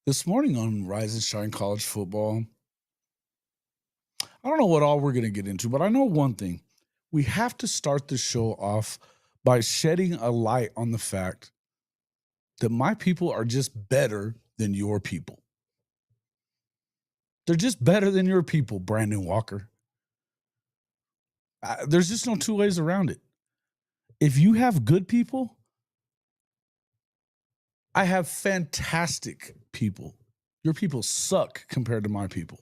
This morning on Rise and Shine College Football, I don't know what all we're going to get into, but I know one thing. We have to start the show off by shedding a light on the fact that my people are just better than your people. They're just better than your people, Brandon Walker. There's just no two ways around it. If you have good people, I have fantastic people. Your people suck compared to my people.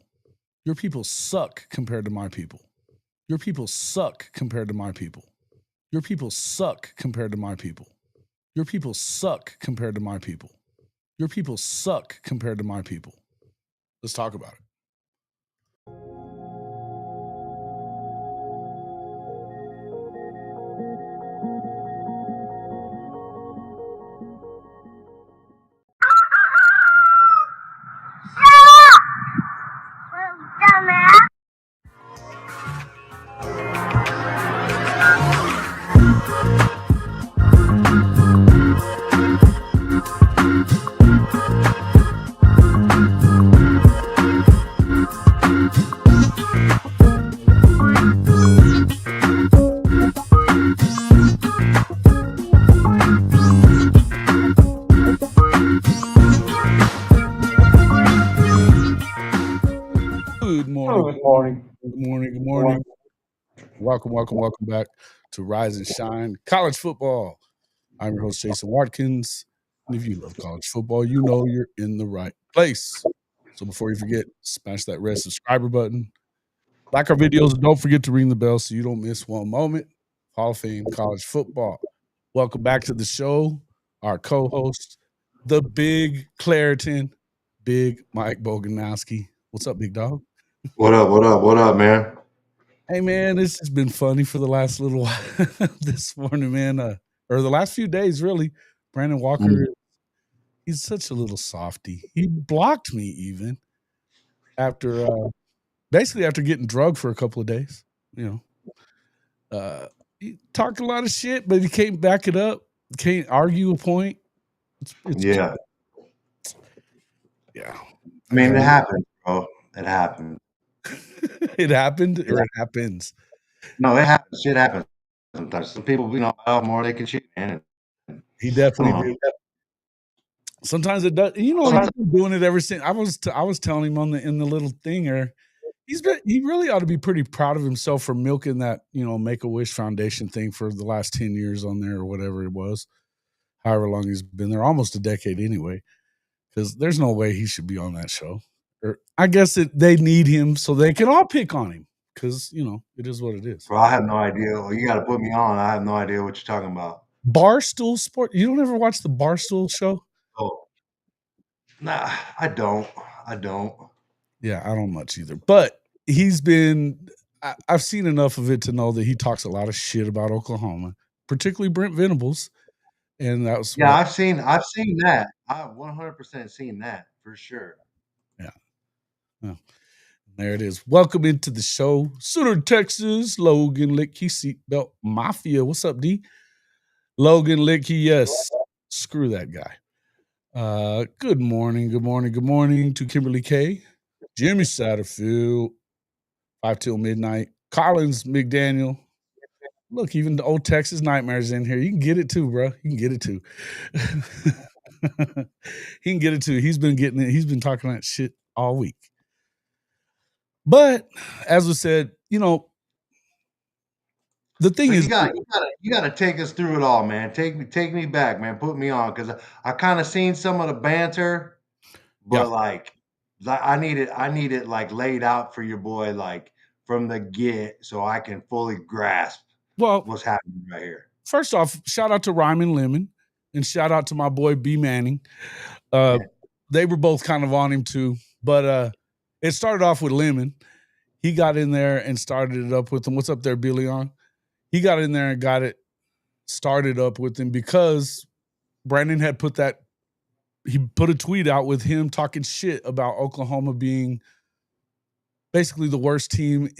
Your people suck compared to my people. Your people suck compared to my people. Your people suck compared to my people. Your people suck compared to my people. Your people suck compared to my people. Let's talk about it. Good morning. Welcome back to Rise and Shine College Football. I'm your host, Jason Watkins. And if you love college football, you know you're in the right place. So before you forget, smash that red subscriber button. Like our videos, and don't forget to ring the bell so you don't miss one moment. Hall of Fame College Football. Welcome back to the show. Our co-host, the Big Claritin, Big Mike Boganowski. What's up, big dog? What up, man? Hey, man, this has been funny for the last little while this morning, man, or the last few days, really. Brandon Walker, he's such a little softy. He blocked me even after, basically after getting drugged for a couple of days, he talked a lot of shit, but he can't back it up. Can't argue a point. Yeah. I mean, it happened, bro. It happened. It happened or it happens? No, it happens. Shit happens sometimes. Some people, more they can cheat, man. He definitely did. Sometimes it does. He's been doing it ever since. I was telling him in the little thing here. He really ought to be pretty proud of himself for milking that, Make-A-Wish Foundation thing for the last 10 years on there or whatever it was. However long he's been there, almost a decade anyway. Because there's no way he should be on that show. Or I guess they need him so they can all pick on him. Because, it is what it is. Bro, I have no idea. You got to put me on. I have no idea what you're talking about. Barstool Sport. You don't ever watch the Barstool show? Oh. Nah, I don't. Yeah, I don't much either. But I've seen enough of it to know that he talks a lot of shit about Oklahoma, particularly Brent Venables. And that was I've seen that. I've 100% seen that for sure. Yeah. Well, there it is. Welcome into the show. Sooner, Texas, Logan Lickey, Seatbelt Mafia. What's up, D? Logan Lickey, yes. Screw that guy. Good morning to Kimberly K, Jimmy Satterfield, 5 till midnight, Collins McDaniel. Look, even the old Texas Nightmares in here. You can get it too, bro. You can get it too. He can get it too. He's been getting it. He's been talking that shit all week. But as we said, the thing is, you got to take us through it all, man. Take me back, man. Put me on, because I kind of seen some of the banter, but I need it like laid out for your boy, like from the get, so I can fully grasp what's happening right here. First off, shout out to Ryman Lemon and shout out to my boy B Manning. They were both kind of on him too, but it started off with Lemon. He got in there and started it up with him. What's up there, Billy on? He got in there and got it started up with him because Brandon had put a tweet out with him talking shit about Oklahoma being basically the worst team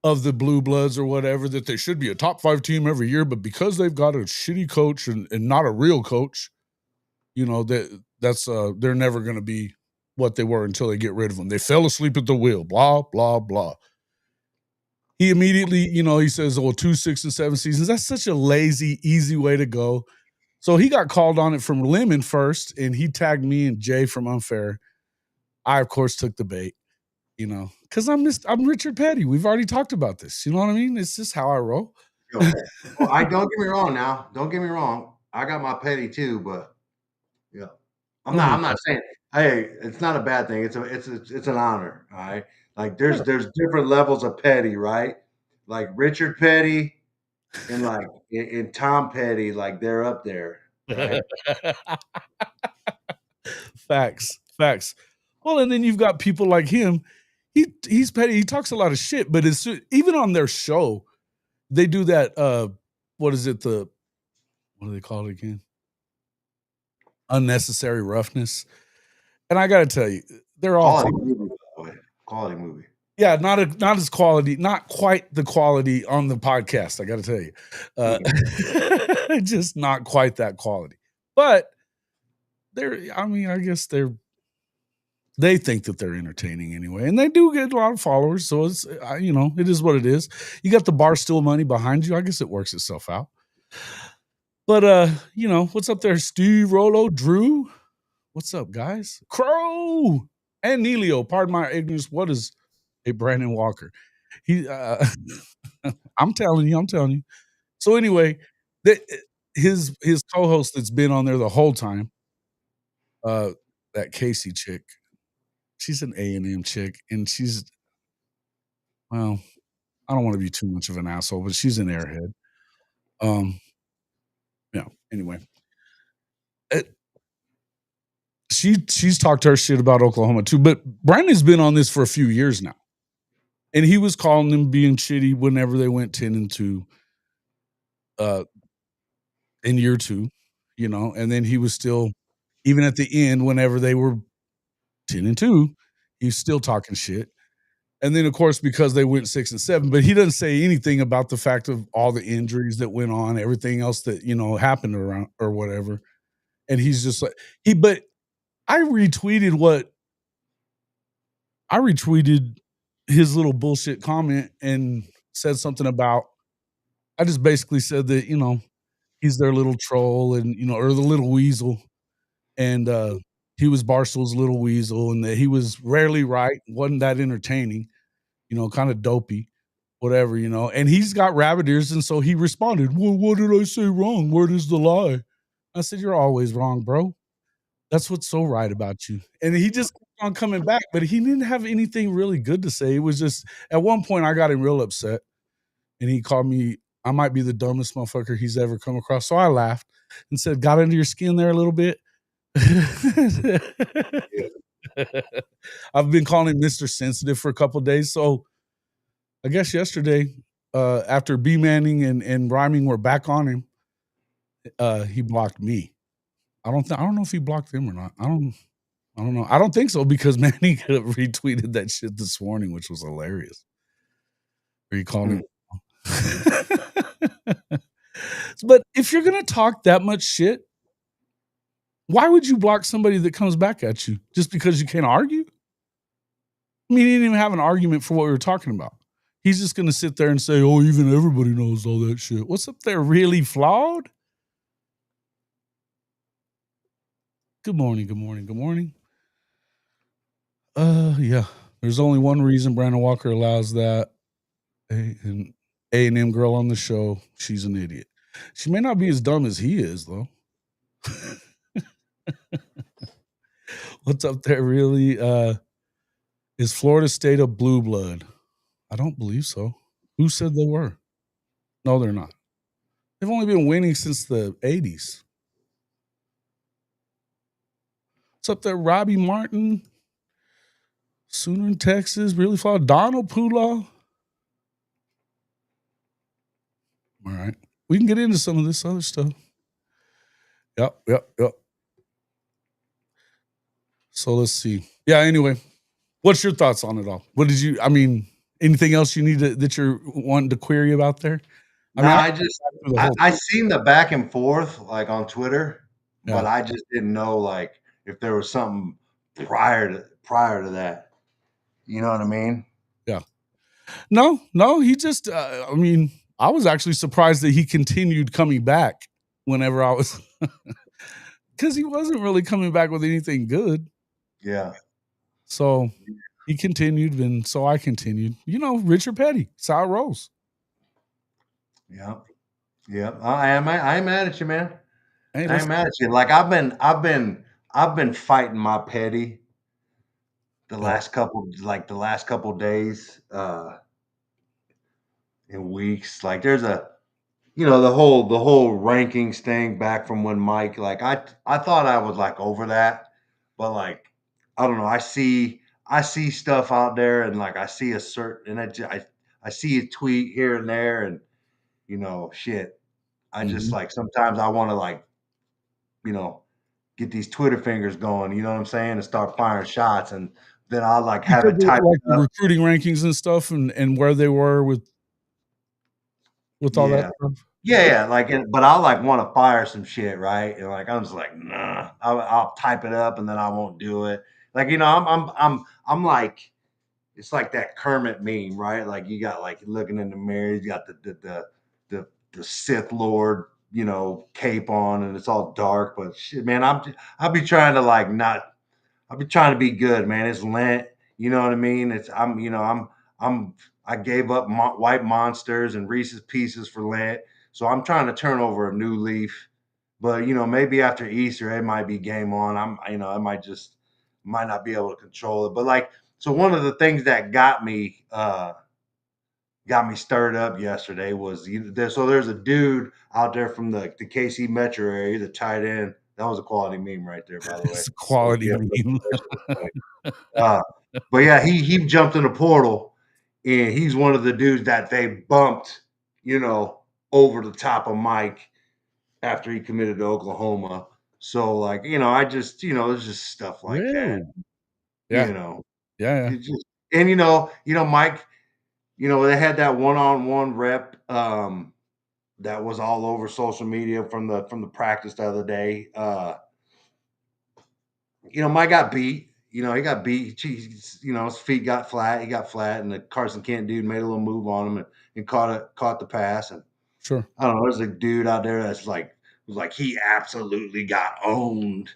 of the Blue Bloods or whatever, that they should be a top 5 team every year, but because they've got a shitty coach and not a real coach, that That's they're never going to be what they were until they get rid of them. They fell asleep at the wheel. Blah blah blah. He immediately, he says, "Oh, 2, 6, and 7 seasons." That's such a lazy, easy way to go. So he got called on it from Lemon first, and he tagged me and Jay from Unfair. I, of course, took the bait, because I'm Richard Petty. We've already talked about this. You know what I mean? It's just how I roll. Well, don't get me wrong now. Don't get me wrong. I got my petty too, but yeah, I'm not saying, hey, it's not a bad thing. It's an honor. All right. Like there's different levels of petty, right? Like Richard Petty and like in Tom Petty, like they're up there. Right? Facts. Well, and then you've got people like him. He's petty. He talks a lot of shit, but it's even on their show, they do that. What is it? What do they call it again? Unnecessary roughness. And I got to tell you, they're all quality movie. Yeah, not as quality, not quite the quality on the podcast. I got to tell you, just not quite that quality. But I guess they think that they're entertaining anyway, and they do get a lot of followers. So it's it is what it is. You got the Barstool money behind you. I guess it works itself out. But what's up there, Steve, Rolo, Drew? What's up, guys? Crow and Neilio. Pardon my ignorance. What is a Brandon Walker? I'm telling you. So anyway, his co-host that's been on there the whole time, that Casey chick, she's an A&M chick, and she's, well, I don't want to be too much of an asshole, but she's an airhead. Yeah. Anyway, she's talked her shit about Oklahoma too, but Brandon's been on this for a few years now, and he was calling them being shitty whenever they went 10-2. In year 2, and then he was still, even at the end, whenever they were 10-2, he's still talking shit. And then, of course, because they went 6-7, but he doesn't say anything about the fact of all the injuries that went on, everything else that, happened around or whatever. And he's just like, but I retweeted his little bullshit comment and said something about, I just basically said that, he's their little troll and, or the little weasel. And he was Barstool's little weasel, and that he was rarely right, wasn't that entertaining, kind of dopey, whatever, and he's got rabbit ears. And so he responded, "Well, what did I say wrong? Where is the lie?" I said, "You're always wrong, bro. That's what's so right about you." And he just kept on coming back, but he didn't have anything really good to say. It was just, at one point I got him real upset, and he called me, I might be the dumbest motherfucker he's ever come across. So I laughed and said, "Got under your skin there a little bit." I've been calling him Mr. Sensitive for a couple of days. So I guess yesterday, after B Manning and Rhyming were back on him, he blocked me. I don't know if he blocked him or not. I don't know. I don't think so, because Manning retweeted that shit this morning, which was hilarious. Are you calling him? But if you're gonna talk that much shit, why would you block somebody that comes back at you just because you can't argue? I mean, he didn't even have an argument for what we were talking about. He's just going to sit there and say, "Oh, even everybody knows all that shit." What's up there? Really flawed? Good morning. Yeah. There's only one reason Brandon Walker allows that. An A&M girl on the show. She's an idiot. She may not be as dumb as he is, though. What's up there, really? Is Florida State a blue blood? I don't believe so. Who said they were? No, they're not. They've only been winning since the 80s. What's up there, Robbie Martin? Sooner in Texas, really flawed. Donald Pula. All right. We can get into some of this other stuff. Yep. So let's see. Yeah, anyway. What's your thoughts on it all? Anything else you need that you're wanting to query about there? I seen the back and forth like on Twitter, but I just didn't know like if there was something prior to that. You know what I mean? Yeah. No, he just, I mean, I was actually surprised that he continued coming back whenever I was, because he wasn't really coming back with anything good. Yeah. So he continued, and so I continued. You know, Richard Petty, Sour Rose. Yeah. Yeah. I am mad at you, man. Hey, I am listen, mad at you. Like I've been fighting my petty yeah, the last couple days, and weeks. Like there's a the whole rankings thing back from when Mike, like I thought I was like over that, but like I don't know. I see stuff out there, and like I see a certain, and I see a tweet here and there, and shit. I just mhm. like sometimes I want to like you know get these Twitter fingers going. You know what I'm saying, and start firing shots, and then I'll like have Because it of, typed like, the up. recruiting rankings and stuff and where they were with all that Yeah. stuff. Yeah, yeah, like, but I'll like want to fire some shit, right? And like I'm just like, nah. I'll type it up and then I won't do it. Like I'm like it's like that Kermit meme, right? Like you got like looking in the mirror, you got the Sith Lord, cape on, and it's all dark. But shit, man, I'll be trying to like not I've been trying to be good, man. It's Lent, you know what I mean? I'm I gave up white monsters and Reese's Pieces for Lent, so I'm trying to turn over a new leaf. But maybe after Easter, it might be game on. I might not be able to control it. But like, so one of the things that got me stirred up yesterday was there's a dude out there from the KC metro area, the tight end. That was a quality meme right there, by the way. It's a quality meme. Uh, but yeah, he jumped in the portal, and he's one of the dudes that they bumped, over the top of Mike after he committed to Oklahoma. So like, I just, there's just stuff like that, Really? Yeah. you know. Yeah, yeah. It just and Mike, they had that one-on-one rep that was all over social media from the practice the other day. Mike got beat. He got beat. Jeez, his feet got flat. He got flat, and the Carson Kent dude made a little move on him and caught the pass. And Sure. I don't know. There's a dude out there that's like was like he absolutely got owned.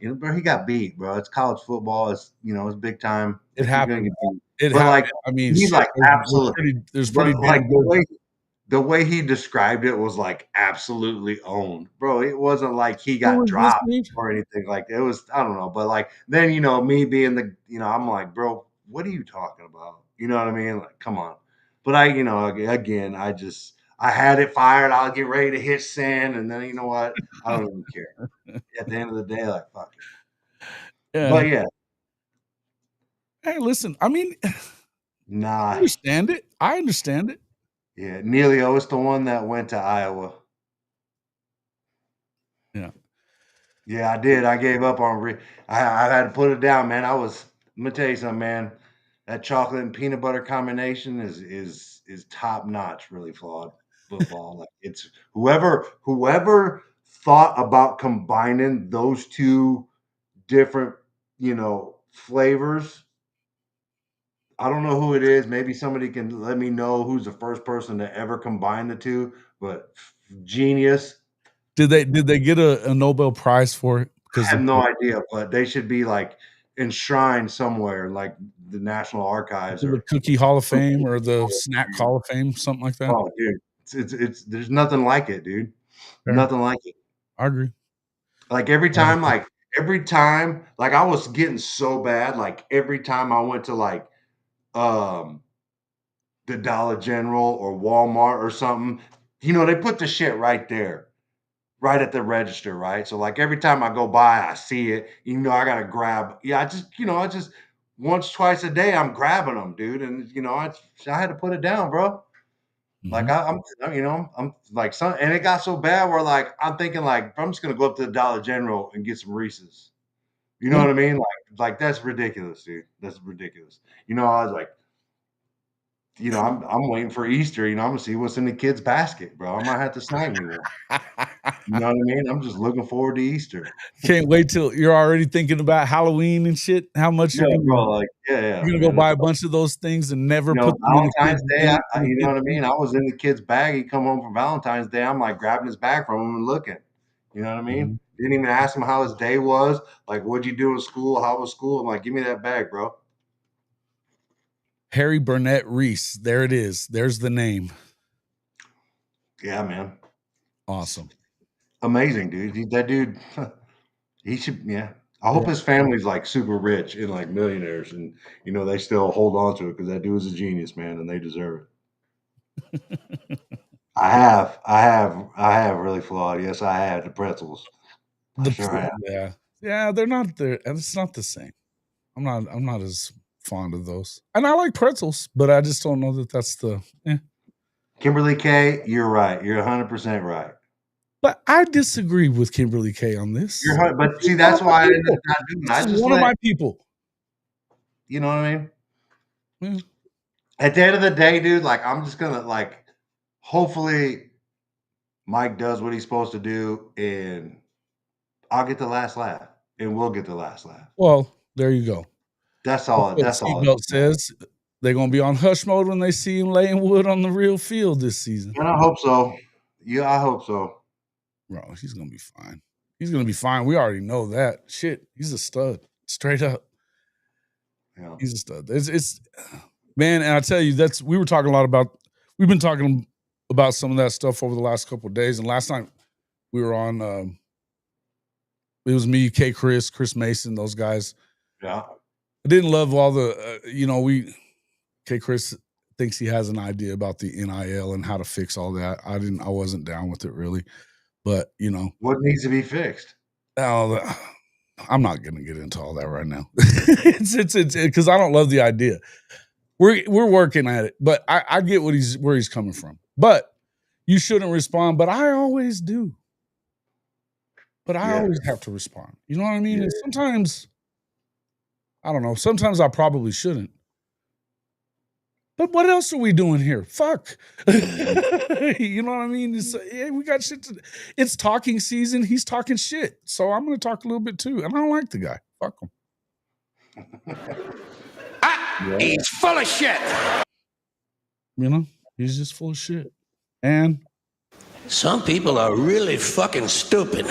Bro, he got beat, bro. It's college football. It's big time. It Like you're gonna happened. get beat. It But happened. like I mean, he's shit, like absolute. there's But pretty like damn good. the way he described it was like absolutely owned, bro. It wasn't like he Who got was this dropped dude? or anything. Like it was, I don't know. But like then me being I'm like, bro, what are you talking about? You know what I mean? Like, come on. But again, I had it fired. I'll get ready to hit send, and then you know what? I don't even care. At the end of the day, like fuck it. Yeah. But yeah, Hey, listen, I mean, I nah, understand it. I understand it. yeah. Neilio is the one that went to Iowa. Yeah. Yeah, I did. I gave up on I had to put it down, man. Let me tell you something, man. That chocolate and peanut butter combination is top notch, really flawed football. Like it's whoever thought about combining those two different, flavors. I don't know who it is. Maybe somebody can let me know who's the first person to ever combine the two, but genius. Did they get a Nobel Prize for it? I Because have of no idea, but they should be like enshrined somewhere, like the National Archives the or Cookie Hall of something. Fame or the Snack Hall of Fame, something like that? Oh, dude, it's there's nothing like it, dude. Fair. Nothing like it. I agree. Like every time, like I was getting so bad, like every time I went to like um the Dollar General or Walmart or something, they put the shit right there, right at the register, right? So like every time I go by, I see it. I gotta grab. Yeah, I just once, twice a day, I'm grabbing them, dude. And I had to put it down, bro. Like Mhm. I'm like some, and it got so bad where like I'm thinking like I'm just gonna go up to the Dollar General and get some Reese's. You know Yeah. what I mean? Like that's ridiculous, dude. That's ridiculous. I was like, I'm waiting for Easter. I'm gonna see what's in the kids' basket, bro. I might have to snag me one. You know what I mean? I'm just looking forward to Easter. Can't wait till you're already thinking about Halloween and shit. How much Yeah, bro. Like, yeah. you're gonna go buy a bunch of those things and never put them in the Valentine's kids' Day, bed. you know what I mean? I was in the kid's bag. He come home from Valentine's Day. I'm like grabbing his bag from him and looking. You know what I mean? Mhm. Didn't even ask him how his day was. Like, what'd you do in school? How was school? I'm like, give me that bag, bro. Harry Burnett Reese. There it is. There's the name. Yeah, man. Awesome. Amazing, dude. That dude, he should, yeah. I hope his family's like super rich and like millionaires and, they still hold on to it because that dude's a genius, man, and they deserve it. I have really flawed. Yes, I have the pretzels. I sure have. Yeah, they're not there, and it's not the same. I'm not as fond of those, and I like pretzels, but I just don't know that that's the. Kimberly K, you're right. You're 100% right. But I disagree with Kimberly K on this. But see, that's why I ended up not doing it. I just one of my people. You know what I mean? Yeah. At the end of the day, dude, like I'm just gonna hopefully Mike does what he's supposed to do, and I'll get the last laugh, and we'll get the last laugh. Well, there you go. That's all. That's all. Seatbelt says they're gonna be on hush mode when they see him laying wood on the real field this season. And I hope so. Yeah, I hope so. Bro, he's gonna be fine. He's gonna be fine. We already know that. Shit, he's a stud. Straight up. Yeah. He's a stud. It's man, and I tell you, we've been talking about some of that stuff over the last couple of days. And last night we were on it was me, Chris Mason, those guys. Yeah. I didn't love all the Chris thinks he has an idea about the NIL and how to fix all that. I wasn't down with it really. But what needs to be fixed? I'm not going to get into all that right now. it's because I don't love the idea. We're working at it, but I get where he's coming from. But you shouldn't respond. But I always do. But I always have to respond. You know what I mean? Yeah. And sometimes I don't know. Sometimes I probably shouldn't. But what else are we doing here? Fuck. You know what I mean? We got shit to. It's talking season. He's talking shit. So I'm going to talk a little bit too. And I don't like the guy. Fuck him. He's full of shit. He's just full of shit. And some people are really fucking stupid.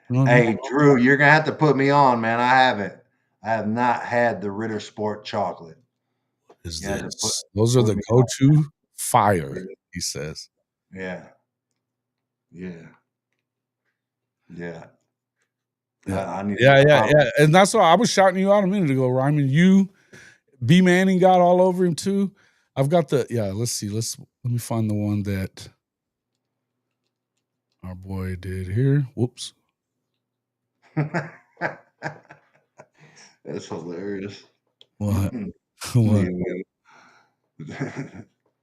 Hey, Drew, you're going to have to put me on, man. I haven't. I have not had the Ritter Sport chocolate. Is this? Those are the go-to fire, he says. Yeah. Yeah. And that's why I was shouting you out a minute ago, Ryman. You, B Manning got all over him too. I've got let's see. Let me find the one that our boy did here. Whoops. That's hilarious. What? What?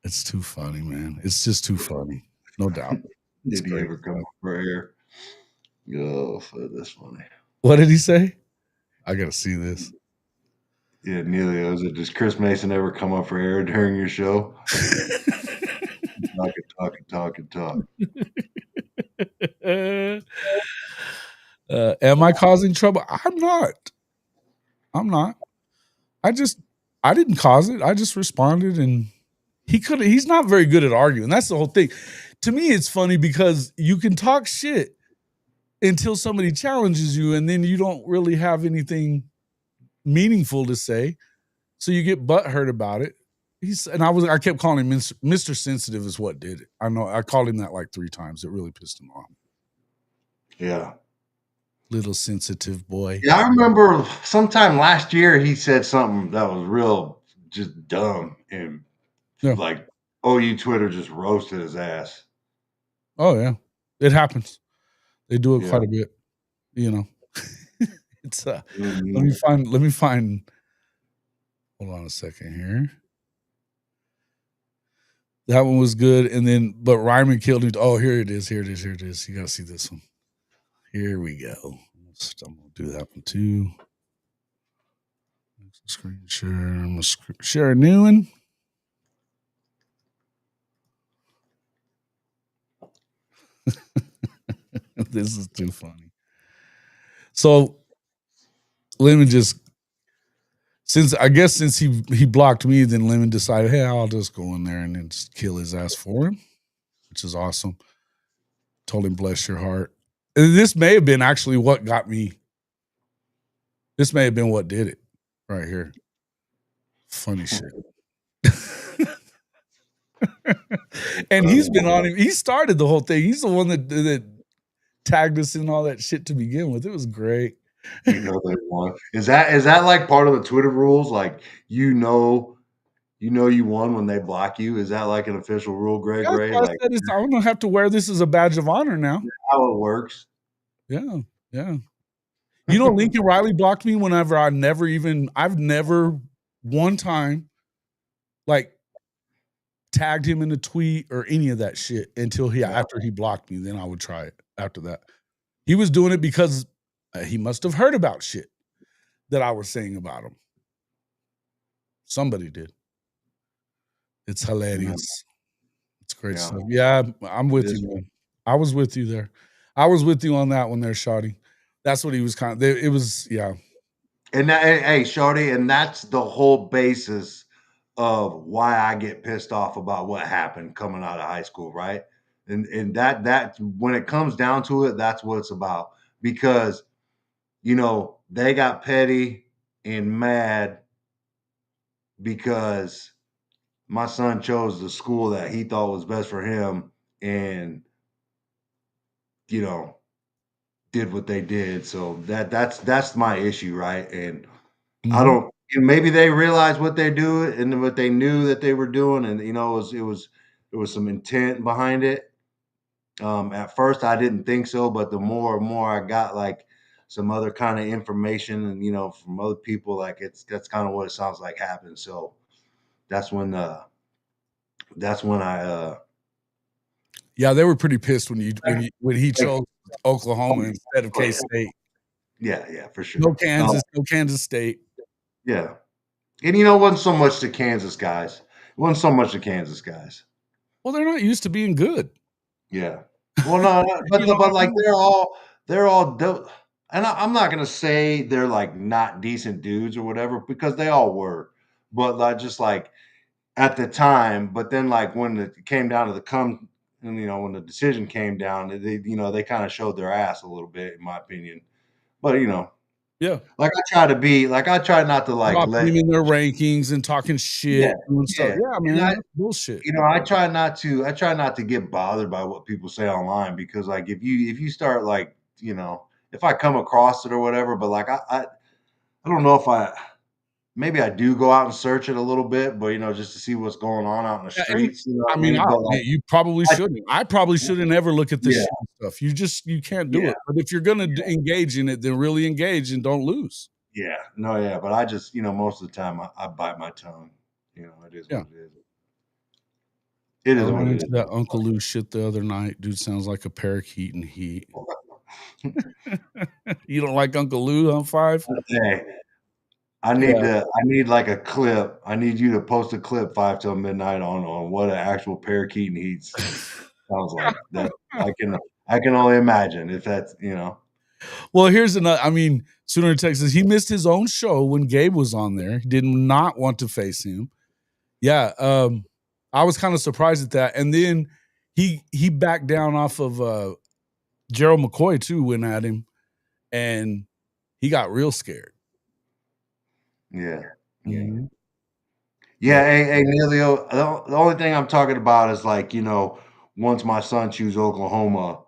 It's too funny, man. It's just too funny. No doubt. Did he ever come up for air? Oh, that's funny. What did he say? I gotta see this. Yeah, Nelia, does Chris Mason ever come up for air during your show? Talk. Am I causing trouble? I'm not. I didn't cause it. I just responded, and he's not very good at arguing. That's the whole thing. To me, it's funny because you can talk shit until somebody challenges you, and then you don't really have anything meaningful to say. So you get butthurt about it. I kept calling him Mr. Sensitive is what did it. I know I called him that like 3 times. It really pissed him off. Yeah. Little sensitive boy. Yeah, I remember sometime last year he said something that was real just dumb, and like OU Twitter just roasted his ass. Oh yeah. It happens. They do it quite a bit. It's let me find hold on a second here. That one was good, but Ryman killed it. Oh, here it is. You gotta see this one. Here we go. I'm gonna do that one too. Screen share. I'm gonna share a new one. This is too funny. So Lemon just since he blocked me, then Lemon decided, hey, I'll just go in there and then just kill his ass for him, which is awesome. Told him, bless your heart. And this may have been actually what got me. This may have been what did it right here. Funny shit. And he's been on him. He started the whole thing. He's the one that tagged us in all that shit to begin with. It was great. You know they won. Is that like part of the Twitter rules? Like you won when they block you. Is that like an official rule, Greg? That's Ray? why Like I said I'm gonna have to wear this as a badge of honor now. how it works? Yeah, yeah. You know, Lincoln Riley blocked me whenever I've never one time like tagged him in a tweet or any of that shit until after he blocked me. Then I would try it after that. He was doing it because he must have heard about shit that I was saying about him. Somebody did. It's hilarious. It's great stuff. Yeah, I'm with you, man. I was with you there. I was with you on that one there, Shawty. That's what he was kind of. It was, yeah. And that, hey, Shawty, and that's the whole basis of why I get pissed off about what happened coming out of high school, right? And that when it comes down to it, that's what it's about. Because they got petty and mad because my son chose the school that he thought was best for him and did what they did. So that's my issue, right? And I don't maybe they realized what they do and what they knew that they were doing, and it was some intent behind it. At first I didn't think so, but the more and more I got like some other kind of information and from other people, like that's kind of what it sounds like happened. So that's when I yeah, they were pretty pissed when he chose Oklahoma instead of K-State. Yeah, for sure. No Kansas State. Yeah. And it wasn't so much the Kansas guys. It wasn't so much the Kansas guys. Well, they're not used to being good. Yeah. Well, no, but like they're all and I'm not gonna say they're like not decent dudes or whatever, because they all were. But just like at the time, but then like when it came down to when the decision came down, they kind of showed their ass a little bit, in my opinion. But yeah, like I try not to like let them in their rankings and talking shit and stuff. Yeah, man, that's bullshit. I try not to get bothered by what people say online, because like if you start like if I come across it or whatever, but like I don't know if maybe I do go out and search it a little bit, but just to see what's going on out in the streets. I mean, you probably shouldn't. I probably shouldn't ever look at this stuff. You can't do it. But if you're gonna engage in it, then really engage and don't lose. Yeah, no, yeah, but I just most of the time I bite my tongue. It is what it is. It is what it is. That Uncle Lou shit the other night. Dude sounds like a parakeet in heat. You don't like Uncle Lou on 5? Hey, I need like a clip. I need you to post a clip 5 till midnight on what an actual parakeet in heat sounds like. That I can only imagine if that's Well, here's another. I mean, Sooner Texas. He missed his own show when Gabe was on there. He did not want to face him. Yeah, I was kind of surprised at that. And then he backed down off of Gerald McCoy too. Went at him, and he got real scared. Yeah. Hey, Neilio, the only thing I'm talking about is like once my son choose Oklahoma,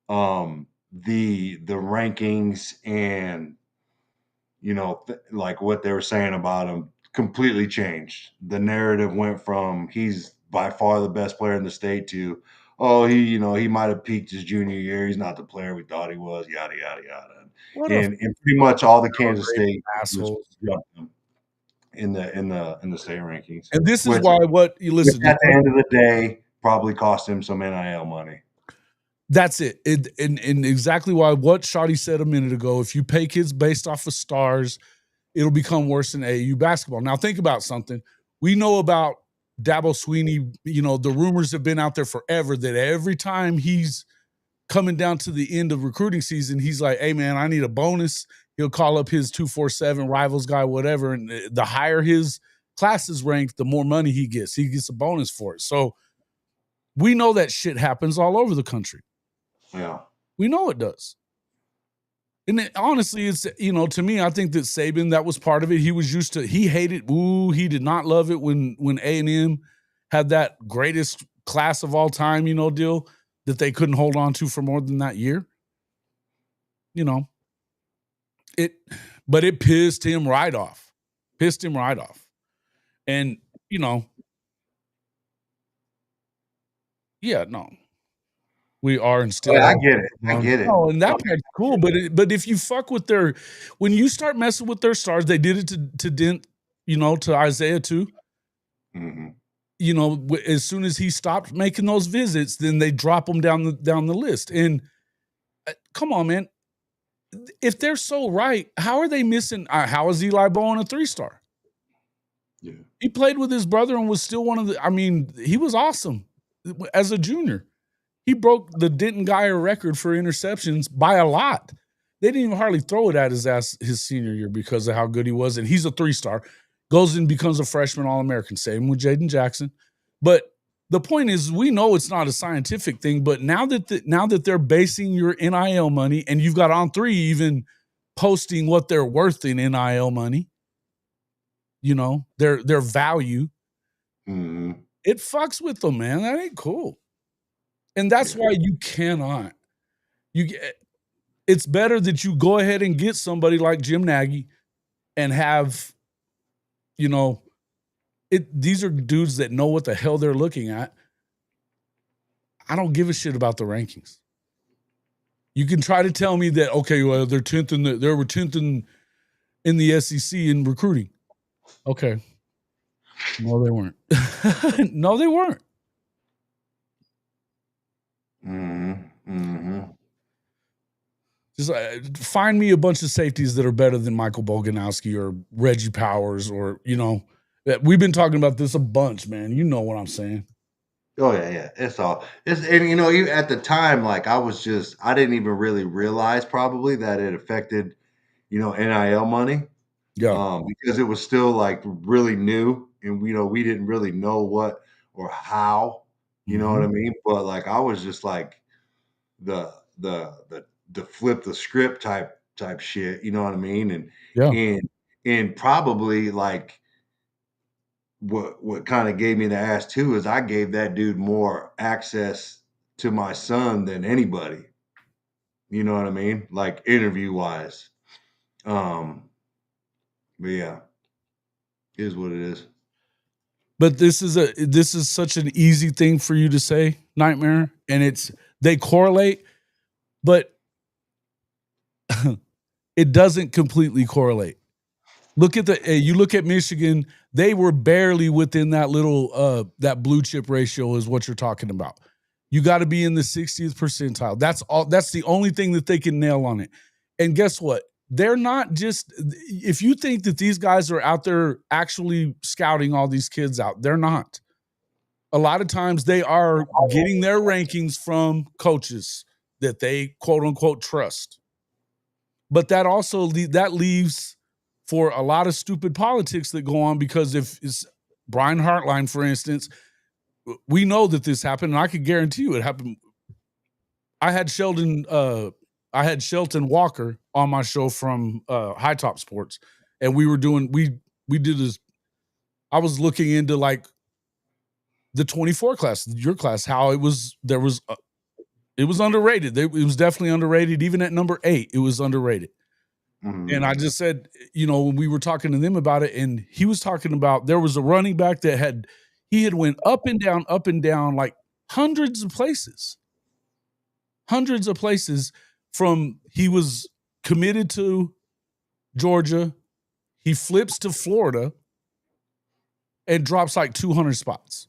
the rankings and like what they were saying about him completely changed. The narrative went from he's by far the best player in the state to he might have peaked his junior year. He's not the player we thought he was. Yada yada yada. And pretty much all the Kansas State assholes jumped him in the state rankings. And this is why what you listen at the end of the day probably cost him some NIL money. That's it. And exactly why what Shotty said a minute ago, if you pay kids based off of stars, it'll become worse than AAU basketball. Now think about something. We know about Dabo Swinney, the rumors have been out there forever that every time he's coming down to the end of recruiting season, he's like, hey, man, I need a bonus. He'll call up his 247 rivals guy, whatever. And the higher his class is ranked, the more money he gets. He gets a bonus for it. So we know that shit happens all over the country. Yeah. We know it does. And honestly, it's, to me, I think that Saban, that was part of it. He was used to, he hated, he did not love it when A&M had that greatest class of all time, deal that they couldn't hold on to for more than that year. But it pissed him right off. And, yeah, no. We are and still. I get it. Oh, and that part's cool. But if you fuck with when you start messing with their stars, they did it to Dent, to Isaiah too. Mm-hmm. As soon as he stopped making those visits, then they drop him down the list. And come on, man, if they're so right, how are they missing? How is Eli Bowen a 3-star? Yeah, he played with his brother and was still one of the. He was awesome as a junior. He broke the Denton Geyer record for interceptions by a lot. They didn't even hardly throw it at his ass his senior year because of how good he was. And he's a 3-star. Goes and becomes a freshman All-American. Same with Jaden Jackson. But the point is, we know it's not a scientific thing. But now that they're basing your NIL money, and you've got On3 even posting what they're worth in NIL money, their value, it fucks with them, man. That ain't cool. And that's why you cannot. It's better that you go ahead and get somebody like Jim Nagy and have, these are dudes that know what the hell they're looking at. I don't give a shit about the rankings. You can try to tell me that, okay, well, they're 10th they were 10th in the SEC in recruiting. Okay. No, they weren't. No, they weren't. Mm-hmm. Just find me a bunch of safeties that are better than Michael Boganowski or Reggie Powers or, we've been talking about this a bunch, man. You know what I'm saying. Oh, yeah. Even at the time, like I didn't even really realize probably that it affected, NIL money. Yeah. Because it was still like really new and we didn't really know what or how, you know what I mean? But like I was just like the flip the script type shit, you know what I mean? And probably like what kind of gave me the ass too is I gave that dude more access to my son than anybody. You know what I mean? Like interview wise. But yeah, it is what it is. But this is such an easy thing for you to say, Nightmare, and they correlate, but it doesn't completely correlate. You look at Michigan, they were barely within that little that blue chip ratio is what you're talking about. You got to be in the 60th percentile. That's the only thing that they can nail on it. And guess what? They're not just, if you think that these guys are out there actually scouting all these kids out, they're not. A lot of times they are getting their rankings from coaches that they quote unquote trust. But that also that leaves for a lot of stupid politics that go on, because if it's Brian Hartline, for instance, we know that this happened, and I could guarantee you it happened. I had Shelton Walker on my show from High Top Sports, and we did this. I was looking into like the 24 class, your class, how it was underrated. It was definitely underrated. Even at number 8, it was underrated. And I just said, when we were talking to them about it, and he was talking about there was a running back that had went up and down like hundreds of places from he was committed to Georgia. He flips to Florida and drops like 200 spots.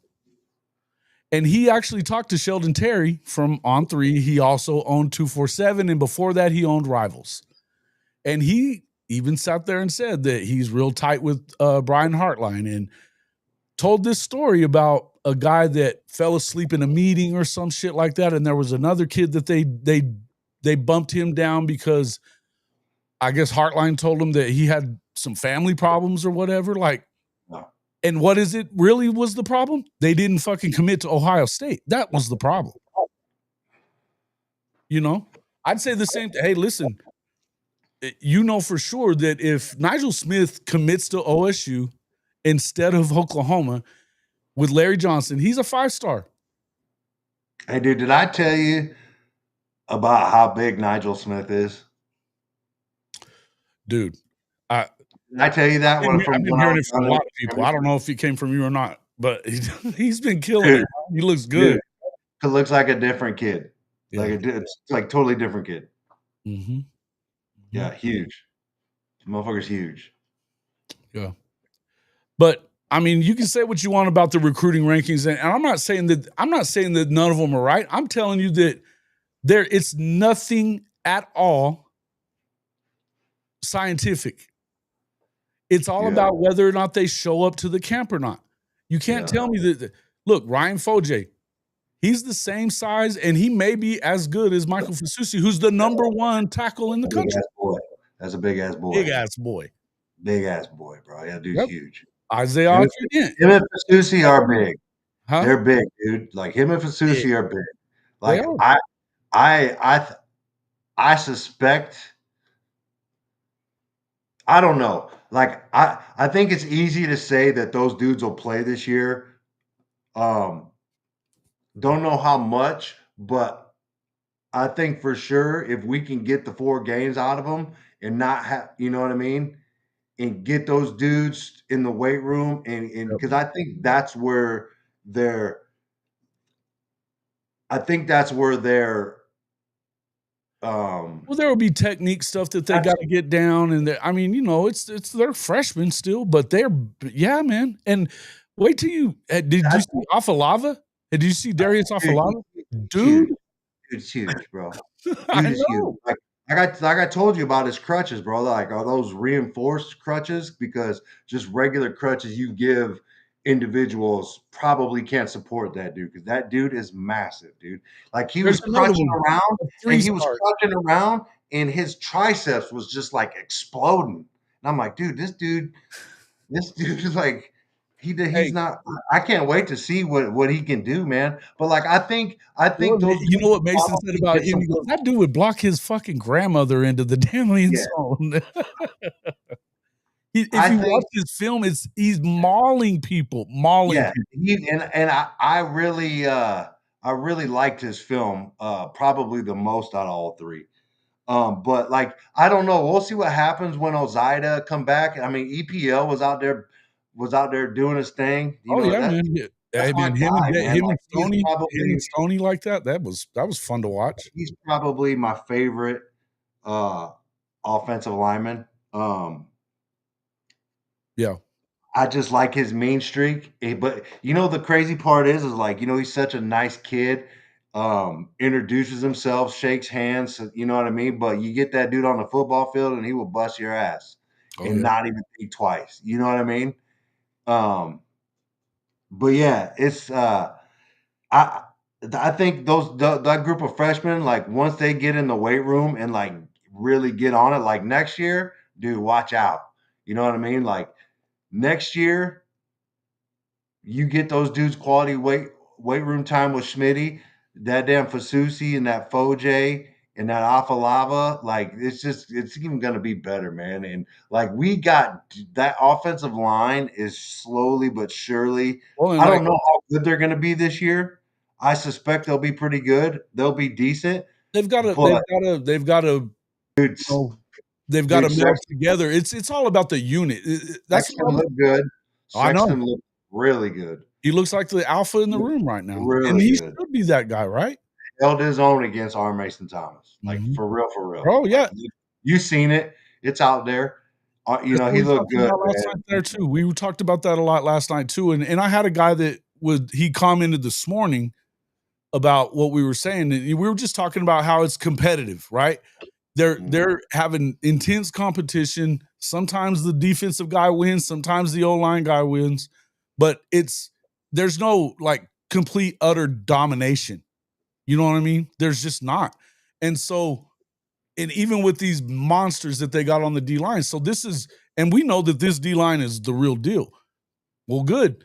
And he actually talked to Sheldon Terry from On3. He also owned 247. And before that, he owned Rivals. And he even sat there and said that he's real tight with Brian Hartline. And told this story about a guy that fell asleep in a meeting or some shit like that, and there was another kid that they bumped him down because I guess Heartline told him that he had some family problems or whatever. Like, and what is it really was the problem? They didn't fucking commit to Ohio State. That was the problem. You know, I'd say the same thing. Hey, listen, you know for sure that if Nigel Smith commits to OSU instead of Oklahoma with Larry Johnson, he's a 5-star. Hey, dude, did I tell you about how big Nigel Smith is? Dude, did I tell you that? I've been hearing it from a lot of people. I don't know if he came from you or not, but he's been killing it. He looks good. Dude, looks like a different kid. Yeah. It's like totally different kid. Mm-hmm. Yeah, huge. The motherfucker's huge. Yeah. But I mean, you can say what you want about the recruiting rankings, and I'm not saying that none of them are right. I'm telling you that it's nothing at all scientific. It's all about whether or not they show up to the camp or not. You can't tell me that. Look, Ryan Foje, he's the same size, and he may be as good as Michael Fasusi, who's the #1 tackle in the country. That's a big ass boy. Big ass boy. Big ass boy, bro. Yeah, dude's huge. Isaiah Him and Fasusi are big. Huh? They're big, dude. Like him and Fasusi are big. Like I suspect. I don't know. Like I think it's easy to say that those dudes will play this year. Don't know how much, but I think for sure if we can get the 4 games out of them and not have, you know what I mean, and get those dudes in the weight room and because I think that's where they're. Well, there will be technique stuff that they got to get down, and I mean, you know, it's they're freshmen still, but man. And wait till you did you see Afalava? Did you see Darius Afalava? Dude, it's huge, bro. I know. Huge. Like I told you about his crutches, bro. Like are those reinforced crutches? Because just regular crutches you give individuals probably can't support that dude because that dude is massive, dude. Like he was crunching around and his triceps was just like exploding. And I'm like, dude, this dude is like he's not. I can't wait to see what he can do, man. But like I think those. You know what Mason said about him? He goes, that dude would block his fucking grandmother into the damn end zone. If you watch his film, he's mauling people. And I really liked his film, probably the most out of all 3. But like I don't know. We'll see what happens when Ozida come back. I mean, EPL was out there doing his thing. Man. Hey, man, him and Stoney like that. That was fun to watch. He's probably my favorite offensive lineman. Yeah. I just like his mean streak. But you know, the crazy part is like, you know, he's such a nice kid. Introduces himself, shakes hands, you know what I mean? But you get that dude on the football field and he will bust your ass and not even think twice. You know what I mean? But yeah, it's I think that group of freshmen, like once they get in the weight room and like really get on it, like next year, dude, watch out. You know what I mean? Like next year, you get those dudes quality weight room time with Schmitty, that damn Fasusi and that Foje and that Afalava. Like it's even gonna be better, man. And like we got that offensive line is slowly but surely. I don't know how good they're gonna be this year. I suspect they'll be pretty good. They'll be decent. They've got to meld together. It's all about the unit. That's look good. Sexton looked really good. He looks like the alpha in the room right now. Really and he should be that guy, right? Held his own against R. Mason Thomas. Like for real. Oh, yeah. Like, you seen it. It's out there. You know, he looked good. Last night there too. We talked about that a lot last night too. And I had a guy that he commented this morning about what we were saying. And we were just talking about how it's competitive, right? They're having intense competition. Sometimes the defensive guy wins. Sometimes the O-line guy wins. but there's no like complete utter domination. You know what I mean? There's just not. And so, and even with these monsters that they got on the D line, so and we know that this D line is the real deal. Well, good.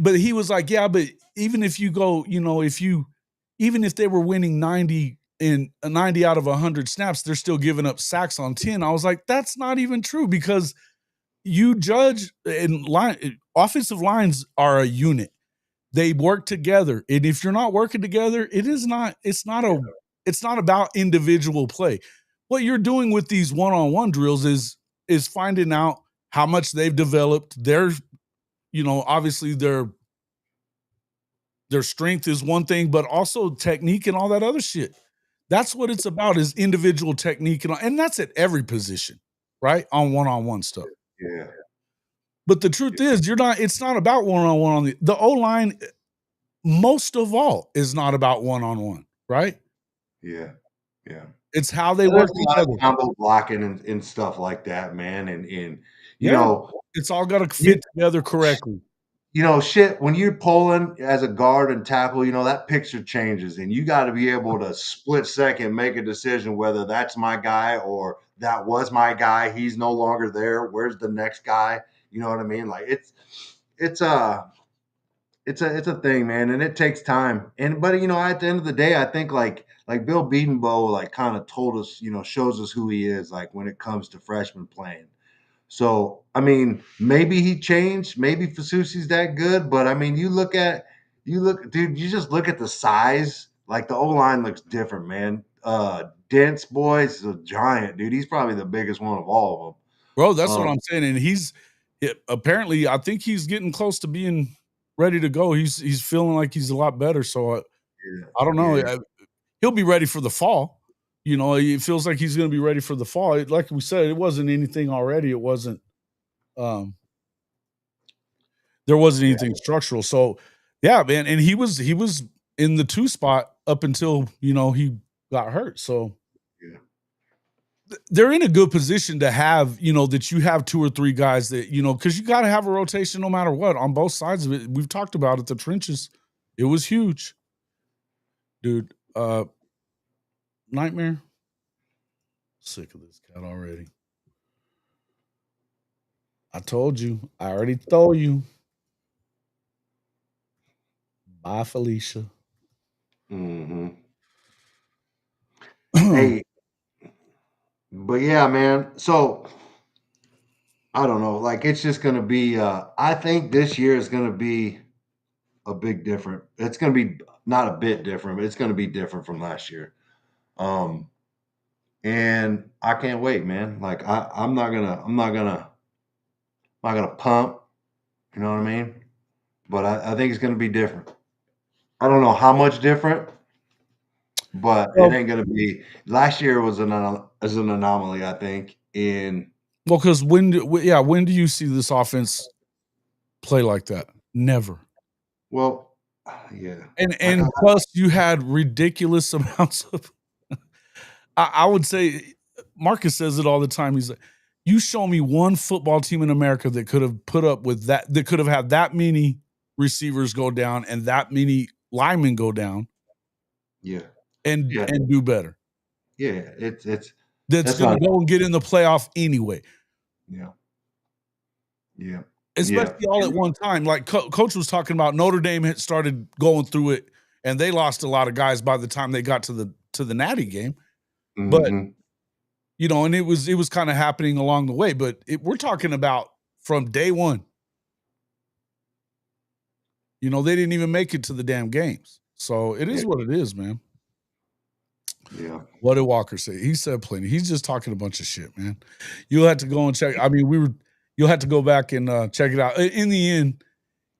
But he was like, yeah, but even if you go, even if they were winning 90 out of 100 snaps, they're still giving up sacks on 10. I was like, that's not even true, because you judge, and offensive lines are a unit. They work together. And if you're not working together, it's not about individual play. What you're doing with these one-on-one drills is finding out how much they've developed. Obviously their strength is one thing, but also technique and all that other shit. That's what it's about, is individual technique. And that's at every position, right? On one-on-one stuff. Yeah. But the truth is, it's not about one-on-one on the O-line. Most of all is not about one-on-one, right? Yeah. Yeah. It's how they work together. Combo blocking and stuff like that, man. And it's all got to fit together correctly. Shit, when you're pulling as a guard and tackle, that picture changes, and you got to be able to split second make a decision whether that's my guy or that was my guy. He's no longer there. Where's the next guy? You know what I mean? Like it's a thing, man, and it takes time. But at the end of the day, I think like Bill Bedenbow like kind of told us, shows us who he is, like when it comes to freshmen playing. So, I mean, maybe he changed. Maybe Fasusi's that good. But, I mean, dude, you just look at the size. Like, the O-line looks different, man. Dent's boy is a giant, dude. He's probably the biggest one of all of them. Bro, that's what I'm saying. And apparently, I think he's getting close to being ready to go. He's feeling like he's a lot better. So, I don't know. Yeah. He'll be ready for the fall. It feels like he's going to be ready for the fall. Like we said, it wasn't anything already. It wasn't, there wasn't anything structural. So, yeah, man. And he was in the 2 spot up until, he got hurt. So, they're in a good position to have, that you have 2 or 3 guys that, because you got to have a rotation no matter what on both sides of it. We've talked about it. The trenches, it was huge, dude. Nightmare. Sick of this cat already. I told you. I already told you. Bye, Felicia. Mm-hmm. Hey, but yeah, man. So I don't know. Like, it's just going to be. I think this year is going to be a big different. It's going to be not a bit different, but it's going to be different from last year. And I can't wait, man. Like, I'm not gonna pump. You know what I mean? But I think it's going to be different. I don't know how much different, but it ain't going to be. Last year was an anomaly, I think. Because when do you see this offense play like that? Never. Well, yeah. And plus you had ridiculous amounts of. I would say Marcus says it all the time. He's like, you show me one football team in America that could have put up with that could have had that many receivers go down and that many linemen go down. Yeah. And do better. Yeah. That's going to go and get in the playoff anyway. Yeah. Yeah. Especially all at one time. Like Coach was talking about, Notre Dame had started going through it and they lost a lot of guys by the time they got to the Natty game. Mm-hmm. But and it was kind of happening along the way, but we're talking about from day one. They didn't even make it to the damn games. So it is what it is, man. Yeah. What did Walker say? He said plenty. He's just talking a bunch of shit, man. You'll have to go and check. I mean, you'll have to go back and check it out. In the end,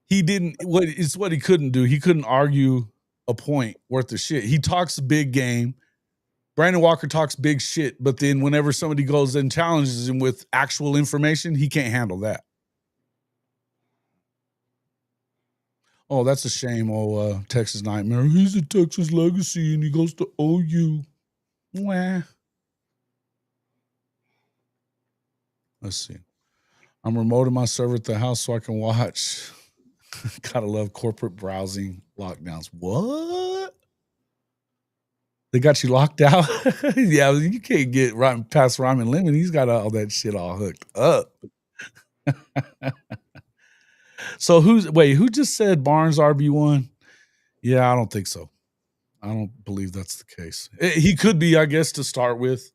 it's what he couldn't do. He couldn't argue a point worth of shit. He talks big game. Brandon Walker talks big shit, but then whenever somebody goes and challenges him with actual information, he can't handle that. Oh, that's a shame. Oh, Texas Nightmare. He's a Texas legacy and he goes to OU. Wah. Let's see. I'm remoting my server at the house so I can watch. Gotta love corporate browsing lockdowns. What? They got you locked out? Yeah, you can't get right past Ryman Lemon. He's got all that shit all hooked up. So who just said Barnes RB1? Yeah, I don't think so. I don't believe that's the case. He could be, I guess, to start with.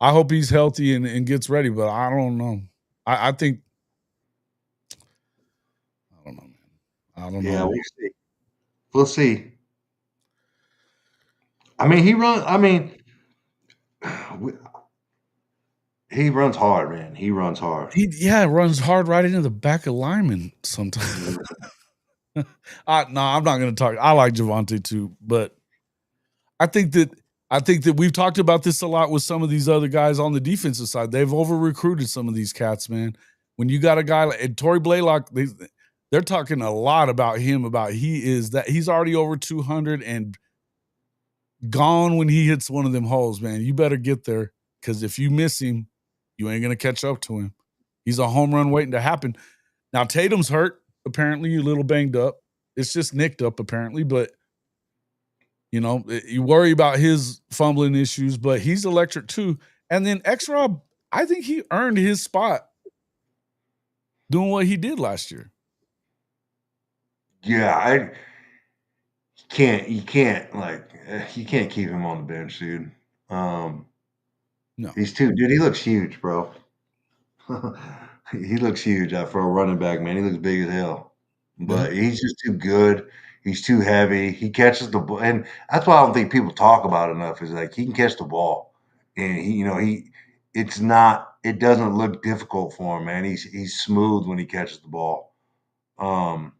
I hope he's healthy and gets ready, but I don't know. I think I don't know, man. I don't know. Yeah, we'll see. We'll see. I mean, he runs hard, man. He runs hard. He runs hard right into the back of linemen sometimes. No, I'm not going to talk. I like Javonte too, but I think that we've talked about this a lot with some of these other guys on the defensive side. They've over recruited some of these cats, man. When you got a guy like Torrey Blaylock, they're talking a lot about him. He's already over 200 and gone when he hits one of them holes, man. You better get there, because if you miss him, you ain't gonna catch up to him. He's a home run waiting to happen. Now Tatum's hurt, apparently, a little banged up. It's just nicked up, apparently, but you worry about his fumbling issues, but he's electric too. And then X-Rob, I think he earned his spot doing what he did last year. Yeah, you can't keep him on the bench, dude. No. He looks huge, bro. He looks huge for a running back, man. He looks big as hell. But he's just too good. He's too heavy. He catches the ball, and that's why I don't think people talk about it enough. Is like he can catch the ball, and it doesn't look difficult for him, man. He's smooth when he catches the ball. I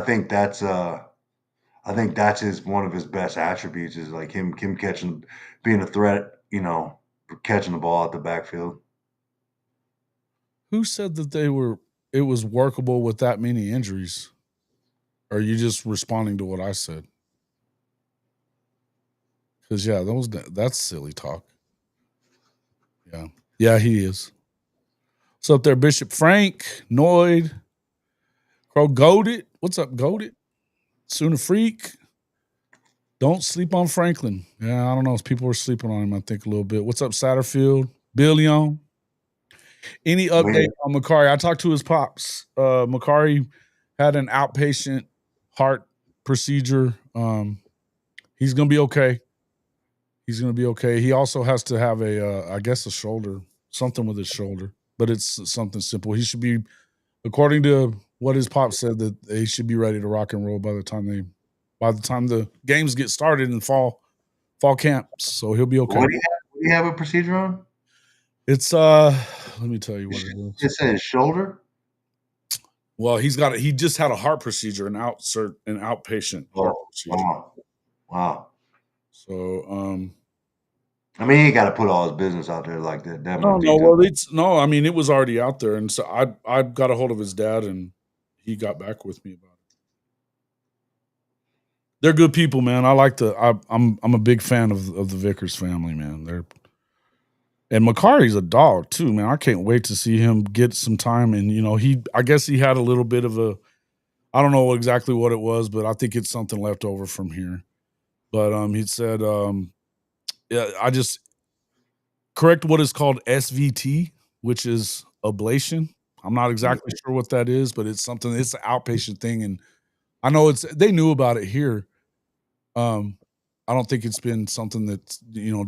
think that's one of his best attributes is like him catching, being a threat, catching the ball out the backfield. Who said that it was workable with that many injuries? Or are you just responding to what I said? Because that's silly talk. Yeah, he is. What's up there, Bishop Frank, Noid, Crow Goated? What's up, Goated? Sooner Freak. Don't sleep on Franklin. Yeah, I don't know if people are sleeping on him, I think, a little bit. What's up, Satterfield? Billion. Any update on Makari? I talked to his pops. Makari had an outpatient heart procedure. He's going to be okay. He also has to have a shoulder, something with his shoulder, but it's something simple. He should be, according to what his pop said, that he should be ready to rock and roll by the time the games get started in fall camps. So he'll be okay. What do you have a procedure on? It's let me tell you what it is. It's his shoulder. Well, he just had a heart procedure, an outpatient heart procedure. Wow. So, I mean, he ain't got to put all his business out there like that. It was already out there, and so I got a hold of his dad, and he got back with me about it. They're good people, man. I'm a big fan of the Vickers family, man. And Makari's a dog too, man. I can't wait to see him get some time. And I guess he had a little bit of I don't know exactly what it was, but I think it's something left over from here. But he said, I just correct what is called SVT, which is ablation. I'm not exactly sure what that is, but it's an outpatient thing. And I know they knew about it here. I don't think it's been something that's,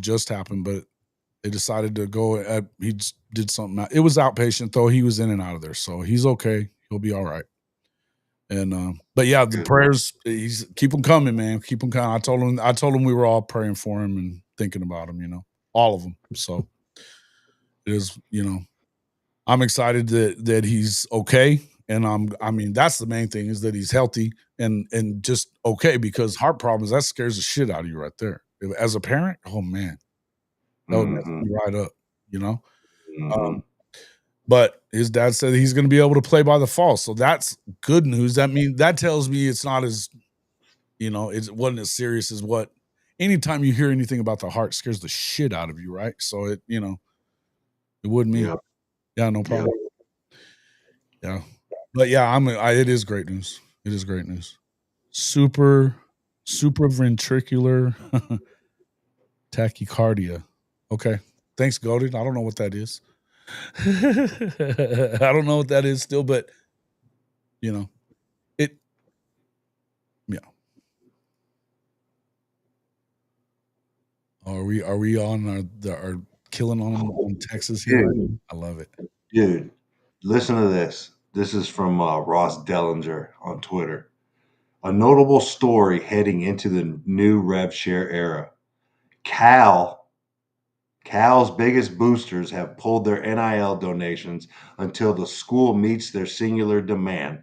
just happened, but they decided to go he just did something. It was outpatient though. He was in and out of there. So he's okay. He'll be all right. And, but yeah, the prayers, keep them coming, man. Keep them coming. I told him we were all praying for him and thinking about him, all of them. So it is, I'm excited that he's okay. And that's the main thing, is that he's healthy and just okay, because heart problems, that scares the shit out of you right there. As a parent, oh man, that would mess me right up, But his dad said he's going to be able to play by the fall. So that's good news. That tells me it's not as, it wasn't as serious as what, anytime you hear anything about the heart, scares the shit out of you. Right. So it, it wouldn't mean, yeah, no problem. Yeah. But yeah, it is great news. It is great news. Super ventricular tachycardia. Okay. Thanks, Goated. I don't know what that is. I don't know what that is still, but it yeah. Are we on our killing on Texas here? Dude, I love it. dude, listen to this. This is from Ross Dellinger on Twitter. A notable story heading into the new rev share era. Cal's biggest boosters have pulled their NIL donations until the school meets their singular demand.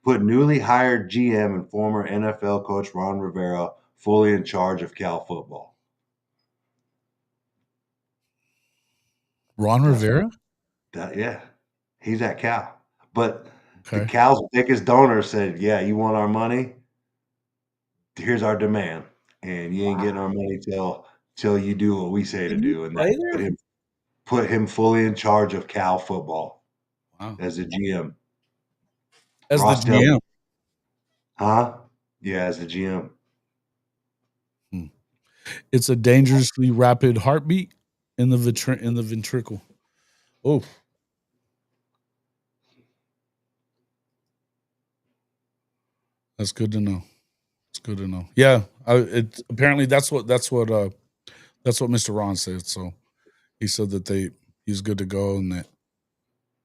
Put newly hired GM and former NFL coach Ron Rivera fully in charge of Cal football. Ron Rivera? Yeah, he's at Cal. But the Okay. Cal's biggest donor said, "Yeah, you want our money? Here's our demand, and you ain't getting our money till you do what we say to Did he do." And play that there? put him fully in charge of Cal football Wow. as a GM. As the Ross Dillon, GM. huh? Yeah, as the GM. It's a dangerously rapid heartbeat in the ventricle. Oh. That's good to know. It's good to know. Yeah, apparently that's what Mr. Ron said. So he said that he's good to go and that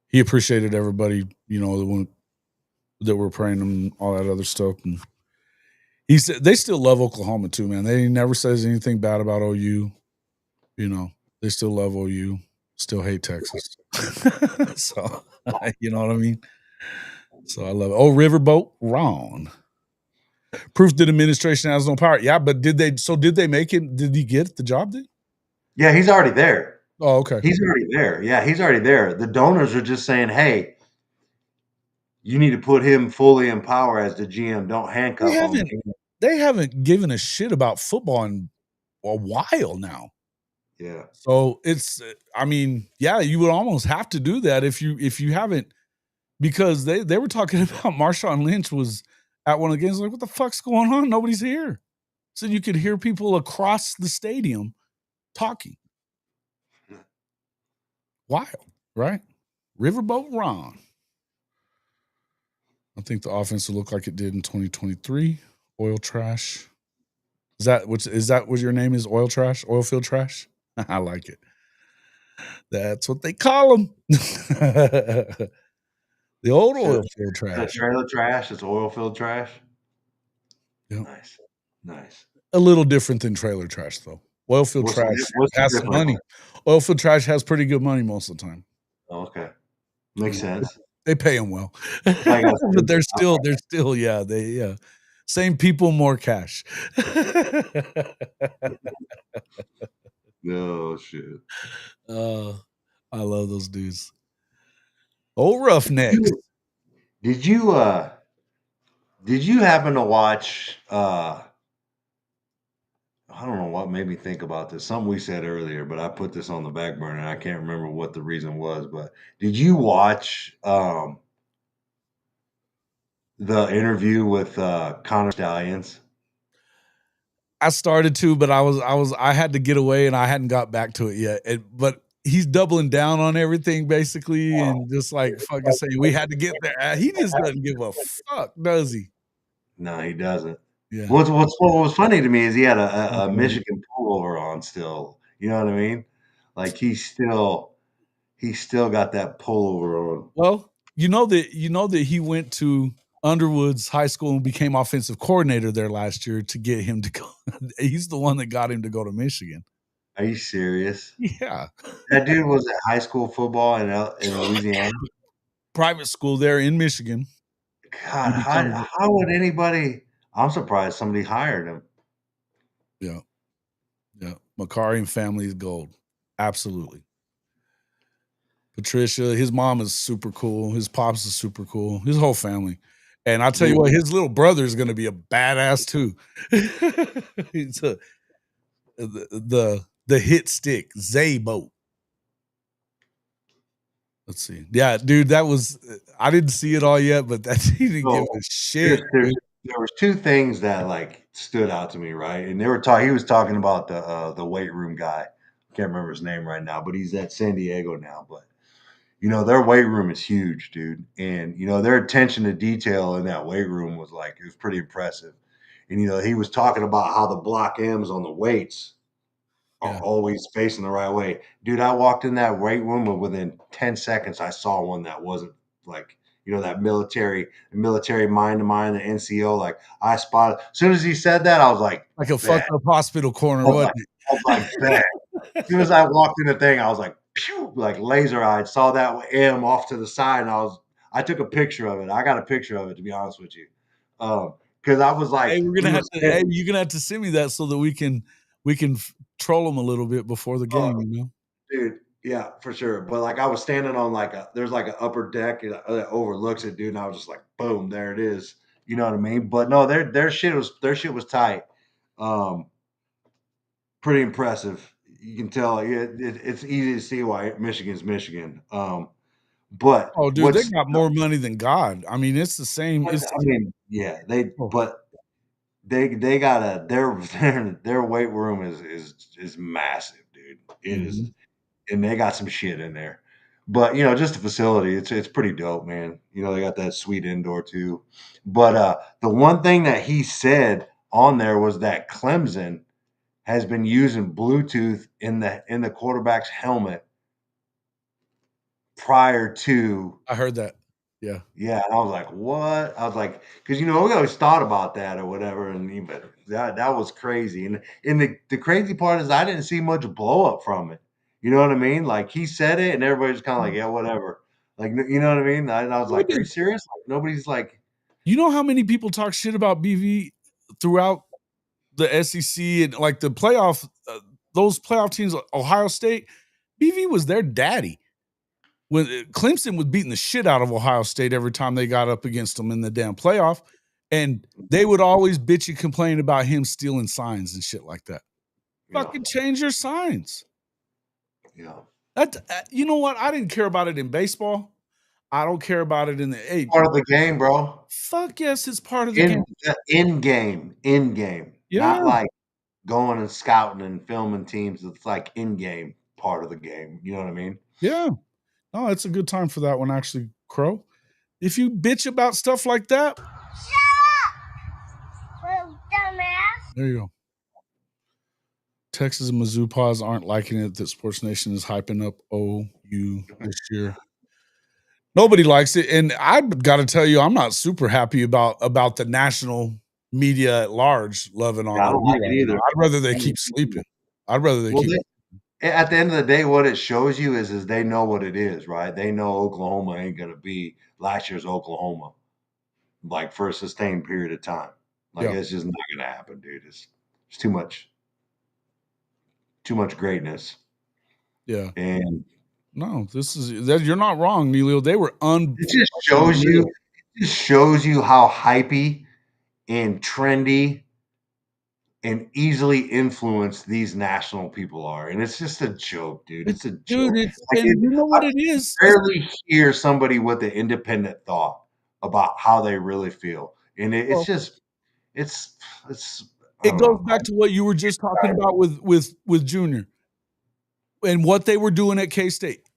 he appreciated everybody, that were praying and all that other stuff. And he said they still love Oklahoma too, man. They never says anything bad about OU. They still love OU, still hate Texas. So you know what I mean? So I love it. Oh, Riverboat Ron. Proof that administration has no power. Yeah, but did they make him? Did he get the job then? Yeah, he's already there. Oh, okay. He's already there. Yeah, he's already there. The donors are just saying, "Hey, you need to put him fully in power as the GM. Don't handcuff him." They haven't given a shit about football in a while now. Yeah. So it's, yeah, you would almost have to do that if you haven't, because they were talking about Marshawn Lynch was at one of the games like, what the fuck's going on? Nobody's here. So you could hear people across the stadium talking. Wild, right? Riverboat Ron. I think the offense will look like it did in 2023. Oil trash. Is that what your name is? Oil trash? Oil field trash? I like it. That's what they call them. The old oil field trash. The trailer trash. It's oil field trash. Yep. Nice. A little different than trailer trash, though. Oil field trash has some money. Oil field trash has pretty good money most of the time. Oh, okay. Makes sense. They pay them well. But they're still, same people, more cash. Oh, shit. I love those dudes. Old Roughnecks. Did you happen to watch I don't know what made me think about this. Something we said earlier, but I put this on the back burner and I can't remember what the reason was, but did you watch the interview with Conor Stalions? I started to, but I had to get away and I hadn't got back to it yet. But he's doubling down on everything basically, and just like fucking saying we had to get there. He just doesn't give a fuck, does he? No, he doesn't. Yeah. What was funny to me is he had a Michigan pullover on still. You know what I mean? Like he still got that pullover on. Well, you know that he went to Underwood's high school and became offensive coordinator there last year to get him to go. He's the one that got him to go to Michigan. Are you serious? Yeah. That dude was at high school football in Louisiana. Private school there in Michigan. God, how would anybody? I'm surprised somebody hired him. Yeah. Yeah. Macari and family is gold. Absolutely. Patricia, his mom is super cool. His pops is super cool. His whole family. And I'll tell you what, his little brother is going to be a badass too. It's the hit stick, Zaybo. Let's see. Yeah, dude, that was I didn't see it all yet, but that he didn't give a shit. There was 2 things that, like, stood out to me, right? And they were talking. He was talking about the weight room guy. Can't remember his name right now, but he's at San Diego now. But their weight room is huge, dude. And their attention to detail in that weight room was like it was pretty impressive. And he was talking about how the block M's on the weights are always facing the right way. Dude, I walked in that weight room and within 10 seconds I saw one that wasn't like, that military mind to mind, the NCO. Like I spotted as soon as he said that, I was like a fucked up hospital corner, wasn't it? I was like, bad. As soon as I walked in the thing, I was like, pew, like laser eyed, saw that M off to the side, and I took a picture of it. I got a picture of it, to be honest with you. Because I was like, hey, you're gonna have to send me that so that we can troll them a little bit before the game, dude. Yeah, for sure. But like I was standing on there's like an upper deck that overlooks it, dude. And I was just like, boom, there it is. You know what I mean? But no, their shit was tight. Pretty impressive. You can tell it's easy to see why Michigan's Michigan. But dude, they got more money than God. I mean, it's the same. They got their weight room is massive, dude. It is, and they got some shit in there. But just the facility, it's pretty dope, man. They got that sweet indoor too. But the one thing that he said on there was that Clemson has been using Bluetooth in the quarterback's helmet prior to. I heard that. Yeah. Yeah, and I was like, "What?" I was like, because we always thought about that or whatever, and but that was crazy. And the crazy part is I didn't see much blow up from it. You know what I mean? Like he said it, and everybody's kind of like, "Yeah, whatever." Like you know what I mean? And I was like, "Are you serious?" Like, nobody's like, you know how many people talk shit about BV throughout the SEC and like the playoff, those playoff teams, Ohio State, BV was their daddy. When Clemson was beating the shit out of Ohio State every time they got up against them in the damn playoff, and they would always bitch and complain about him stealing signs and shit like that. Fucking change your signs. Yeah. That you know what? I didn't care about it in baseball. I don't care about it in the part of the game, bro. Fuck yes, it's part of the game. In game. Yeah. Not like going and scouting and filming teams. It's like in game part of the game. You know what I mean? Yeah. No, it's a good time for that one, actually, Crow. If you bitch about stuff like that, shut up, dumbass. There you go. Texas and Mizzou Paws aren't liking it that Sports Nation is hyping up OU this year. Nobody likes it, and I've got to tell you, I'm not super happy about the national media at large loving on. I don't like it either. I'd rather they keep sleeping. I'd rather they keep. At the end of the day, what it shows you is they know what it is, right? They know Oklahoma ain't going to be last year's Oklahoma, like for a sustained period of time. Like it's just not going to happen, dude. It's too much greatness. Yeah. And no, this is that you're not wrong, Neilio. They were It just shows you how hypey and trendy and easily influenced these national people are. And it's just a joke, dude. It's a joke. Dude, you know what it is? I rarely hear somebody with an independent thought about how they really feel. And it goes back to what you were just talking about with Junior and what they were doing at K-State.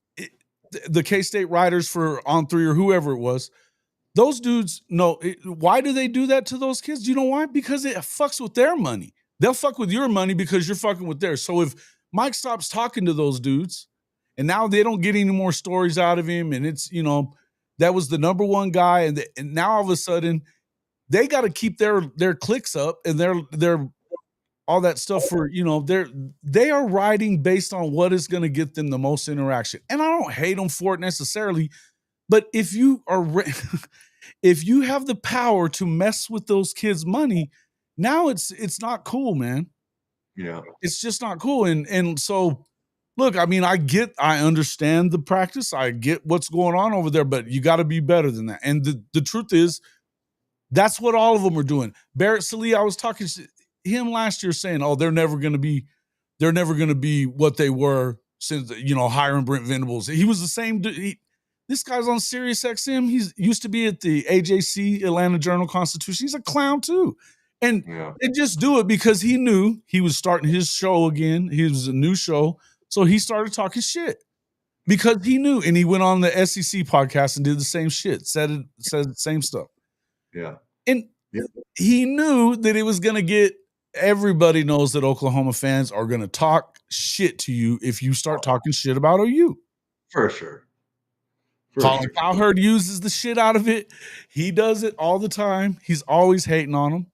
The K-State writers for On3 or whoever it was, those dudes know. Why do they do that to those kids? Do you know why? Because it fucks with their money. They'll fuck with your money because you're fucking with theirs. So if Mike stops talking to those dudes and now they don't get any more stories out of him, and it's, that was the number one guy, and now all of a sudden they got to keep their clicks up and their all that stuff for, they are writing based on what is going to get them the most interaction. And I don't hate them for it necessarily, but if you are if you have the power to mess with those kids' money, now it's not cool, man. Yeah. It's just not cool. And so look, I mean, I understand the practice. I get what's going on over there, but you got to be better than that. And the truth is, that's what all of them are doing. Barrett Sallee, I was talking to him last year saying, "Oh, they're never going to be what they were since hiring Brent Venables." He was the same dude. This guy's on Sirius XM. He's used to be at the AJC, Atlanta Journal-Constitution. He's a clown too. And they just do it because he knew he was starting his show again. He was a new show. So he started talking shit because he knew. And he went on the SEC podcast and did the same shit, said the same stuff. Yeah. And he knew that it was going to get, everybody knows that Oklahoma fans are going to talk shit to you if you start talking shit about OU. For sure. Colin Cowherd uses the shit out of it. He does it all the time. He's always hating on him.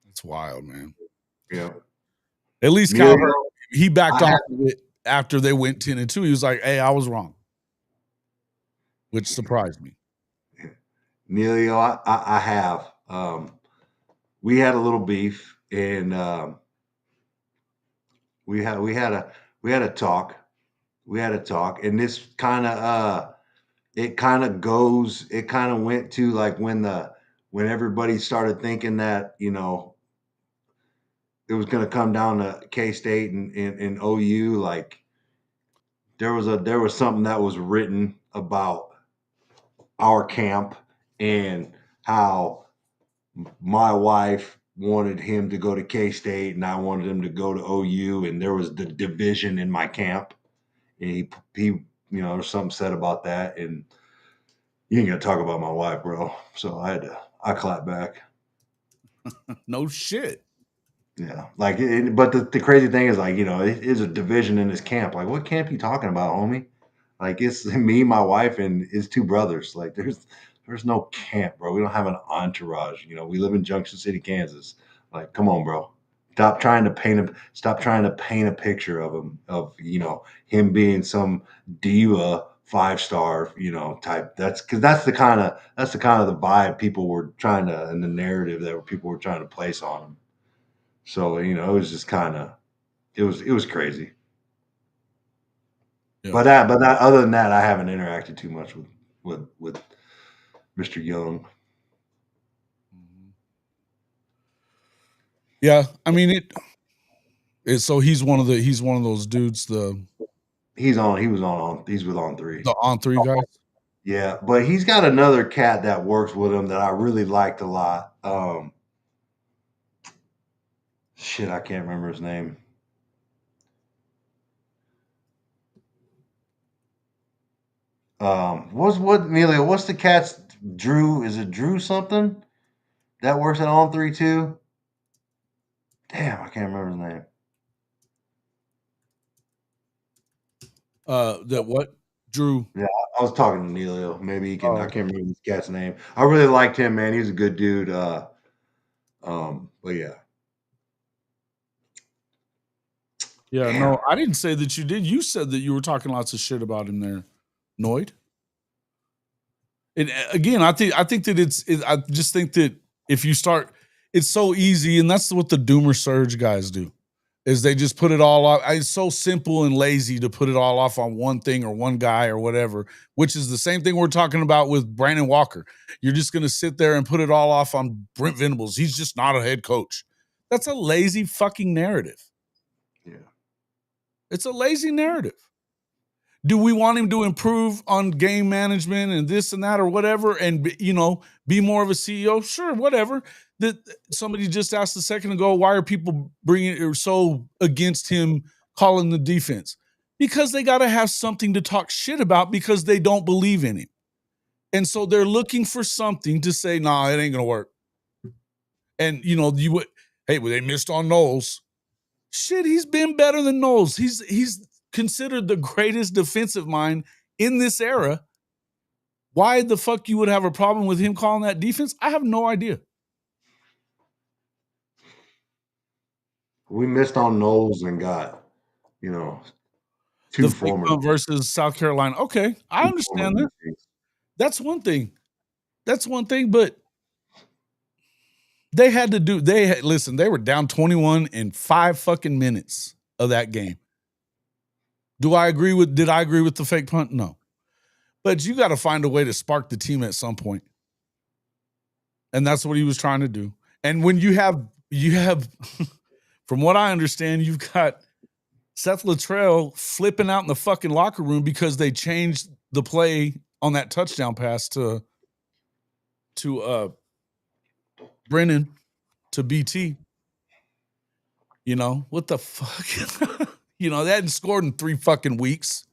It's wild, man. Yeah. At least Cowherd, he backed off of it after they went 10-2. He was like, hey, I was wrong. Which surprised me. Neilio, I have. We had a little beef, and we had a talk. We had a talk, and this kind of went to like when everybody started thinking that, you know, it was going to come down to K-State and OU. Like there was something that was written about our camp and how my wife wanted him to go to K-State and I wanted him to go to OU, and there was the division in my camp. And he you know, there's something said about that, and you ain't gonna talk about my wife, bro. So I clapped back. No shit. Yeah, like, but the crazy thing is, like, you know, it is a division in his camp. Like, what camp you talking about, homie? Like, it's me, my wife, and his two brothers. Like, there's no camp, bro. We don't have an entourage. You know, we live in Junction City, Kansas. Like, come on, bro. Stop trying to paint a picture of him, of, you know, him being some diva 5-star, you know, type. That's the kind of the vibe people were trying to, and the narrative that people were trying to place on him. So, you know, it was just kind of, it was crazy. Yeah. But other than that, I haven't interacted too much with Mr. Young. Yeah, I mean so he's one of those dudes. He's with On3. The On3 guys. Yeah, but he's got another cat that works with him that I really liked a lot. Shit, I can't remember his name. Nelia, what's the cat's Drew? Is it Drew something that works at On3 too? Damn, I can't remember his name. That what? Drew. Yeah, I was talking to Neilio. Maybe he can. I can't remember this cat's name. I really liked him, man. He was a good dude. But yeah. Yeah, damn. No, I didn't say that you did. You said that you were talking lots of shit about him there, Noid. And again, I think that I just think that if you start, it's so easy, and that's what the Doomer Surge guys do, is they just put it all off. It's so simple and lazy to put it all off on one thing or one guy or whatever, which is the same thing we're talking about with Brandon Walker. You're just going to sit there and put it all off on Brent Venables. He's just not a head coach. That's a lazy fucking narrative. Yeah. It's a lazy narrative. Do we want him to improve on game management and this and that or whatever, and, you know, be more of a CEO? Sure, whatever. That somebody just asked a second ago, why are people so against him calling the defense? Because they got to have something to talk shit about because they don't believe in him. And so they're looking for something to say, nah, it ain't going to work. And, you know, hey, well, they missed on Knowles. Shit, he's been better than Knowles. He's considered the greatest defensive mind in this era. Why the fuck you would have a problem with him calling that defense? I have no idea. We missed on Knowles and got, you know, two former versus South Carolina. Okay, I understand that. That's one thing. But they had to do. Listen. They were down 21 in 5 fucking minutes of that game. Did I agree with the fake punt? No. But you got to find a way to spark the team at some point. And that's what he was trying to do. And when you have from what I understand, you've got Seth Luttrell flipping out in the fucking locker room because they changed the play on that touchdown pass to Brennan to BT. You know, what the fuck? You know, they hadn't scored in 3 fucking weeks.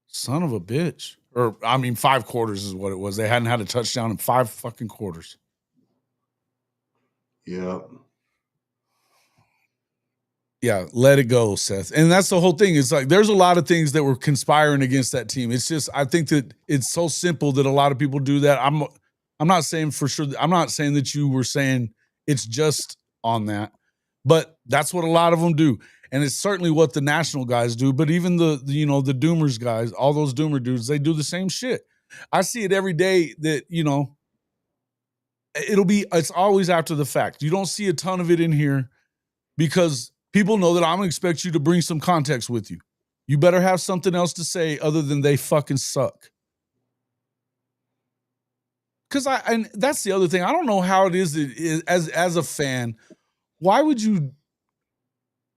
Son of a bitch. Or, I mean, 5 quarters is what it was. They hadn't had a touchdown in 5 fucking quarters. Yep. Yeah, let it go, Seth. And that's the whole thing. It's like there's a lot of things that were conspiring against that team. It's just I think that it's so simple that a lot of people do that. I'm not saying for sure. I'm not saying that you were saying it's just on that, but that's what a lot of them do. And it's certainly what the national guys do. But even the Doomers guys, all those Doomer dudes, they do the same shit. I see it every day that, it's always after the fact. You don't see a ton of it in here because people know that I'm going to expect you to bring some context with you. You better have something else to say other than they fucking suck. Because and that's the other thing. I don't know how it is as a fan. Why would you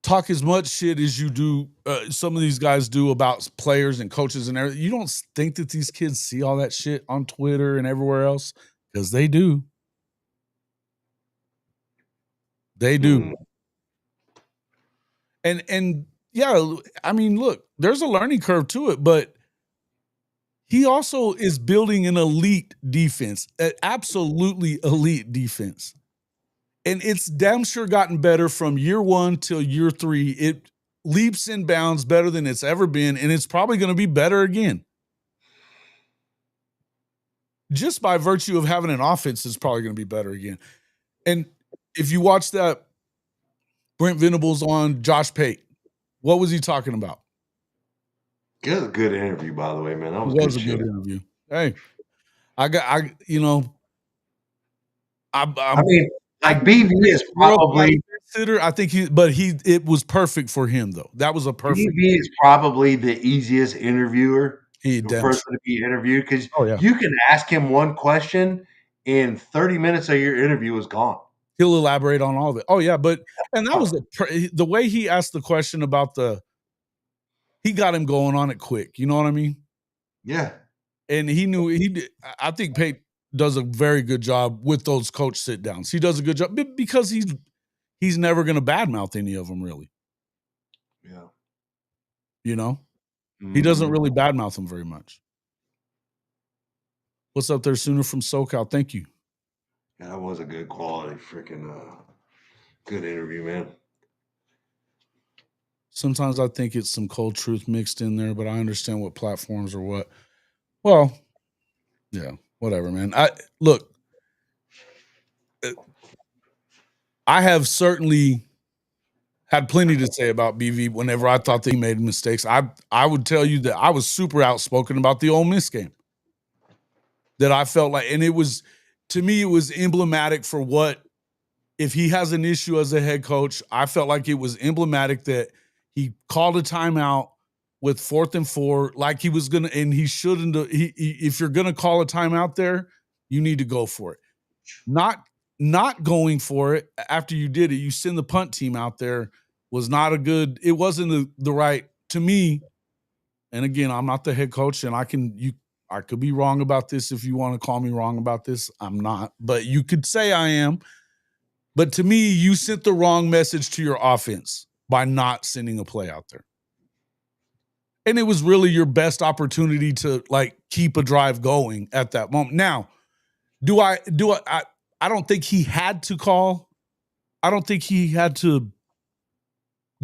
talk as much shit as you do? Some of these guys do about players and coaches and everything. You don't think that these kids see all that shit on Twitter and everywhere else? Because they do. They do. And yeah, I mean, look, there's a learning curve to it, but he also is building an elite defense, an absolutely elite defense. And it's damn sure gotten better from year 1 till year 3. It leaps and bounds better than it's ever been, and it's probably going to be better again. Just by virtue of having an offense, it's probably going to be better again. And if you watch that Brent Venables on Josh Pate, what was he talking about? It was a good interview, by the way, man. That was a good interview. Hey, I mean, like BV is probably I think it was perfect for him though. That was a perfect. BV is probably the easiest interviewer, person to be interviewed because you can ask him one question, and 30 minutes of your interview is gone. He'll elaborate on all of it. Oh yeah, and that was the way he asked the question about he got him going on it quick. You know what I mean? Yeah. And he knew I think Pate does a very good job with those coach sit downs. He does a good job because he's never going to badmouth any of them really. Yeah. He doesn't really badmouth them very much. What's up there, Sooner from SoCal? Thank you. Yeah, that was a good quality freaking good interview, man. Sometimes I think it's some cold truth mixed in there, but I understand what platforms or what. Well, yeah, whatever, man. I have certainly had plenty to say about BV whenever I thought that he made mistakes. I would tell you that I was super outspoken about the Ole Miss game. That I felt like, and to me, it was emblematic for what, if he has an issue as a head coach, I felt like it was emblematic that he called a timeout with 4th and 4, like he was gonna, and he shouldn't. If you're gonna call a timeout there, you need to go for it. Not going for it after you did it. You send the punt team out there was not a good. It wasn't the right to me. And again, I'm not the head coach, and I could be wrong about this. If you want to call me wrong about this, I'm not. But you could say I am. But to me, you sent the wrong message to your offense by not sending a play out there. And it was really your best opportunity to keep a drive going at that moment. Now, I don't think he had to call. I don't think he had to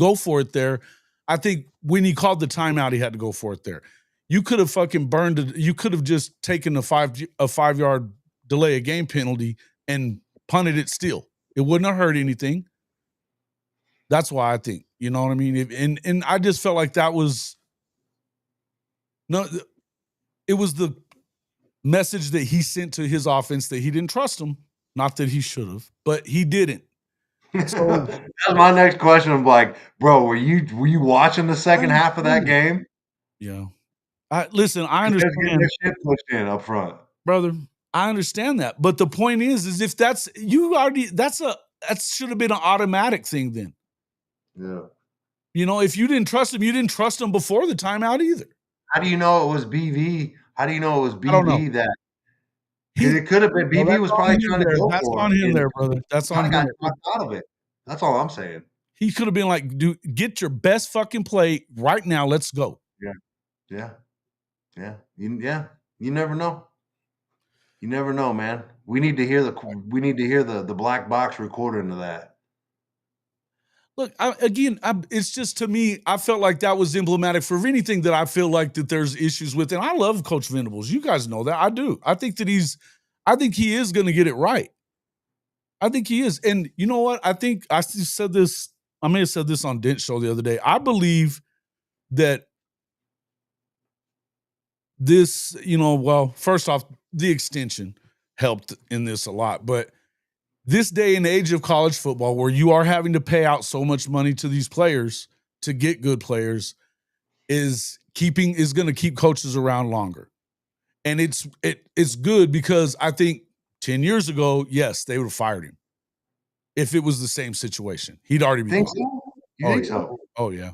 go for it there. I think when he called the timeout, he had to go for it there. You could have fucking burned it. You could have just taken a 5-yard delay of game penalty and punted it still. It wouldn't have hurt anything. That's why I think, you know what I mean? And I just felt like that was it was the message that he sent to his offense that he didn't trust him. Not that he should have, but he didn't. So that's my next question. I'm like, bro, were you watching the second half of that game? Yeah. Listen, I understand. That shit pushed in up front, brother. I understand that, but the point is if that's that should have been an automatic thing then. Yeah. You know, if you didn't trust him, you didn't trust him before the timeout either. How do you know it was BV? How do you know it was I don't know. BV that? Because it could have been BV was probably trying to go That's for on it. him there, brother. That's on I him. got talked out of it. That's all I'm saying. He could have been like, dude, get your best fucking play right now. Let's go. Yeah. You never know. You never know, man. We need to hear the black box recording of that. Look, it's just, to me, I felt like that was emblematic for anything that I feel like that there's issues with. And I love Coach Venables. You guys know that. I do. I think he is going to get it right. I think he is. And you know what? I think I said this, I may have said this on Dent show the other day. I believe that this, first off, the extension helped in this a lot. But this day and age of college football, where you are having to pay out so much money to these players to get good players, is going to keep coaches around longer. And it's good, because I think 10 years ago, yes, they would have fired him if it was the same situation. He'd already be Think gone. so? You think so? Oh yeah.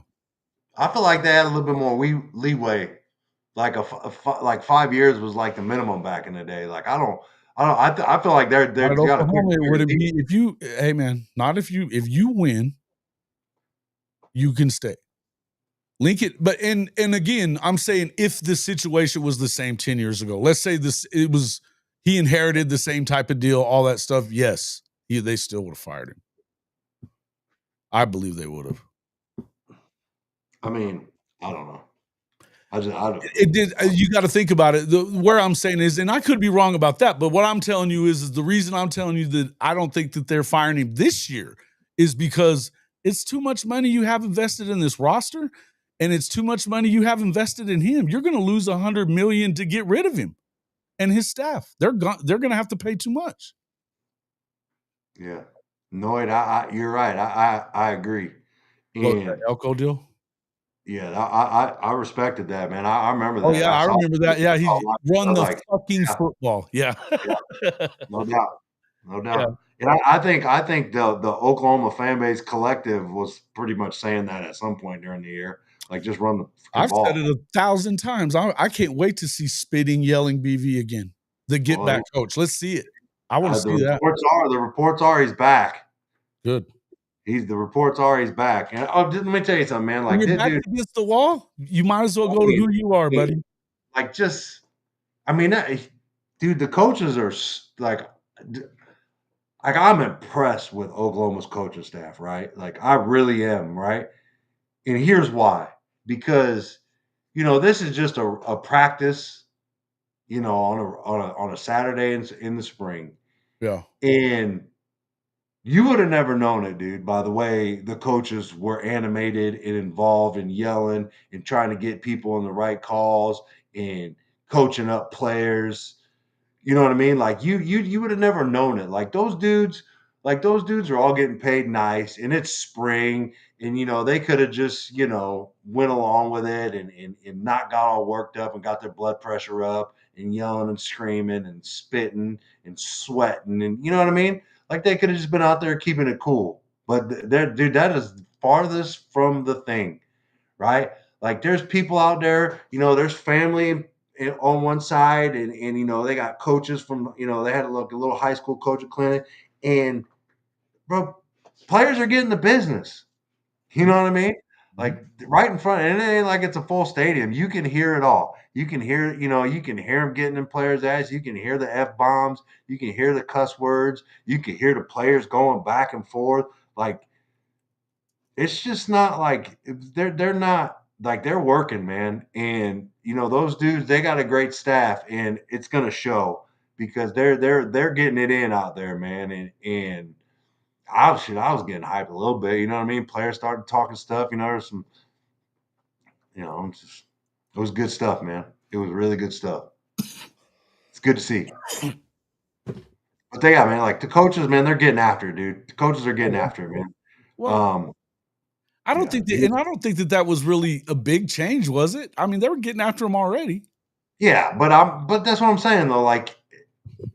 I feel like they had a little bit more leeway. Like like 5 years was like the minimum back in the day. Like I feel like they're got Oklahoma, would it be if you? Hey man, not if you win, you can stay. Link it, but and again, I'm saying if the situation was the same 10 years ago, let's say he inherited the same type of deal, all that stuff. Yes, they still would have fired him. I believe they would have. I mean, I don't know. It did. You got to think about it. Where I'm saying is, and I could be wrong about that, but what I'm telling you is the reason I'm telling you that I don't think that they're firing him this year is because it's too much money you have invested in this roster, and it's too much money you have invested in him. You're going to lose $100 million to get rid of him and his staff. They're going to have to pay too much. Yeah, Noid, you're right. I agree. And Elko deal. Yeah, I respected that, man. I remember that. Oh yeah, I remember that. Yeah, he run the fucking football. Yeah. No doubt. Yeah. And I think the Oklahoma fan base collective was pretty much saying that at some point during the year, like just run the I've ball. said it 1,000 times. I can't wait to see spitting, yelling BV again. The get back coach. Let's see it. I want to see that. The reports are he's back. Good. The reports are he's back. And let me tell you something, man. Like, when you're back against the wall, you might as well go to who you are, buddy. Like, dude, the coaches are like I'm impressed with Oklahoma's coaching staff, right? Like, I really am, right? And here's why. Because, this is just a practice, on a Saturday in the spring. Yeah. And you would have never known it, dude, by the way the coaches were animated and involved and yelling and trying to get people in the right calls and coaching up players. You know what I mean? Like you would have never known it. Like those dudes are all getting paid nice, and it's spring, and they could have just, went along with it and not got all worked up and got their blood pressure up and yelling and screaming and spitting and sweating, and you know what I mean? Like they could have just been out there keeping it cool. But dude, that is farthest from the thing, right? Like there's people out there, there's family on one side, and they got coaches from, they had a little high school coaching clinic, and bro, players are getting the business. You know what I mean? Like right in front, and it ain't like it's a full stadium. You can hear it all. You can hear, you can hear them getting in players' ass. You can hear the F-bombs. You can hear the cuss words. You can hear the players going back and forth. Like, it's just not like they're not like they're working, man. And those dudes, they got a great staff, and it's gonna show because they're getting it in out there, man. And I was getting hyped a little bit. You know what I mean? Players started talking stuff. There's some, it was good stuff, man. It was really good stuff. It's good to see. But man, like the coaches, man, they're getting after it, dude. The coaches are getting after it, man. Well, I don't think that was really a big change, was it? I mean, they were getting after him already. Yeah, but that's what I'm saying though. Like,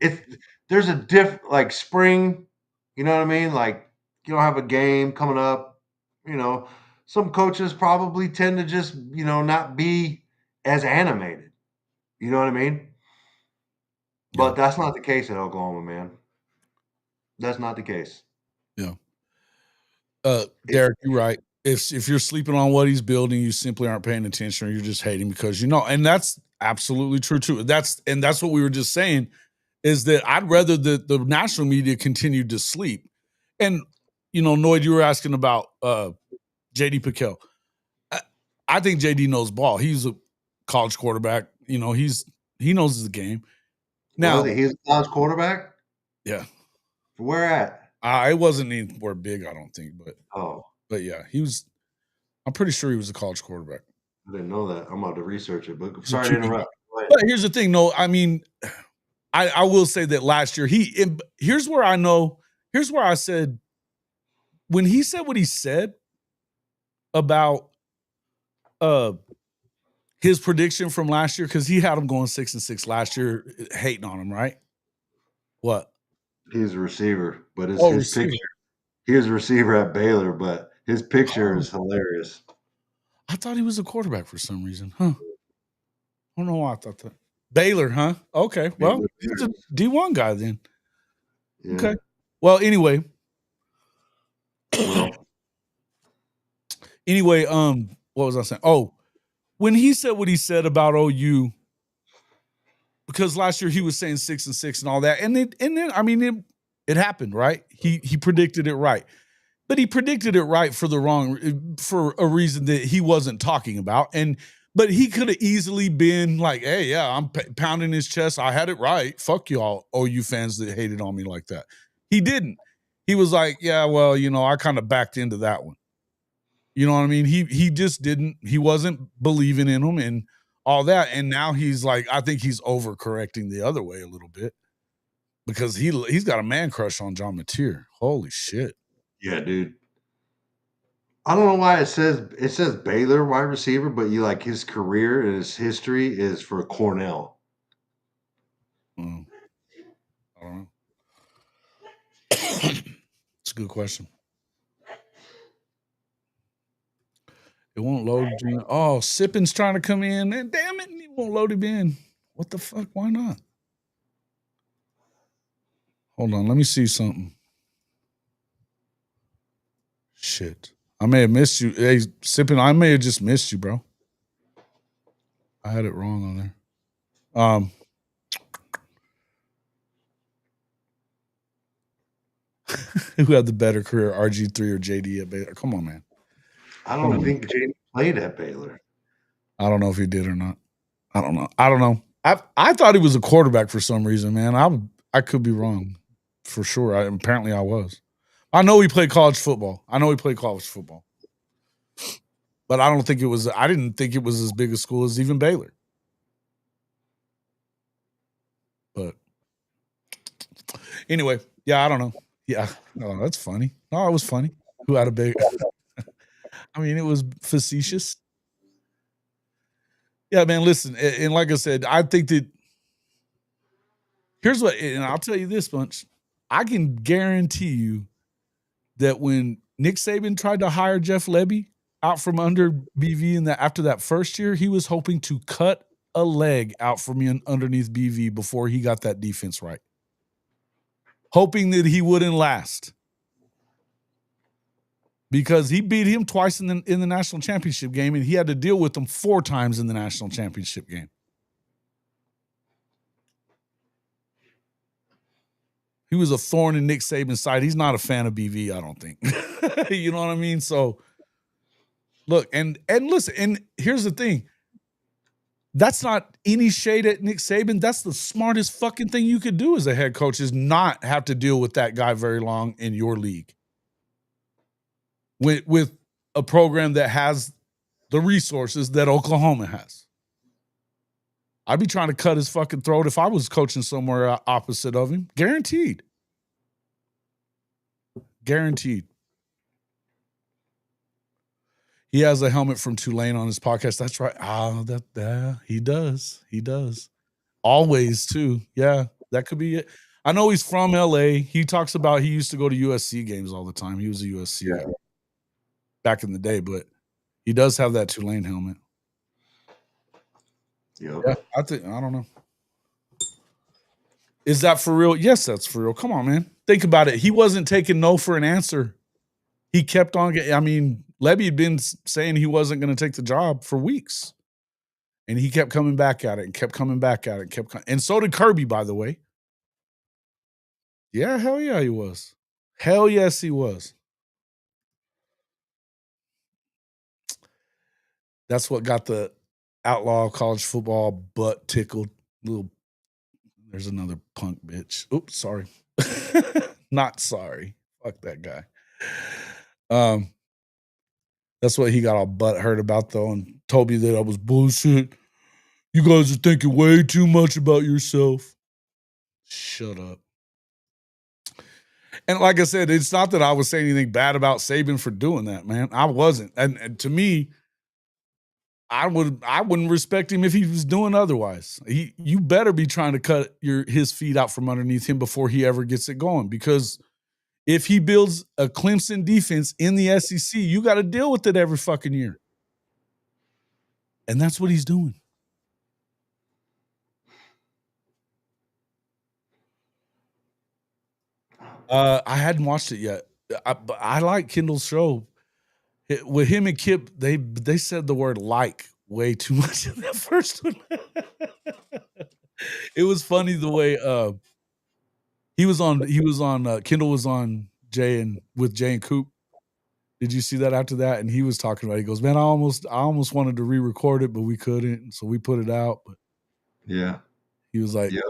if there's a like spring You know what I mean? Like, you don't have a game coming up. You know, some coaches probably tend to just, not be as animated. You know what I mean? Yeah. But that's not the case at Oklahoma, man. That's not the case. Yeah. Derek, you're right. If you're sleeping on what he's building, you simply aren't paying attention, or you're just hating because and that's absolutely true too. That's what we were just saying, is that I'd rather that the national media continued to sleep. And Noyd, you were asking about JD Pickell. I think JD knows ball. He's a college quarterback. He knows the game. Now, he's a college quarterback? Yeah. Where at? It wasn't anywhere big, I don't think, but yeah, I'm pretty sure he was a college quarterback. I didn't know that. I'm about to research it, but sorry to interrupt. But here's the thing, no, I mean, I will say that last year here's where I said, when he said what he said about his prediction from last year, because he had him going 6-6 last year, hating on him, right? What? He's a receiver, but his picture. He was a receiver at Baylor, but his picture is hilarious. I thought he was a quarterback for some reason, huh? I don't know why I thought that. Baylor, huh? Okay, well, he's a D1 guy then. Yeah. Okay. Well, anyway. What was I saying? Oh, when he said what he said about OU, because last year he was saying 6-6 and all that, and then I mean it happened, right? He predicted it right. But he predicted it right for a reason that he wasn't talking about. But he could have easily been like, hey, yeah, I'm pounding his chest. I had it right. Fuck y'all, OU fans that hated on me like that. He didn't. He was like, yeah, well, I kind of backed into that one. You know what I mean? He just didn't. He wasn't believing in him and all that. And now he's like, I think he's overcorrecting the other way a little bit, because he's got a man crush on John Mateer. Holy shit. Yeah, dude. I don't know why it says Baylor wide receiver, but his career and his history is for Cornell. I don't know. It's a good question. It won't load. Oh, Sippin's trying to come in, and damn it, it won't load him in. What the fuck? Why not? Hold on, let me see something. Shit. I may have missed you. Hey, Sippin, I may have just missed you, bro. I had it wrong on there. Who had the better career, RG3 or JD at Baylor? Come on, man. I don't think JD played at Baylor. I don't know if he did or not. I don't know. I thought he was a quarterback for some reason, man. I could be wrong, for sure. Apparently I was. I know he played college football. But I didn't think it was as big a school as even Baylor. But anyway, yeah, I don't know. Yeah, no, that's funny. No, it was funny. Who had a big? I mean, it was facetious. Yeah, man. Listen, and like I said, I think that here's what, and I'll tell you this much: I can guarantee you that when Nick Saban tried to hire Jeff Lebby out from under BV after that first year, he was hoping to cut a leg out from underneath BV before he got that defense right, hoping that he wouldn't last, because he beat him twice in the national championship game, and he had to deal with them 4 times in the national championship game. He was a thorn in Nick Saban's side. He's not a fan of BV, I don't think. You know what I mean? So look, and listen, and here's the thing. That's not any shade at Nick Saban. That's the smartest fucking thing you could do as a head coach, is not have to deal with that guy very long in your league. With a program that has the resources that Oklahoma has. I'd be trying to cut his fucking throat if I was coaching somewhere opposite of him. Guaranteed. Guaranteed. He has a helmet from Tulane on his podcast. That's right. He does. He does. Always, too. Yeah, that could be it. I know he's from LA. He talks about he used to go to USC games all the time. He was a USC guy back in the day, but he does have that Tulane helmet. Yep. Yeah, I don't know. Is that for real? Yes, that's for real. Come on, man. Think about it. He wasn't taking no for an answer. He kept on. I mean, Levy had been saying he wasn't going to take the job for weeks. And he kept coming back at it and kept coming back at it. And so did Kirby, by the way. Yeah, hell yeah, he was. Hell yes, he was. That's what got the outlaw college football butt tickled. There's another punk bitch. Oops, sorry. Not sorry. Fuck that guy. That's what he got all butt hurt about, though, and told me that I was bullshit. You guys are thinking way too much about yourself. Shut up. And like I said, it's not that I was saying anything bad about Saban for doing that, man. I wasn't. And to me, I wouldn't respect him if he was doing otherwise. You better be trying to cut his feet out from underneath him before he ever gets it going. Because if he builds a Clemson defense in the SEC, you got to deal with it every fucking year. And that's what he's doing. I hadn't watched it yet. But I like Kendall's show. With him and Kip, they said the word "like" way too much in that first one. It was funny the way he was on Kendall was on with Jay and Coop. Did you see that after that? And he was talking about it. He goes, man, I almost wanted to re-record it, but we couldn't, so we put it out. But yeah, he was like, yeah.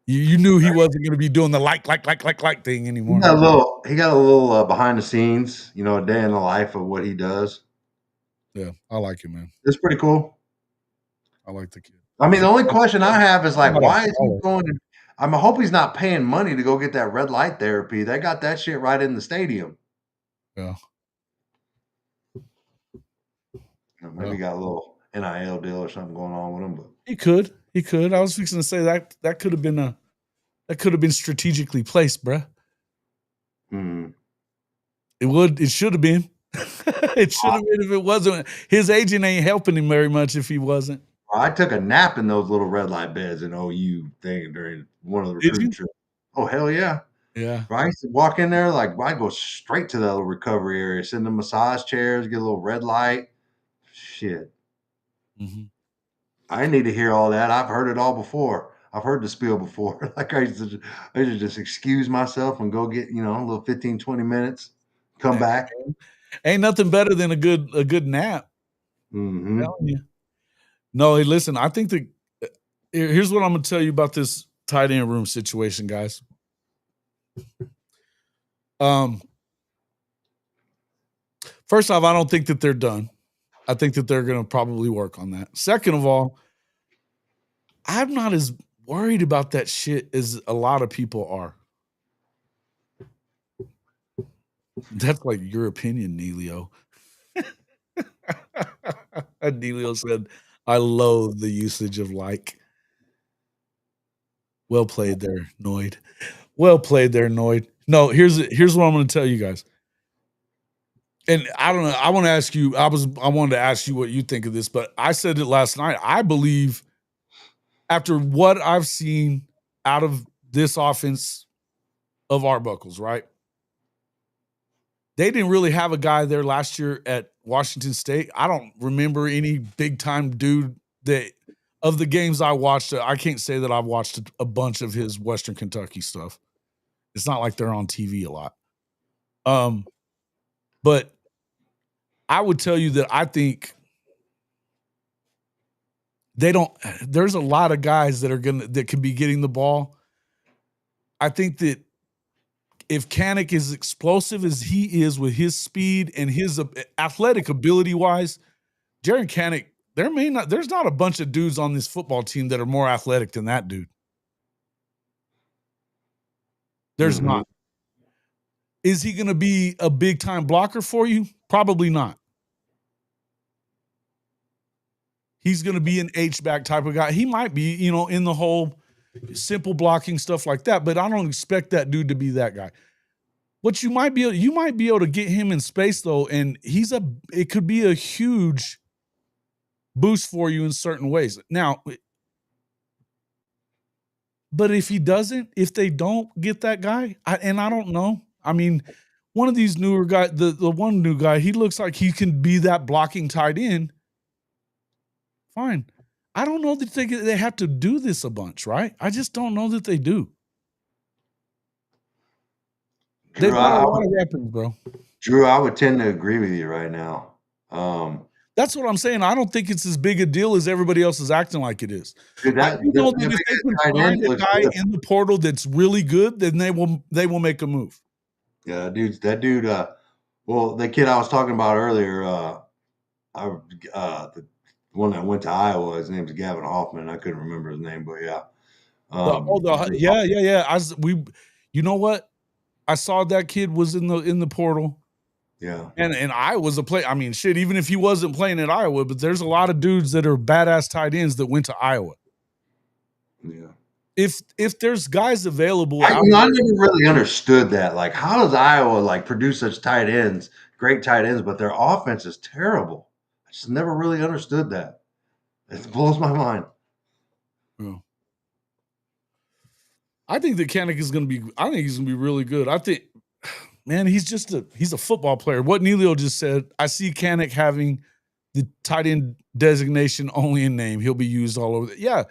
You knew he wasn't going to be doing the like thing anymore. He got a little behind the scenes, a day in the life of what he does. Yeah, I like him, man. It's pretty cool. I like the kid. I mean, the only question I have is like, why is he going to? I hope he's not paying money to go get that red light therapy. They got that shit right in the stadium. Yeah. Maybe he got a little NIL deal or something going on with him, but he could. I was fixing to say that could have been strategically placed, bruh. It should have been. It should have been if it wasn't. His agent ain't helping him very much if he wasn't. I took a nap in those little red light beds in OU thing during one of the recruiting trips. Oh, hell yeah. Yeah. I used to walk in there, I'd go straight to that little recovery area, sit in the massage chairs, get a little red light. Shit. Mm-hmm. I need to hear all that. I've heard it all before. I've heard the spiel before. I used to just excuse myself and go get, a little 15, 20 minutes, come back. Ain't nothing better than a good nap. Mm-hmm. I'm telling you. No, hey, listen, I think that here's what I'm going to tell you about this tight end room situation, guys. First off, I don't think that they're done. I think that they're going to probably work on that. Second of all, I'm not as worried about that shit as a lot of people are. That's like your opinion, Neilio. Neilio said, I loathe the usage of like. Well played there, Noid. Well played there, Noid. No, here's what I'm going to tell you guys. And I don't know. I want to ask you. I wanted to ask you what you think of this, but I said it last night. I believe after what I've seen out of this offense of Arbuckle's, right? They didn't really have a guy there last year at Washington State. I don't remember any big time dude that of the games I watched. I can't say that I've watched a bunch of his Western Kentucky stuff. It's not like they're on TV a lot. But I would tell you that I think there's a lot of guys that could be getting the ball. I think that if Kanik is explosive as he is with his speed and his athletic ability wise, Jaron Kanik, there's not a bunch of dudes on this football team that are more athletic than that dude. There's not. Is he going to be a big time blocker for you? Probably not. He's going to be an H-back type of guy. He might be, in the whole simple blocking, stuff like that. But I don't expect that dude to be that guy. What you might be able to get him in space though, and it could be a huge boost for you in certain ways. Now, but if they don't get that guy, I don't know. I mean, one of these newer guys, the one new guy, he looks like he can be that blocking tight end. Fine. I don't know that they have to do this a bunch, right? I just don't know that they do. Drew, They've got a lot of weapons, bro. Drew, I would tend to agree with you right now. That's what I'm saying. I don't think it's as big a deal as everybody else is acting like it is. Dude, I do know that if they can find a guy in the portal that's really good, then they will make a move. Yeah, that dude. Well, the kid I was talking about earlier, the one that went to Iowa, his name's Gavin Hoffman. I couldn't remember his name, but yeah. Yeah. You know what? I saw that kid was in the portal. Yeah. And Iowa's a play. I mean, shit, even if he wasn't playing at Iowa, but there's a lot of dudes that are badass tight ends that went to Iowa. Yeah. If there's guys available, I never really understood that. Like, how does Iowa like produce such tight ends, great tight ends, but their offense is terrible? I just never really understood that. It blows my mind. Yeah. I think that Kanik is going to be. I think he's going to be really good. I think, man, he's a football player. What Neilio just said. I see Kanik having the tight end designation only in name. He'll be used all over. Yeah,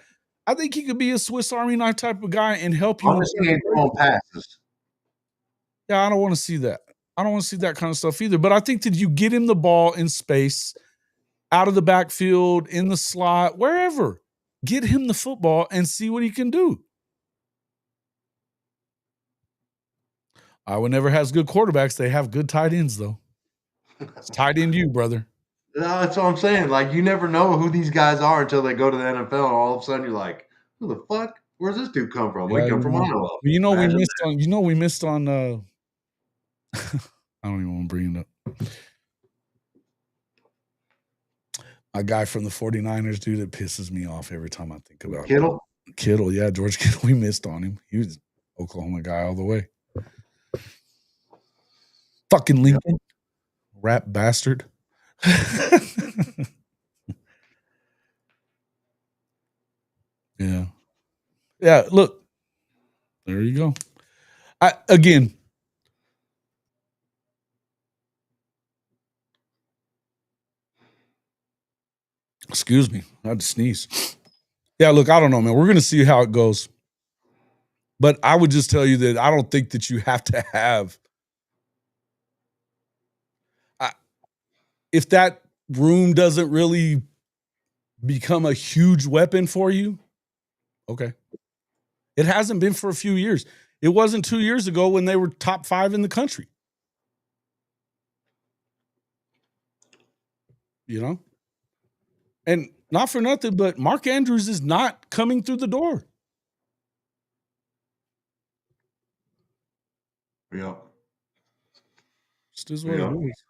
I think he could be a Swiss Army knife type of guy and help you. Throwing passes. Yeah, I don't want to see that. I don't want to see that kind of stuff either. But I think that you get him the ball in space, out of the backfield, in the slot, wherever. Get him the football and see what he can do. Iowa never has good quarterbacks. They have good tight ends, though. It's tight end you, brother. No, that's what I'm saying. Like, you never know who these guys are until they go to the NFL, and all of a sudden you're like, who the fuck? Where's this dude come from? We come from Iowa. We missed on I don't even want to bring it up. A guy from the 49ers, dude, it pisses me off every time I think about Kittle? Kittle, yeah, George Kittle. We missed on him. He was an Oklahoma guy all the way. Fucking Lincoln. Rap bastard. Yeah. Yeah, look. There you go. Again. Excuse me. I had to sneeze. Yeah, look, I don't know, man. We're going to see how it goes. But I would just tell you that I don't think that you have to have. If that room doesn't really become a huge weapon for you, okay. It hasn't been for a few years. It wasn't 2 years ago when they were top 5 in the country. You know? And not for nothing, but Mark Andrews is not coming through the door. Yeah. Just is what it is.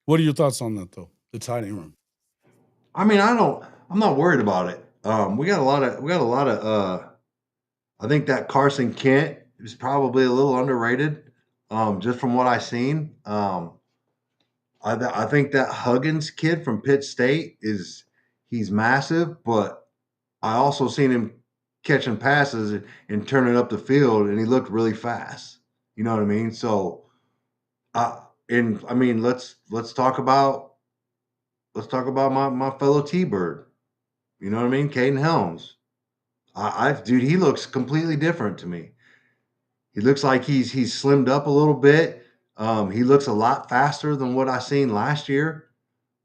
What are your thoughts on that, though? The tight end room. I mean, I'm not worried about it. We got a lot of I think that Carson Kent is probably a little underrated. Just from what I've seen. I think that Huggins kid from Pitt State he's massive, but I also seen him catching passes and turning up the field, and he looked really fast. You know what I mean? So, and I mean, let's talk about my fellow T-Bird. You know what I mean? Caden Helms. Dude, he looks completely different to me. He looks like he's slimmed up a little bit. He looks a lot faster than what I seen last year.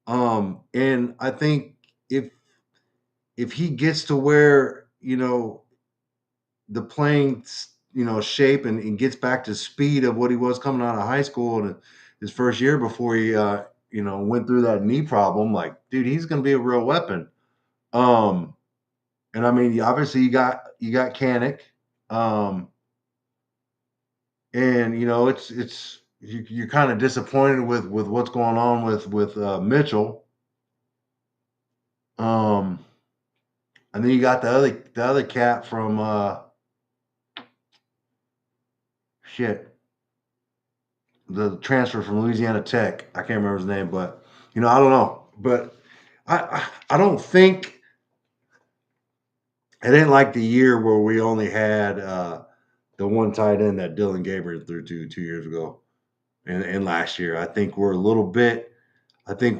And I think if he gets to where, the playing, shape and gets back to speed of what he was coming out of high school and his first year before he, went through that knee problem, like, dude, he's going to be a real weapon. And I mean, obviously you got Kanik. And you're kind of disappointed with what's going on with Mitchell. And then you got the other cat from the transfer from Louisiana Tech. I can't remember his name, but I don't know. But I don't think it ain't like the year where we only had the one tight end that Dylan Gabriel threw to 2 years ago and last year. I think we're a little bit. I think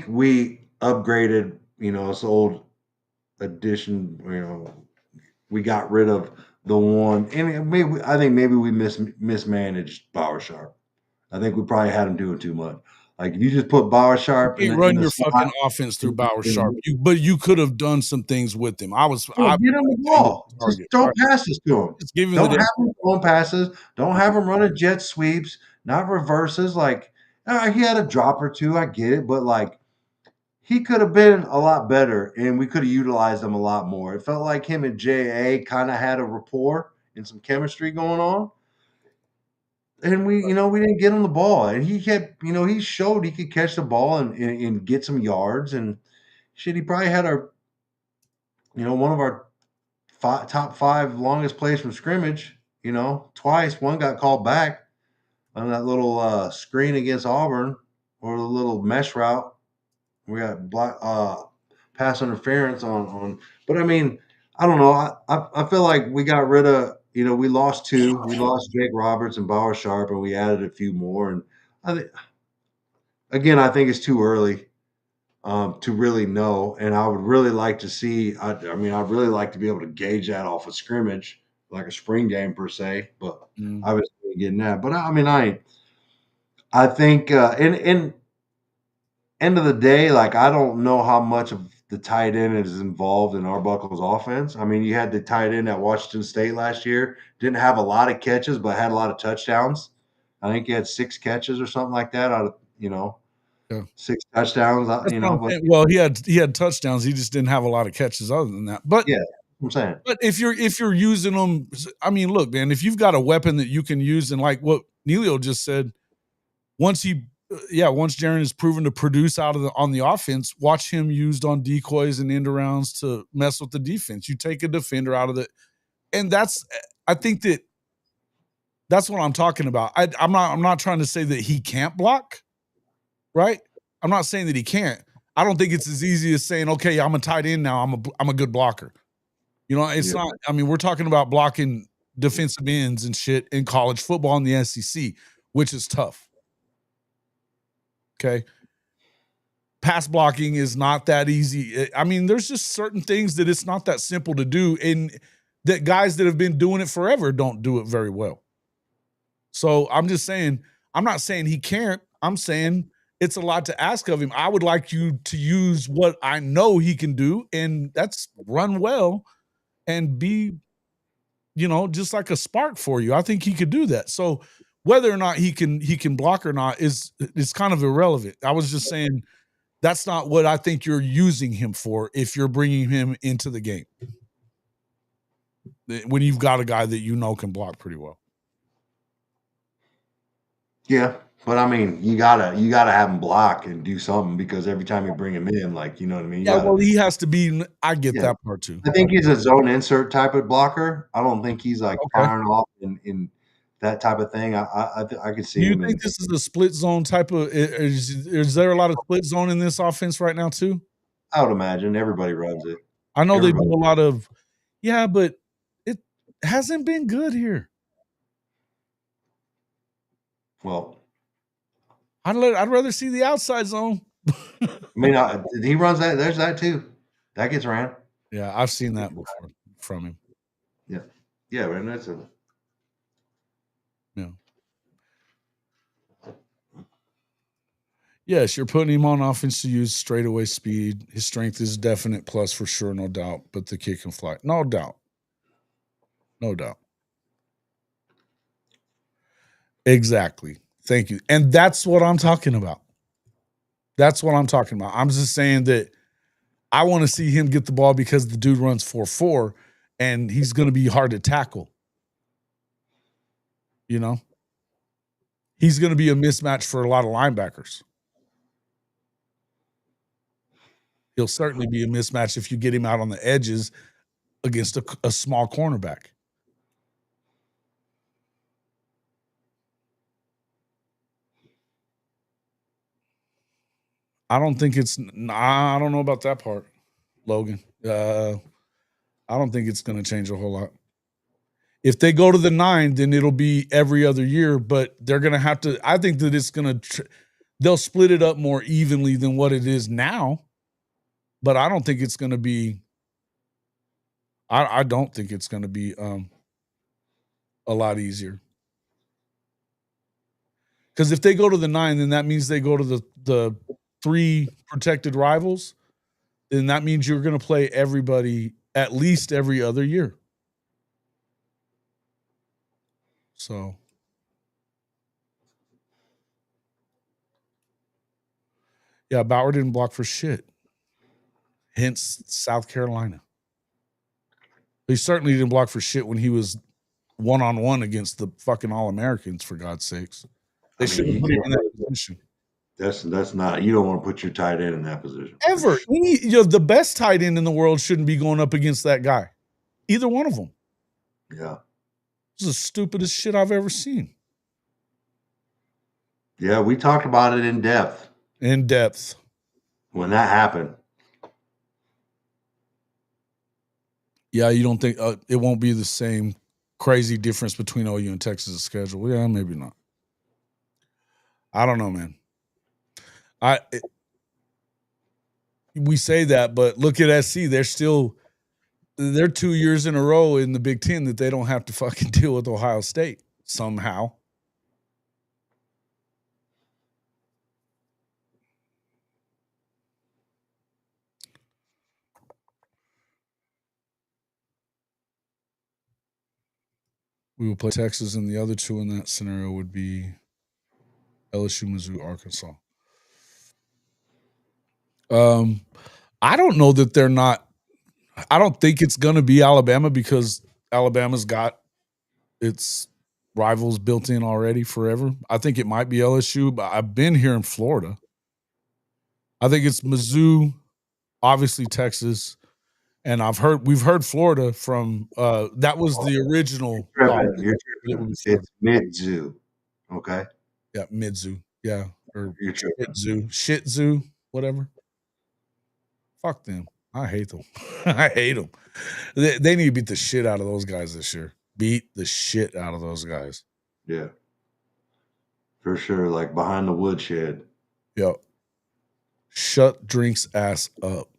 we upgraded. This old edition. We got rid of the one, and I think maybe we mismanaged Bauer Sharp. I think we probably had him doing too much. Like if you just put Bauer Sharp You can't run your fucking offense through Bauer Sharp. But you could have done some things with him. Get him the ball. Just throw passes to him. Don't have him throwing passes. Don't have him running jet sweeps, not reverses. Like he had a drop or two. I get it, but like he could have been a lot better, and we could have utilized him a lot more. It felt like him and J.A. kind of had a rapport and some chemistry going on. And we didn't get him the ball. And he had, he showed he could catch the ball and get some yards. And shit, he probably had one of our top 5 longest plays from scrimmage, twice. One got called back on that little screen against Auburn, or the little mesh route. We got pass interference on. But I mean, I don't know. I feel like we got rid of, we lost 2. We lost Jake Roberts and Bauer Sharp, and we added a few more. And I think it's too early to really know. And I would really like to see. I'd really like to be able to gauge that off a scrimmage, like a spring game per se. But obviously getting that. But I think in end of the day, like I don't know how much of the tight end is involved in Arbuckle's offense. I mean, you had the tight end at Washington State last year, didn't have a lot of catches, but had a lot of touchdowns. I think he had 6 catches or something like that out of 6 touchdowns. Well, he had touchdowns. He just didn't have a lot of catches other than that. But yeah, I'm saying. But if you're using them, I mean, look, man, if you've got a weapon that you can use, and like what Neilio just said, once Jaren is proven to produce on the offense, watch him used on decoys and end arounds to mess with the defense. You take a defender out of it, and I think that's what I'm talking about. I'm not trying to say that he can't block, right? I'm not saying that he can't. I don't think it's as easy as saying, okay, I'm a tight end now. I'm a good blocker. It's not. I mean, we're talking about blocking defensive ends and shit in college football in the SEC, which is tough. Okay. Pass blocking is not that easy. I mean, there's just certain things that it's not that simple to do, and that guys that have been doing it forever don't do it very well. So I'm just saying, I'm not saying he can't. I'm saying it's a lot to ask of him. I would like you to use what I know he can do, and that's run well and be, just like a spark for you. I think he could do that. So whether or not he can block or not is kind of irrelevant. I was just saying that's not what I think you're using him for if you're bringing him into the game. When you've got a guy that can block pretty well. Yeah, but I mean, you gotta have him block and do something, because every time you bring him in, like, you know what I mean? Well, he has to be. I get that part too. I think he's a zone insert type of blocker. I don't think he's like firing off in that type of thing. I could see. Do you think this is a split zone type of? Is there a lot of split zone in this offense right now too? I would imagine everybody runs it. I know they do a lot of, but it hasn't been good here. Well, I'd rather see the outside zone. I mean, he runs that. There's that too. That gets ran. Yeah, I've seen that before from him. Yeah, man, that's a. Yeah. Yes, you're putting him on offense to use straightaway speed. His strength is a definite plus for sure, no doubt. But the kick can fly. No doubt. No doubt. Exactly. Thank you. And that's what I'm talking about. That's what I'm talking about. I'm just saying that I want to see him get the ball because the dude runs 4.4. and he's going to be hard to tackle. You know, he's going to be a mismatch for a lot of linebackers. He'll certainly be a mismatch if you get him out on the edges against a small cornerback. I don't know about that part, Logan. I don't think it's going to change a whole lot. If they go to the 9, then it'll be every other year, but they're going to have to, I think that it's going to, they'll split it up more evenly than what it is now, but I don't think it's going to be, I don't think it's going to be a lot easier. Because if they go to the 9, then that means they go to the 3 protected rivals, then that means you're going to play everybody at least every other year. So, yeah, Bauer didn't block for shit. Hence, South Carolina. He certainly didn't block for shit when he was one-on-one against the fucking All-Americans, for God's sakes. They should have put him in that position. That's not, you don't want to put your tight end in that position. Ever. The best tight end in the world shouldn't be going up against that guy. Either one of them. Yeah. This is the stupidest shit I've ever seen. Yeah, we talked about it in depth. In depth. When that happened. Yeah, you don't think it won't be the same crazy difference between OU and Texas' schedule? Yeah, maybe not. I don't know, man. We say that, but look at SC. They're 2 years in a row in the Big Ten that they don't have to fucking deal with Ohio State somehow. We will play Texas, and the other 2 in that scenario would be LSU, Mizzou, Arkansas. I don't know that they're not. I don't think it's going to be Alabama because Alabama's got its rivals built in already forever. I think it might be LSU, but I've been here in Florida. I think it's Mizzou, obviously Texas, and we've heard Florida from that was the original. It's Mizzou, okay? Yeah, Mizzou, yeah, or Shit Zoo, whatever. Fuck them. I hate them. I hate them. They need to beat the shit out of those guys this year. Beat the shit out of those guys. Yeah. For sure. Like behind the woodshed. Yep. Shut Drink's ass up.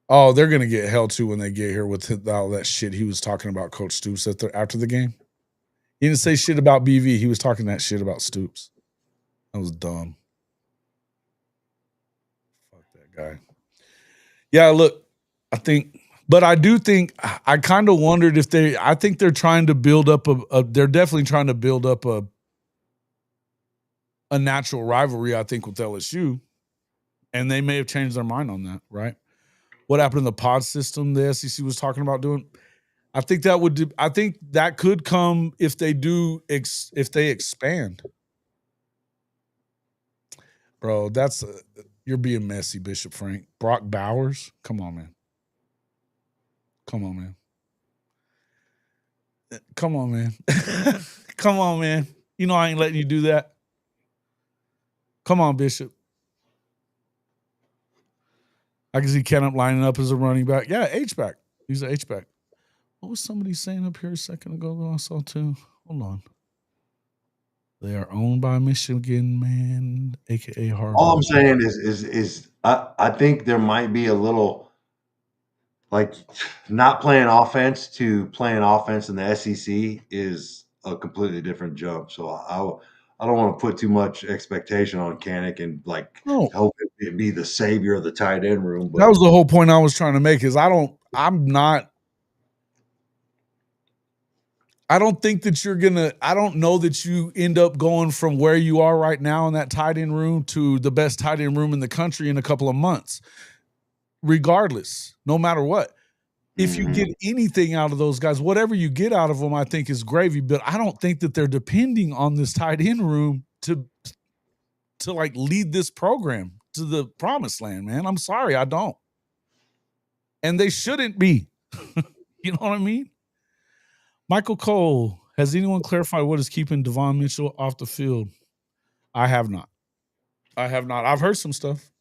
Oh, they're going to get hell too when they get here with all that shit he was talking about Coach Stoops after the game. He didn't say shit about BV. He was talking that shit about Stoops. That was dumb. Fuck that guy. Yeah, look, I do think I kind of wondered if I think they're trying to build up they're definitely trying to build up a natural rivalry, I think, with LSU. And they may have changed their mind on that, right? What happened in the pod system the SEC was talking about doing? I think that could come if they expand. Bro, you're being messy, Bishop Frank. Brock Bowers? Come on, man. Come on, man. Come on, man. Come on, man. You know I ain't letting you do that. Come on, Bishop. I can see Kenneth lining up as a running back. Yeah, H-back. He's an H-back. What was somebody saying up here a second ago that I saw too? Hold on. They are owned by Michigan, man, a.k.a. Harbaugh. All I'm saying is I think there might be a little, like, not playing offense to playing offense in the SEC is a completely different jump. So I don't want to put too much expectation on Kanik and hope it be the savior of the tight end room. But that was the whole point I was trying to make. Is I don't think that I don't know that you end up going from where you are right now in that tight end room to the best tight end room in the country in a couple of months. Regardless, no matter what. if you get anything out of those guys, whatever you get out of them, I think is gravy. But I don't think that they're depending on this tight end room to like lead this program to the promised land, man. I'm sorry, I don't. And they shouldn't be. You know what I mean? Michael Cole, has anyone clarified what is keeping Devon Mitchell off the field? I have not. I've heard some stuff.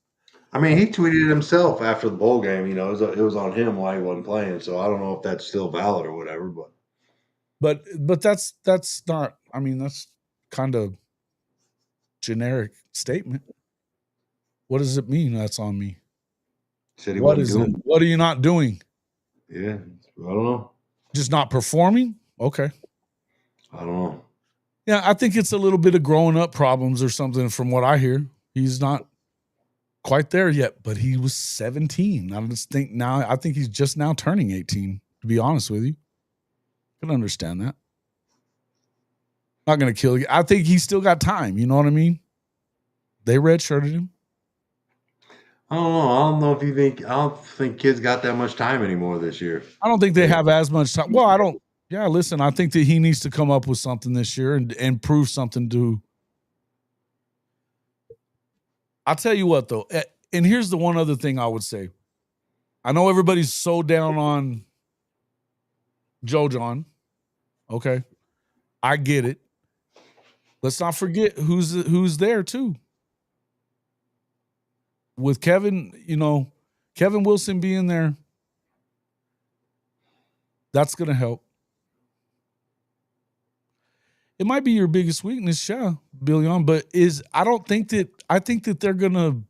I mean, he tweeted himself after the bowl game. You know, it was on him why he wasn't playing. So I don't know if that's still valid or whatever. But that's not. I mean, that's kind of generic statement. What does it mean? That's on me. Said he What wasn't is doing it? What are you not doing? Yeah, I don't know. Just not performing? Okay. I don't know. Yeah, I think it's a little bit of growing up problems or something from what I hear. He's not quite there yet, but he was 17. I think he's just now turning 18, to be honest with you. I can understand that. Not going to kill you. I think he's still got time. You know what I mean? They redshirted him. I don't know. I don't think kids got that much time anymore this year. I don't think they have as much time. Well, I don't. Yeah, listen, I think that he needs to come up with something this year and prove something to. I'll tell you what, though. And here's the one other thing I would say. I know everybody's so down on Joe John. Okay. I get it. Let's not forget who's there, too. With Kevin, Kevin Wilson being there, that's going to help. It might be your biggest weakness, yeah, Billion, but I think that they're going to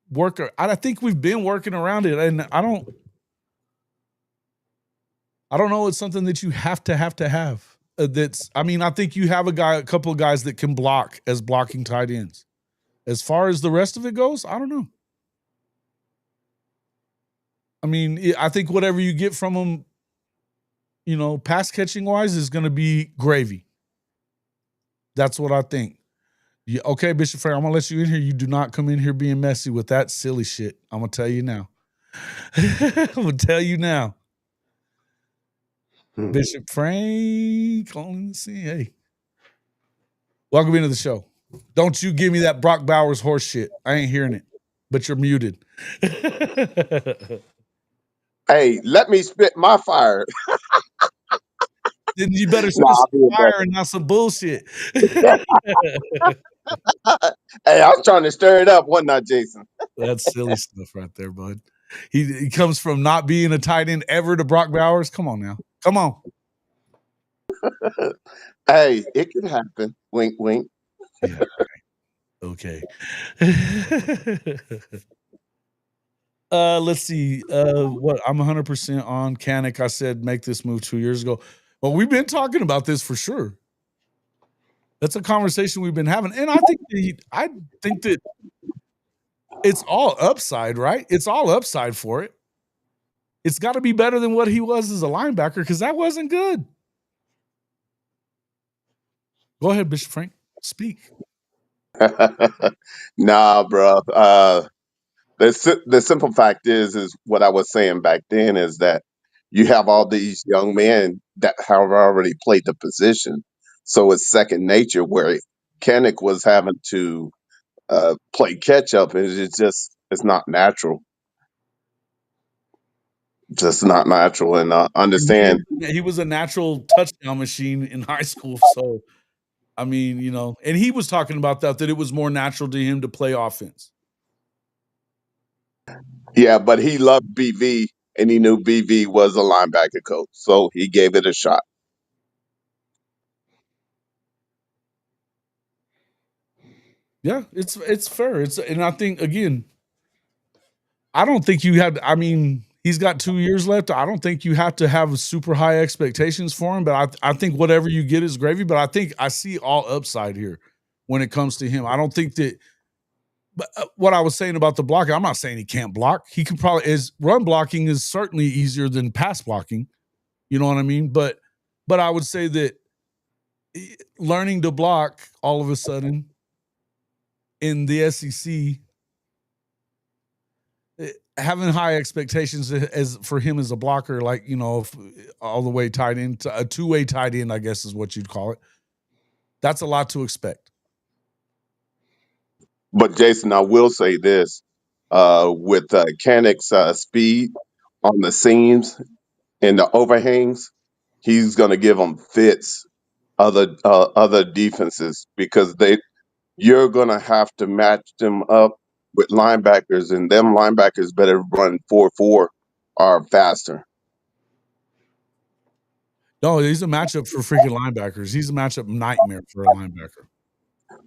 work. I think we've been working around it, and I don't know. It's something that you have to have. I think you have a couple of guys that can block as blocking tight ends. As far as the rest of it goes, I don't know. I mean, I think whatever you get from them, pass catching wise is going to be gravy. That's what I think. Yeah, okay, Bishop Frank, I'm going to let you in here. You do not come in here being messy with that silly shit. I'm going to tell you now. Bishop Frank, calling to see. Hey, welcome into the show. Don't you give me that Brock Bowers horse shit. I ain't hearing it, but you're muted. Hey, let me spit my fire. Then you better spit some fire and not some bullshit. Hey, I was trying to stir it up, wasn't I, Jason? That's silly stuff right there, bud. He comes from not being a tight end ever to Brock Bowers. Come on now. Come on. Hey, it can happen. Wink, wink. Yeah. Okay. Let's see. What I'm 100% on Kanik. I said make this move 2 years ago. Well, we've been talking about this for sure. That's a conversation we've been having, and I think that it's all upside, right? It's all upside for it. It's got to be better than what he was as a linebacker because that wasn't good. Go ahead, Bishop Frank. Speak. Nah, bro. The simple fact is what I was saying back then is that you have all these young men that have already played the position, so it's second nature. Where Kennick was having to play catch up, and it's not natural. Just not natural, and understand. He was a natural touchdown machine in high school, so I mean, and he was talking about that it was more natural to him to play offense. Yeah, but he loved BV, and he knew BV was a linebacker coach, so he gave it a shot. Yeah, it's fair. And I think again, I don't think you have. I mean, he's got 2 years left. I don't think you have to have super high expectations for him. But I think whatever you get is gravy. But I think I see all upside here when it comes to him. I don't think that. But what I was saying about the blocking, I'm not saying he can't block. He can probably run blocking is certainly easier than pass blocking. You know what I mean? But I would say that learning to block all of a sudden in the SEC having high expectations as for him as a blocker, like, you know, all the way tight end, a two-way tight end, I guess is what you'd call it. That's a lot to expect. But Jason, I will say this: with Canic's speed on the seams and the overhangs, he's going to give them fits other defenses because you're going to have to match them up with linebackers, and them linebackers better run 4.4 or faster. No, he's a matchup for freaking linebackers. He's a matchup nightmare for a linebacker.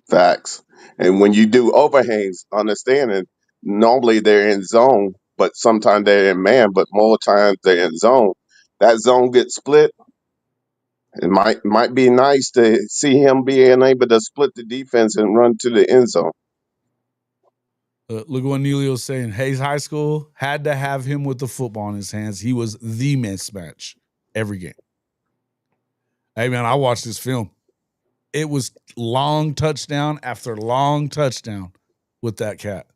Facts. And when you do overhangs, understanding normally they're in zone, but sometimes they're in man, but more times they're in zone. That zone gets split. It might be nice to see him being able to split the defense and run to the end zone. Look what Neilio's saying. Hayes High School had to have him with the football in his hands. He was the mismatch every game. Hey, man, I watched this film. It was long touchdown after long touchdown with that cat.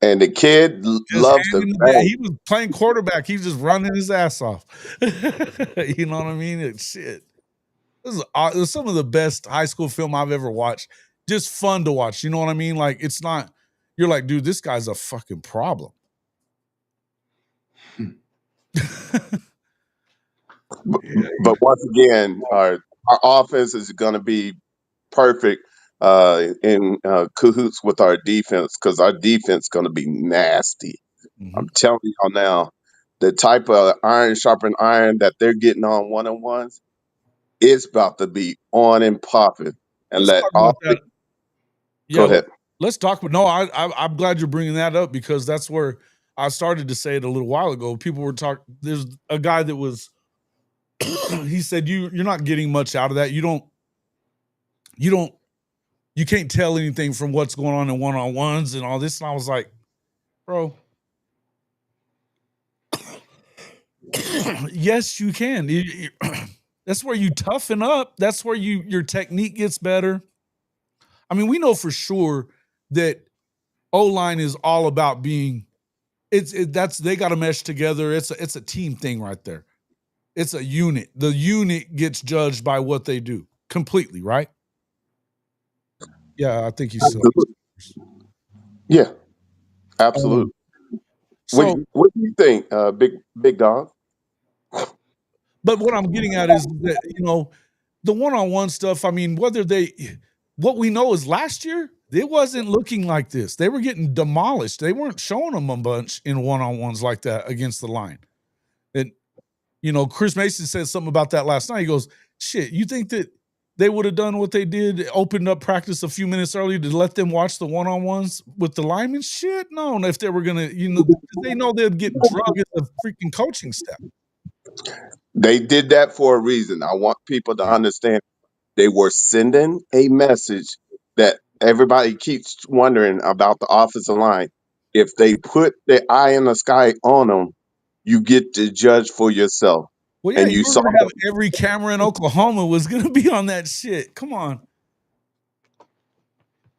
And the kid loves to bang. He was playing quarterback. He was just running his ass off. You know what I mean? It's shit. This is some of the best high school film I've ever watched. Just fun to watch. You know what I mean? Like, it's not, you're like, dude, this guy's a fucking problem. But once again, our offense is going to be perfect in cahoots with our defense because our defense is going to be nasty. Mm-hmm. I'm telling y'all now, the type of iron sharpen iron that they're getting on one-on-ones, it's about to be on and popping. And let all go ahead. Let's talk. No, I'm glad you're bringing that up because that's where I started to say it a little while ago. People were talking. There's a guy that was. He said you're not getting much out of that. You can't tell anything from what's going on in one-on-ones and all this. And I was like, bro, yes, you can. That's where you toughen up. That's where your technique gets better. I mean, we know for sure that O-line is all about being. They got to mesh together. It's a team thing right there. It's a unit. The unit gets judged by what they do completely, right? Yeah, I think he's still. Yeah, absolutely. What do you think, big dog? But what I'm getting at is that, you know, the one-on-one stuff, I mean, what we know is last year, it wasn't looking like this. They were getting demolished. They weren't showing them a bunch in one-on-ones like that against the line. And, you know, Chris Mason said something about that last night. He goes, shit, you think that they would have done what they did, opened up practice a few minutes earlier to let them watch the one-on-ones with the linemen? Shit, no. And if they were going to, you know, they know they'd get drugged at the freaking coaching staff. They did that for a reason. I want people to understand they were sending a message that everybody keeps wondering about the offensive line. If they put the eye in the sky on them, you get to judge for yourself. Well, yeah, and you saw have every camera in Oklahoma was going to be on that shit. Come on.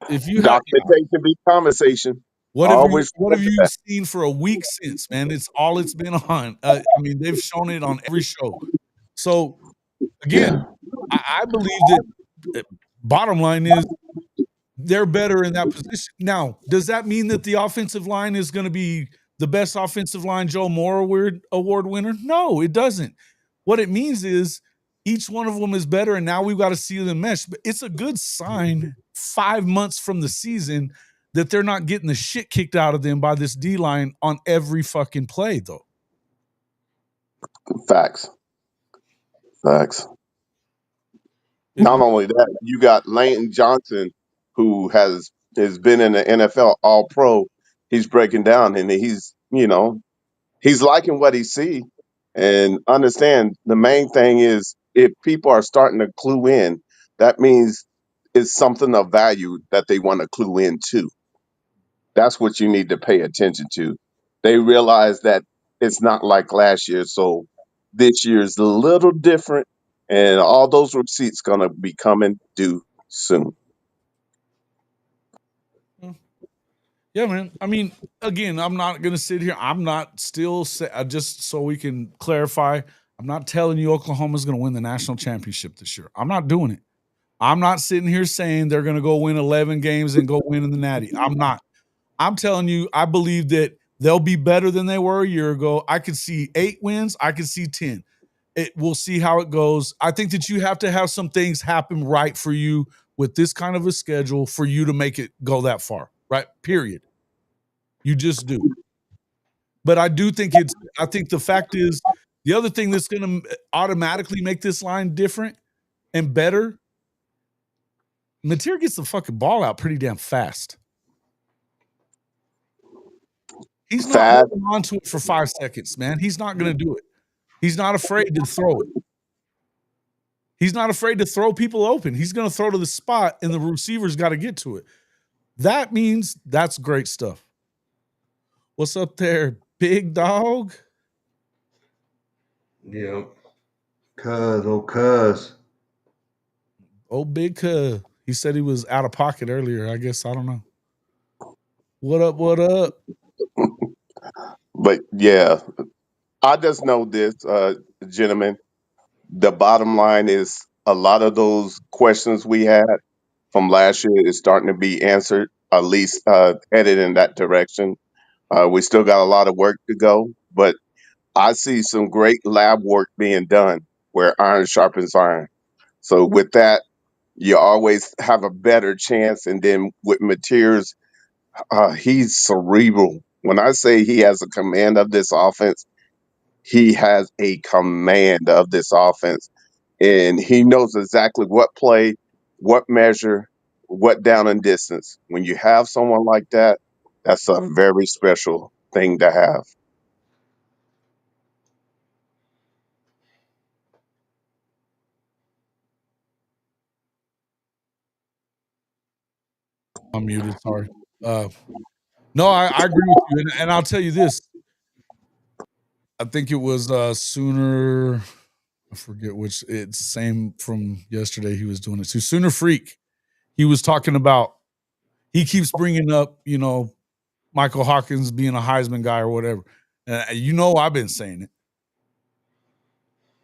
If you documentation be conversation. What have you seen for a week since, man? It's all it's been on. I mean, they've shown it on every show. So, again, I believe that bottom line is they're better in that position. Now, does that mean that the offensive line is going to be the best offensive line Joe Moore Award winner? No, it doesn't. What it means is each one of them is better, and now we've got to see them mesh. But it's a good sign 5 months from the season that they're not getting the shit kicked out of them by this D-line on every fucking play, though. Facts. Not only that, you got Lane Johnson, who has been in the NFL All-Pro. He's breaking down, and he's liking what he see. And understand the main thing is if people are starting to clue in, that means it's something of value that they want to clue into. That's what you need to pay attention to. They realize that it's not like last year, so this year is a little different, and all those receipts gonna be coming due soon. Yeah, man. I mean, again, I'm not going to sit here. I'm not still just so we can clarify. I'm not telling you Oklahoma's going to win the national championship this year. I'm not doing it. I'm not sitting here saying they're going to go win 11 games and go win in the Natty. I'm not. I'm telling you, I believe that they'll be better than they were a year ago. I could see 8 wins. I could see 10. We'll see how it goes. I think that you have to have some things happen right for you with this kind of a schedule for you to make it go that far, right? Period. You just do. But I do think I think the fact is the other thing that's going to automatically make this line different and better, Mateer gets the fucking ball out pretty damn fast. He's not Fast, holding on to it for 5 seconds, man. He's not going to do it. He's not afraid to throw it. He's not afraid to throw people open. He's going to throw to the spot, and the receiver's got to get to it. That means that's great stuff. What's up there, big dog? Yeah. Cuz. Oh, big cuz. He said he was out of pocket earlier. I guess. I don't know. What up? What up? but yeah, I just know this, gentlemen. The bottom line is a lot of those questions we had from last year is starting to be answered, at least headed in that direction. We still got a lot of work to go, but I see some great lab work being done where iron sharpens iron. So with that, you always have a better chance. And then with Mateers, he's cerebral. When I say he has a command of this offense, he has a command of this offense. And he knows exactly what play, what measure, what down and distance. When you have someone like that, that's a very special thing to have. I'm muted. Sorry. No, I agree with you, and I'll tell you this. I think it was Sooner. I forget which. It's same from yesterday. He was doing it too. Sooner Freak. He was talking about. He keeps bringing up, Michael Hawkins being a Heisman guy or whatever. I've been saying it.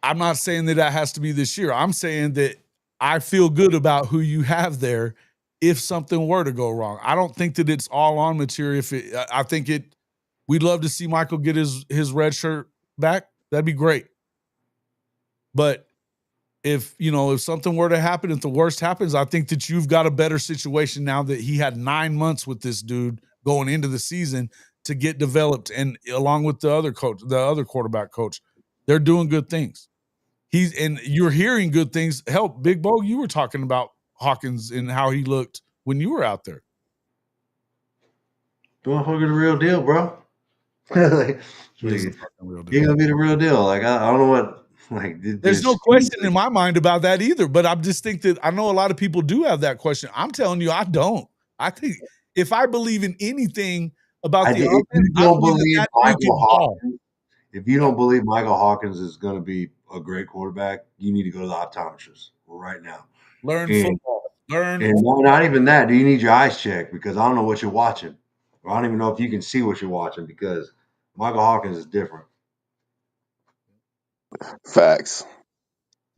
I'm not saying that has to be this year. I'm saying that I feel good about who you have there if something were to go wrong. I don't think that it's all on material. I think we'd love to see Michael get his red shirt back. That'd be great. But if something were to happen, if the worst happens, I think that you've got a better situation now that he had 9 months with this dude going into the season to get developed, and along with the other quarterback coach, they're doing good things. And you're hearing good things. Help, Big Bo, you were talking about Hawkins and how he looked when you were out there. Don't fucking the real deal, bro. Like, He is a fucking real deal. You're gonna be the real deal. Like I don't know what. Like there's no question in my mind about that either. But I just think that I know a lot of people do have that question. I'm telling you, I don't. I think if I believe in anything about the offense, if you don't believe Michael Hawkins, if you don't Yeah. believe Michael Hawkins is going to be a great quarterback, you need to go to the optometrist right now. Learn football. Not even that. Do you need your eyes checked? Because I don't know what you're watching. Or I don't even know if you can see what you're watching because Michael Hawkins is different. Facts.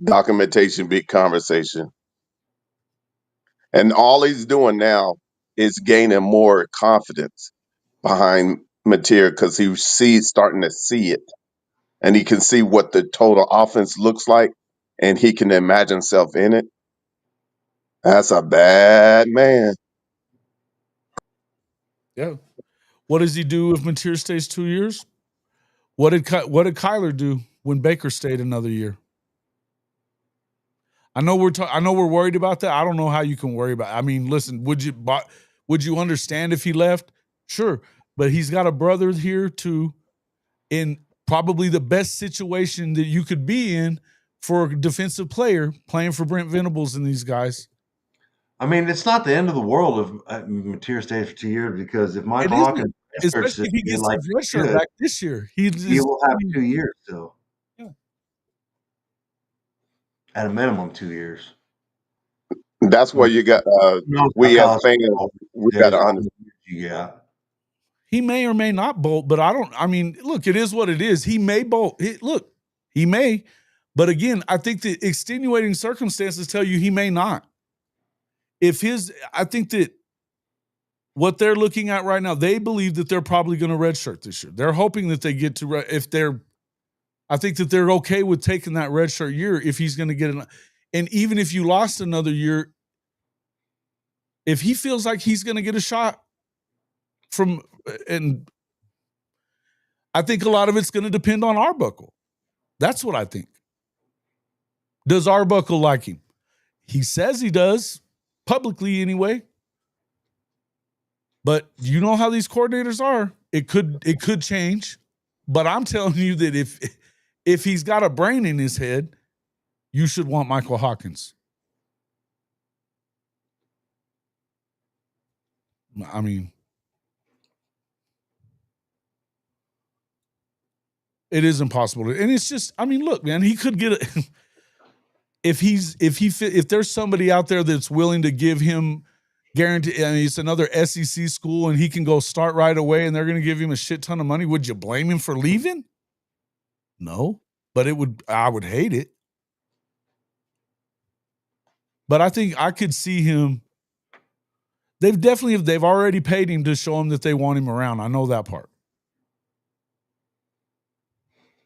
Documentation, big conversation. And all he's doing now is gaining more confidence behind Mateer because starting to see it. And he can see what the total offense looks like, and he can imagine himself in it. That's a bad man. Yeah. What does he do if Mateer stays 2 years? What did Kyler do when Baker stayed another year? I know we're worried about that. I don't know how you can worry about it. I mean, listen, would you understand if he left? Sure. But he's got a brother here too, in probably the best situation that you could be in for a defensive player playing for Brent Venables and these guys. I mean, it's not the end of the world if Mateer stays for 2 years because if Michael Hawkins, especially if he gets his red shirt back this year, he will have 2 years still. Yeah. At a minimum, 2 years. That's where you got we as fans we got to understand. Yeah. He may or may not bolt, but look, it is what it is. He may bolt. He may. But again, I think the extenuating circumstances tell you he may not. I think that what they're looking at right now, they believe that they're probably going to redshirt this year. They're hoping that they get to I think that they're okay with taking that redshirt year if he's going to get an. And even if you lost another year, if he feels like he's going to get a shot and I think a lot of it's going to depend on Arbuckle. That's what I think. Does Arbuckle like him? He says he does, publicly anyway. But you know how these coordinators are. It could change. But I'm telling you that if he's got a brain in his head, you should want Michael Hawkins. I mean, it is impossible. And it's just, look, man, he could get it. If there's somebody out there that's willing to give him guarantee, it's another SEC school and he can go start right away and they're going to give him a shit ton of money, would you blame him for leaving? No, but I would hate it. But I think I could see him. They've already paid him to show him that they want him around. I know that part.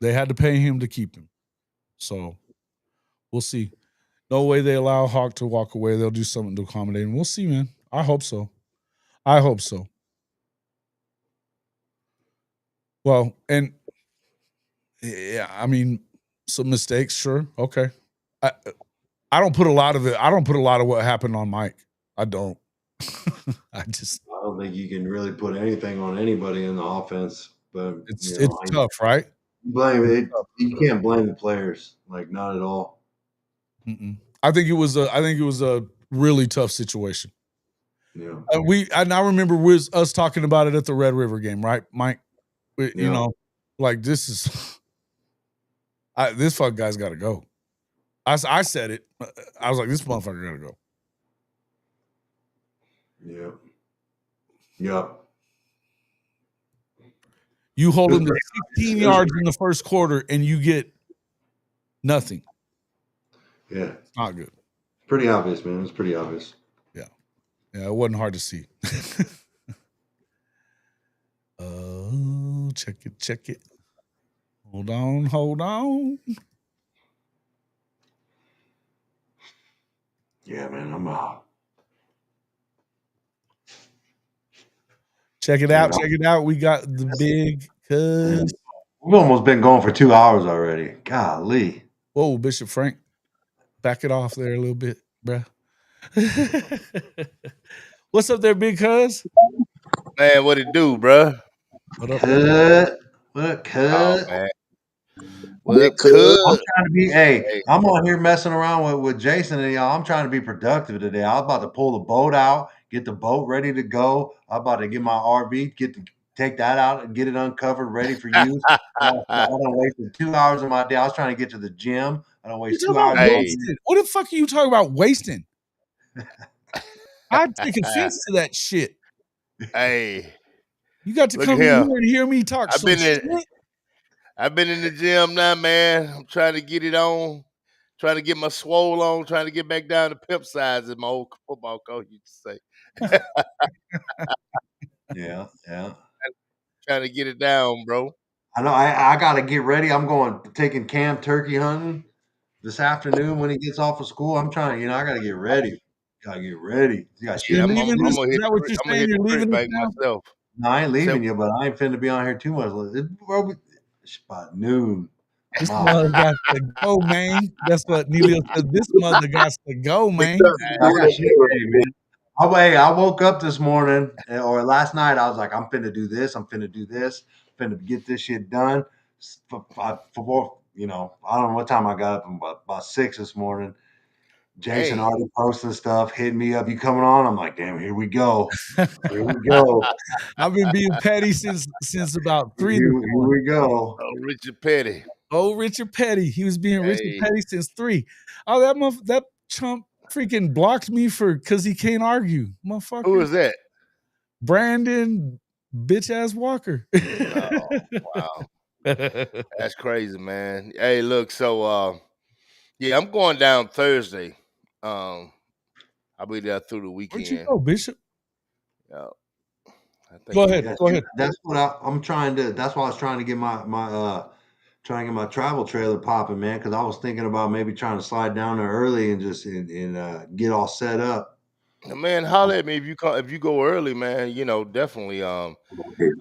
They had to pay him to keep him. So we'll see. No way they allow Hawk to walk away. They'll do something to accommodate him. We'll see, man. I hope so. Well, and yeah, some mistakes, sure. Okay. I don't put a lot of what happened on Mike. I don't. I don't think you can really put anything on anybody in the offense, but it's tough, right? You can't blame the players, like not at all. Mm-mm. I think it was a really tough situation. Yeah. And I remember us talking about it at the Red River game, right, Mike? You know, like this fuck guy's got to go. I said it. I was like, this motherfucker got to go. Yeah. Yep. You hold him to 16 yards in the first quarter and you get nothing. Yeah. It's not good. Pretty obvious, man. It's pretty obvious. Yeah. Yeah, it wasn't hard to see. Check it. Hold on. Yeah, man, I'm out. Check it out. We got the big cuz. We've almost been going for 2 hours already. Golly. Whoa, Bishop Frank. Back it off there a little bit, bruh. What's up there, big cuz? Man, what it do, bruh? What up, cuz? Oh, man. What up, cuz? I'm trying to be, I'm on here messing around with Jason and y'all. I'm trying to be productive today. I was about to pull the boat out, get the boat ready to go. I'm about to get my RV, take that out and get it uncovered, ready for use. I done wasted 2 hours of my day. I was trying to get to the gym. I don't waste 2 hours. What the fuck are you talking about wasting? I'd take offense to that shit. Hey. You got to come in here and hear me talk shit. I've been in the gym now, man. I'm trying to get it on, trying to get my swole on, trying to get back down to pimp size, as my old football coach used to say. Yeah. Trying to get it down, bro. I know. I got to get ready. I'm taking Cam turkey hunting this afternoon when he gets off of school. I'm trying, I got to get ready. Got to get ready. I'm gonna hit the creek by myself. No, I ain't leaving you, but I ain't finna be on here too much. It's about noon. This mother got to go, man. That's what Neilio said. This mother got to go, man. I woke up this morning or last night. I was like, I'm finna do this. I'm finna get this shit done. I don't know what time I got up, about 6 this morning. Jason already posting stuff, hitting me up. You coming on? I'm like, damn, here we go. I've been being petty since about 3. Here we go. Oh, Richard Petty. Richard Petty. He was being Richard Petty since 3. Oh, that chump freaking blocked me because he can't argue, motherfucker. Who is that? Brandon bitch ass Walker. Oh, wow. That's crazy, man. Hey, look, so yeah, I'm going down Thursday. I'll be there through the Where'd you weekend. go, Bishop? Yeah, I think Go ahead. Yeah, Go ahead. that's what I'm trying to. That's why I was trying to get trying to get my travel trailer popping, man. Because I was thinking about maybe trying to slide down there early and just get all set up. Man, holler at me if you go early, man. You know, definitely. I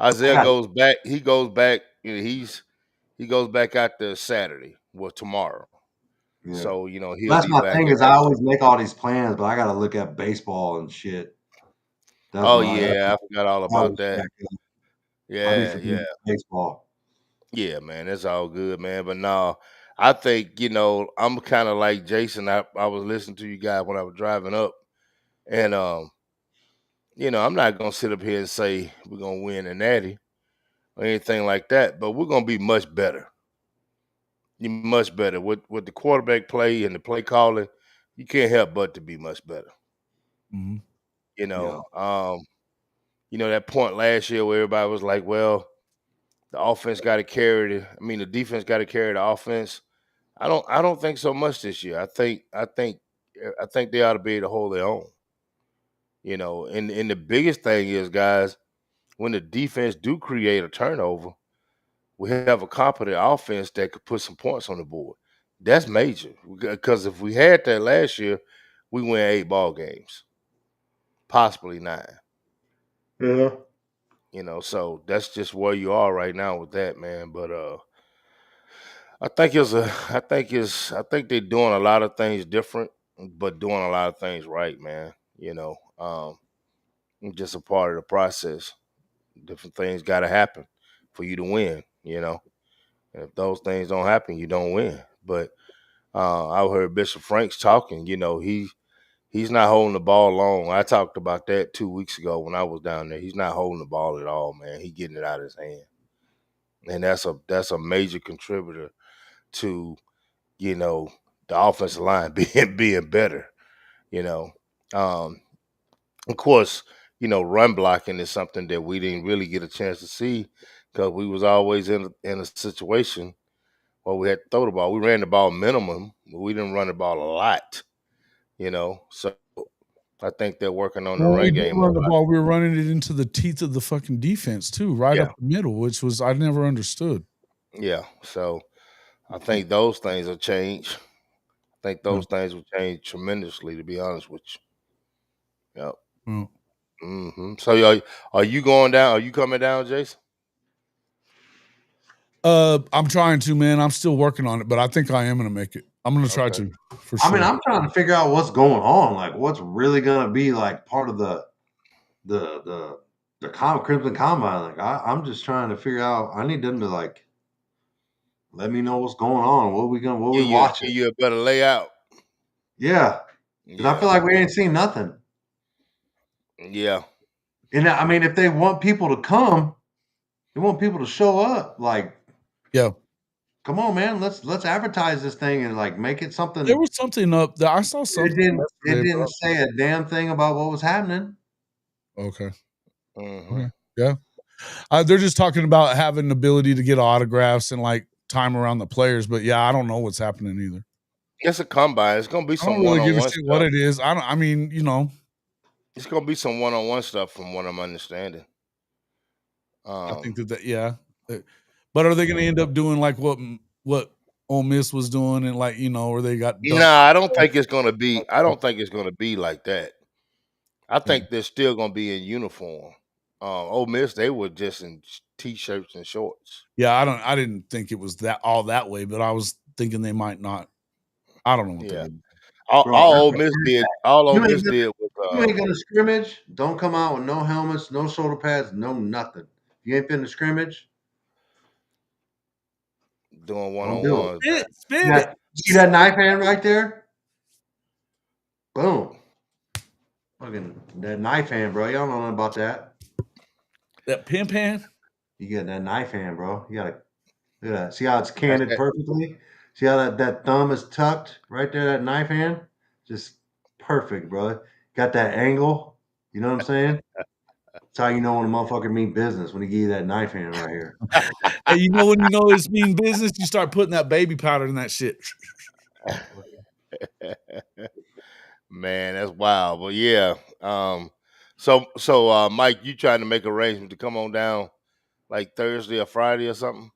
Isaiah got goes back. He goes back. You know, he goes back out there Saturday, well tomorrow. yeah. So you know he'll That's be my back thing at is I that. always make all these plans, but I got to look at baseball and shit. That's Oh what I yeah, I forgot all about always that. stack up. I be Yeah, forgetting yeah, baseball. yeah, man. That's all good, man. But no, I think I'm kind of like Jason. I was listening to you guys when I was driving up, and I'm not gonna sit up here and say we're gonna win a natty or anything like that, but we're gonna be much better. You much better with the quarterback play and the play calling. You can't help but to be much better. Mm-hmm. You Yeah. know, that point last year where everybody was like, "Well, the offense got to carry the defense got to carry the offense." I don't think so much this year. I think they ought to be able to hold their own. And the biggest thing is, guys, when the defense do create a turnover, we have a competent offense that could put some points on the board. That's major because if we had that last year, we win 8 ball games, possibly 9. Yeah. So that's just where you are right now with that, man. But I think they're doing a lot of things different, but doing a lot of things right, man. It's just a part of the process. Different things got to happen for you to win. And if those things don't happen, you don't win. But I heard Bishop Franks talking. He's not holding the ball long. I talked about that 2 weeks ago when I was down there. He's not holding the ball at all, man. He's getting it out of his hand, and that's a major contributor to the offensive line being better. You know, um, of course, run blocking is something that we didn't really get a chance to see because we was always in a situation where we had to throw the ball. We ran the ball minimum, but we didn't run the ball a lot. So I think they're working on the When we run did game a run the lot. ball, we were running it into the teeth of the fucking defense too, right Yeah, up the middle, which was I never understood. yeah. So I think those things will change. I think Yeah. those things will change tremendously, to be honest with you. Yep. Well, So are you going down? Are you coming down, Jason? I'm trying to, man. I'm still working on it, but I think I am gonna make it. I'm gonna try Okay. to for I mean, sure. I'm trying to figure out what's going on. Like, what's really gonna be like part of the Crimson Combine. Like, I'm just trying to figure out. I need them to like let me know what's going on. What we watching? Give you a better layout. Yeah, because I Yeah. feel like we ain't seen nothing. Yeah. And I mean, if they want people to come, they want people to show up. Like, Yeah. come on, man, let's advertise this thing and like make it There something. was something up there. I saw It something didn't. It yesterday, didn't say a damn thing about what was happening. okay. Mm-hmm. Okay. Yeah. They're just talking about having the ability to get autographs and like time around the players, but yeah, I don't know what's happening either. It's a combine. It's gonna be I don't some really give a one-on-one shit what stuff. it is. I mean, It's gonna be some one-on-one stuff from what I'm understanding. I think Um, that yeah. But are they going to end up doing like what Ole Miss was doing and like, or they got no, dunk? I don't think it's gonna be. I don't think it's gonna be like that. I Yeah. think they're still gonna be in uniform. Ole Miss, they were just in t-shirts and shorts. Yeah, I didn't think it was that all that way, but I was thinking they might not. I don't know what they're Yeah, going to do. all, Bro, all that's Ole a Miss first did. back. All Ole You Miss ain't did was You ain't gonna scrimmage. Don't come out with no helmets, no shoulder pads, no nothing. You ain't been to scrimmage. doing Don't do it. one-on-ones, Spin man. it, spin it. See that knife hand right there? Boom. Fucking that knife hand, bro. Y'all don't know nothing about that. That pin pan. You get that knife hand, bro. You gotta look at that. See how it's That's canted that. perfectly? See how that thumb is tucked right there, that knife hand? Just perfect, bro. Got that angle. You know what I'm saying? That's how you know when a motherfucker mean business, when he give you that knife hand right here. Hey, you know when you know it's mean business, you start putting that baby powder in that shit. Man, that's wild. But yeah. So Mike, you trying to make arrangements to come on down like Thursday or Friday or something?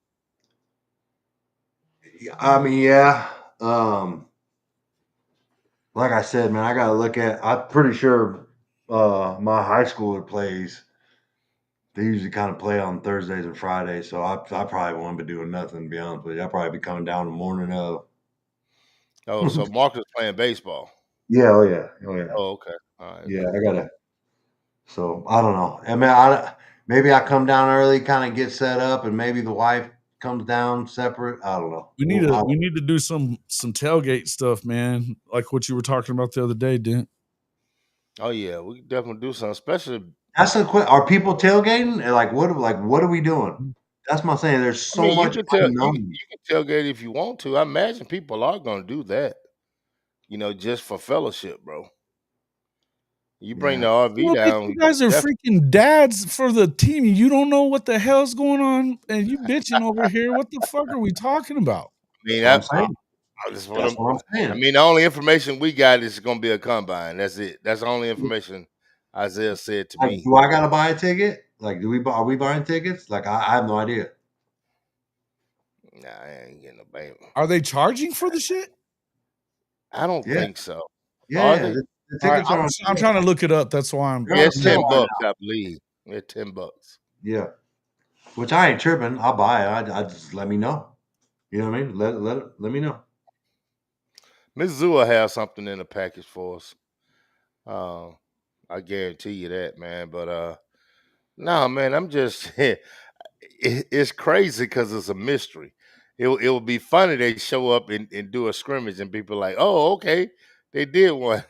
I mean, yeah. Like I said, man, I gotta look at. I'm pretty sure my high schooler plays. They usually kind of play on Thursdays and Fridays, so I probably won't be doing nothing. To be honest with you, I'll probably be coming down the morning of. Oh, so Marcus playing baseball. Yeah, oh yeah, oh yeah, Oh, okay. All right, yeah. cool. I gotta. So I don't know. I mean, maybe I come down early, kind of get set up, and maybe the wife comes down separate. I don't know. We need to do some tailgate stuff, man. Like what you were talking about the other day, Dent. Oh yeah, we can definitely do something, especially. That's a quick. Are people tailgating? And what are we doing? That's my saying. There's I so mean, you much can tell unknown. you can tailgate if you want to. I imagine people are going to do that. Just for fellowship, bro. You bring Yeah. the RV Well, but down. you guys are freaking dads for the team. You don't know what the hell's going on, and you bitching over here. What the fuck are we talking about? I mean, That's what I'm saying. that's That's what I'm I saying. mean, the only information we got is going to be a combine. That's it. That's the only information Isaiah said to Like, me. do I gotta buy a ticket? Like, are we buying tickets? Like, I have no idea. Nah, I ain't getting no baby. Are they charging for the shit? I don't Yeah, think so. yeah, Are yeah. they? The All right, tickets are on I'm sale. trying to look it up. That's why I'm. They're Yeah, on it's sale $10, right I believe. Yeah, $10. Yeah, which I ain't tripping. I'll buy it. I just let me know. You know what I mean? Let me know. Miss Zua has something in the package for us. Uh, I guarantee you that, man. But no, man, I'm just it's crazy because it's a mystery. It would be funny they show up and do a scrimmage and people like, oh, okay, they did one.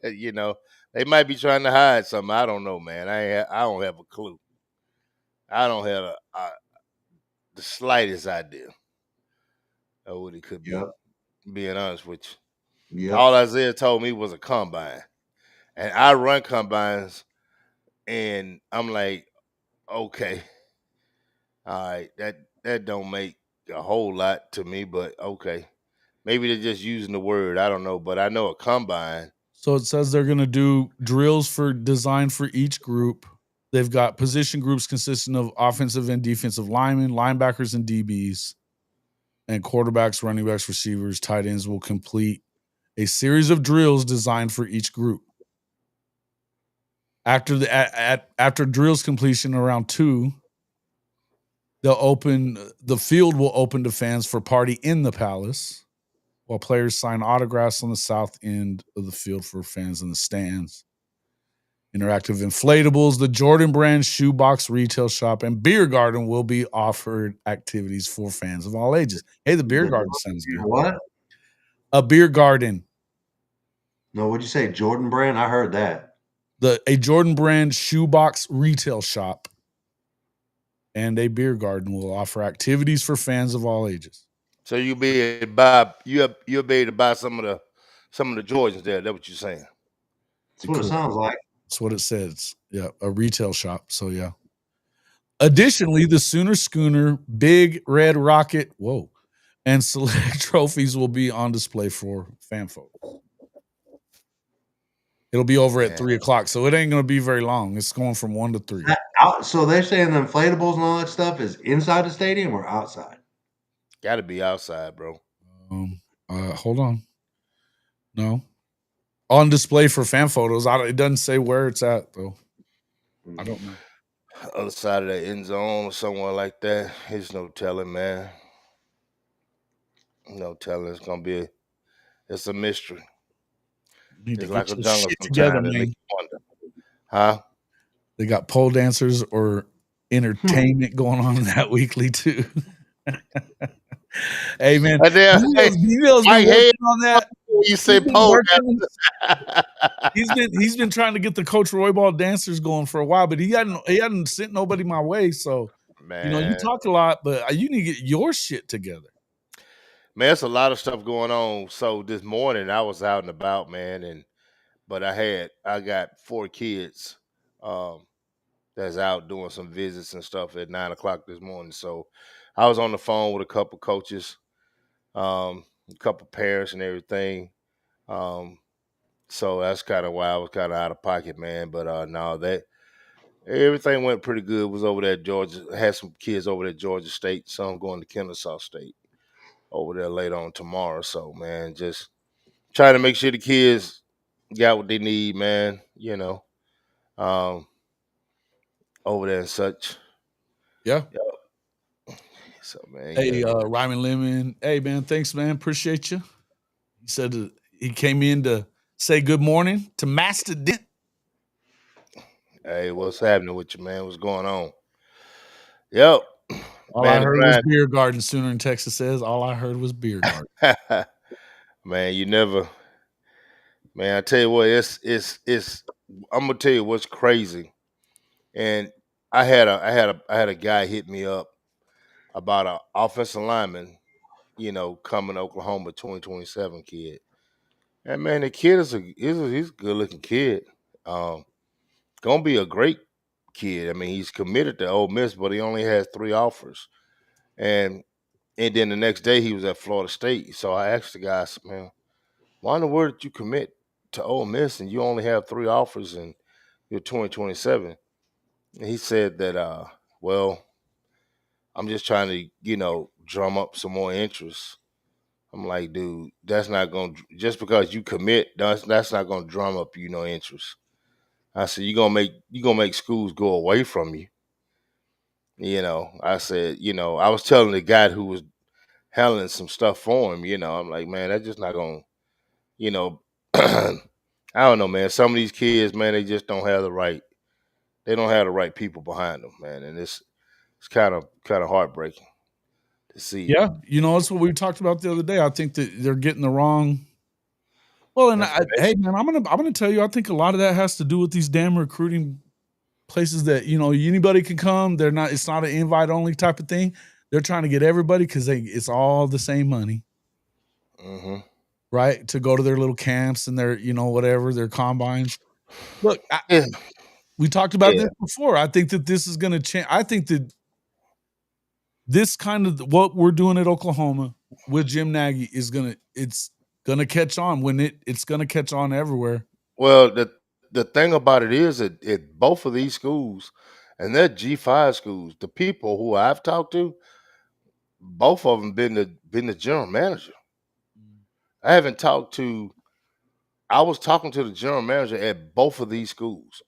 They might be trying to hide something. I don't know, man. I don't have a clue. I don't have the slightest idea of what it could be. Yep, Being honest with you, yep. all Isaiah told me was a combine, and I run combines, and I'm like, okay, all right, that don't make a whole lot to me, but okay. Maybe they're just using the word. I don't know, but I know a combine. So it says they're going to do drills for designed for each group. They've got position groups consisting of offensive and defensive linemen, linebackers, and DBs, and quarterbacks, running backs, receivers, tight ends will complete a series of drills designed for each group. After drills completion around 2, the field will open to fans for party in the Palace, while players sign autographs on the south end of the field for fans in the stands. Interactive inflatables, the Jordan Brand shoebox retail shop, and beer garden will be offered activities for fans of all ages. Hey, the beer garden sounds good. What? A beer garden. No, what'd you say, Jordan Brand? I heard that. A Jordan Brand shoebox retail shop and a beer garden will offer activities for fans of all ages. So you'll be able to buy some of the Jordans there. That's what you're saying. That's what it sounds like. That's what it says. Yeah, a retail shop. So yeah. Additionally, the Sooner Schooner, Big Red Rocket, and select trophies will be on display for fan folks. It'll be over at 3:00, so it ain't going to be very long. It's going from 1 to 3. So they're saying the inflatables and all that stuff is inside the stadium or outside? Got to be outside, bro. Hold on. No. On display for fan photos. It doesn't say where it's at, though. I don't know. Other side of the end zone or somewhere like that. There's no telling, man. No telling. It's a mystery. It's like a jungle together, sometimes. It man. makes you wonder. Huh? They got pole dancers or entertainment going on that weekly too. Hey man, Neil's been working on that. You say pole He's been trying to get the Coach Roy Ball dancers going for a while, but he hadn't sent nobody my way. So man, you talk a lot, but you need to get your shit together. Man, it's a lot of stuff going on. So this morning I was out and about, man, but I got 4 kids. that's out doing some visits and stuff at 9 o'clock this morning. So I was on the phone with a couple coaches, a couple parents and everything. So that's kind of why I was kind of out of pocket, man. But no, that everything went pretty good. Was over there at Georgia. Had some kids over there at Georgia State. Some going to Kennesaw State over there later on tomorrow. So man, just trying to make sure the kids got what they need, man. Over there and such. Yeah. So man, Hey, Ryman Lemon. Hey, man, thanks, man. Appreciate you. He said he came in to say good morning to Master Dent. Hey, what's happening with you, man? What's going on? Yep. All man, I heard was beer garden. Sooner in Texas says all I heard was beer garden. Man, you never. Man, I tell you what, it's. I'm gonna tell you what's crazy. And I had a guy hit me up about an offensive lineman, coming to Oklahoma 2027 kid. And man, the kid he's a good looking kid. Gonna be a great kid. I mean, he's committed to Ole Miss, but he only has 3 offers. And then the next day he was at Florida State. So I asked the guy, I said, man, why in the world did you commit to Ole Miss and you only have 3 offers and you're 2027? And he said that, well, I'm just trying to, drum up some more interest. I'm like, dude, that's not going to, just because you commit, that's not going to drum up, interest. I said, you're going to make schools go away from you. I said, I was telling the guy who was handling some stuff for him, I'm like, man, that's just not going to, I don't know, man. Some of these kids, man, they just don't have the right, they don't have the right people behind them, man. And it's kind of heartbreaking to see. Yeah, that's what we talked about the other day. I think that they're getting the wrong. Well, and hey, man, I'm gonna tell you, I think a lot of that has to do with these damn recruiting places that anybody can come. They're not. It's not an invite only type of thing. They're trying to get everybody because it's all the same money, right? To go to their little camps and their whatever their combines. Look, we talked about this before. I think that this is going to change. I think that this kind of what we're doing at Oklahoma with Jim Nagy is it's gonna catch on when it's gonna catch on everywhere. Well, the thing about it is that both of these schools, and they're G5 schools, the people who I've talked to, both of them been the general manager. I haven't talked to. I was talking to the general manager at both of these schools,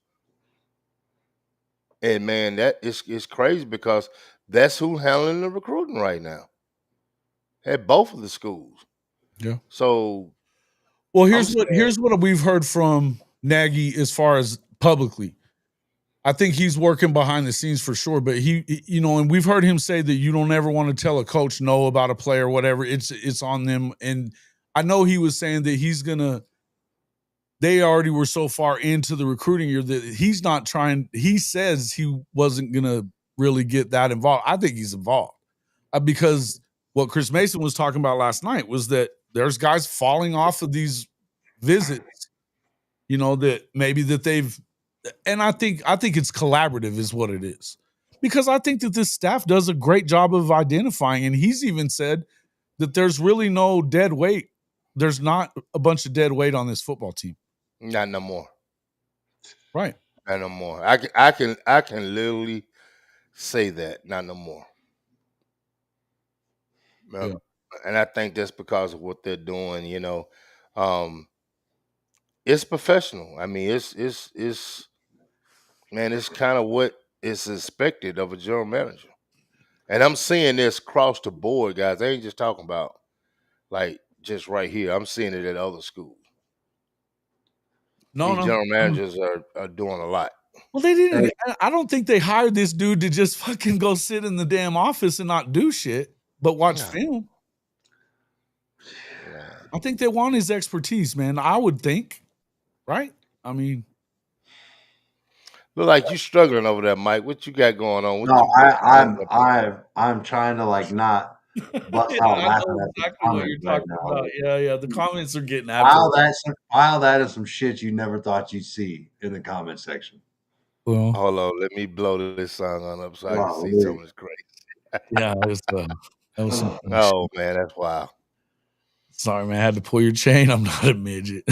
and man, that is crazy because that's who's handling the recruiting right now at both of the schools. Yeah. So, well, here's what we've heard from Nagy as far as publicly. I think he's working behind the scenes for sure, but he and we've heard him say that you don't ever want to tell a coach no about a player, whatever. It's on them. And I know he was saying that they already were so far into the recruiting year that he's not trying. He says he wasn't going to really get that involved. I think he's involved because what Chris Mason was talking about last night was that there's guys falling off of these visits, that maybe that they've, and I think it's collaborative is what it is, because I think that this staff does a great job of identifying. And he's even said that there's really no dead weight. There's not a bunch of dead weight on this football team. Not no more. Right. Not no more. I can literally say that. Not no more. Yeah. And I think that's because of what they're doing. It's professional. I mean, it's man, it's kind of what is expected of a general manager. And I'm seeing this across the board, guys. I ain't just talking about like just right here. I'm seeing it at other schools. These general managers are doing a lot. Well, they didn't. I don't think they hired this dude to just fucking go sit in the damn office and not do shit, but watch film. Yeah. I think they want his expertise, man. I would think, right? I mean, look like you struggling over there, Mike. What you got going on? I'm trying to like not bust out laughing at the comments right now. Yeah. The comments are getting file that and some shit you never thought you'd see in the comment section. Well, Hold on, let me blow this song on up so I can see some Golly. of this great. yeah, that was some funny Oh shit. man, that's wild. Sorry, man. I had to pull your chain. I'm not a midget.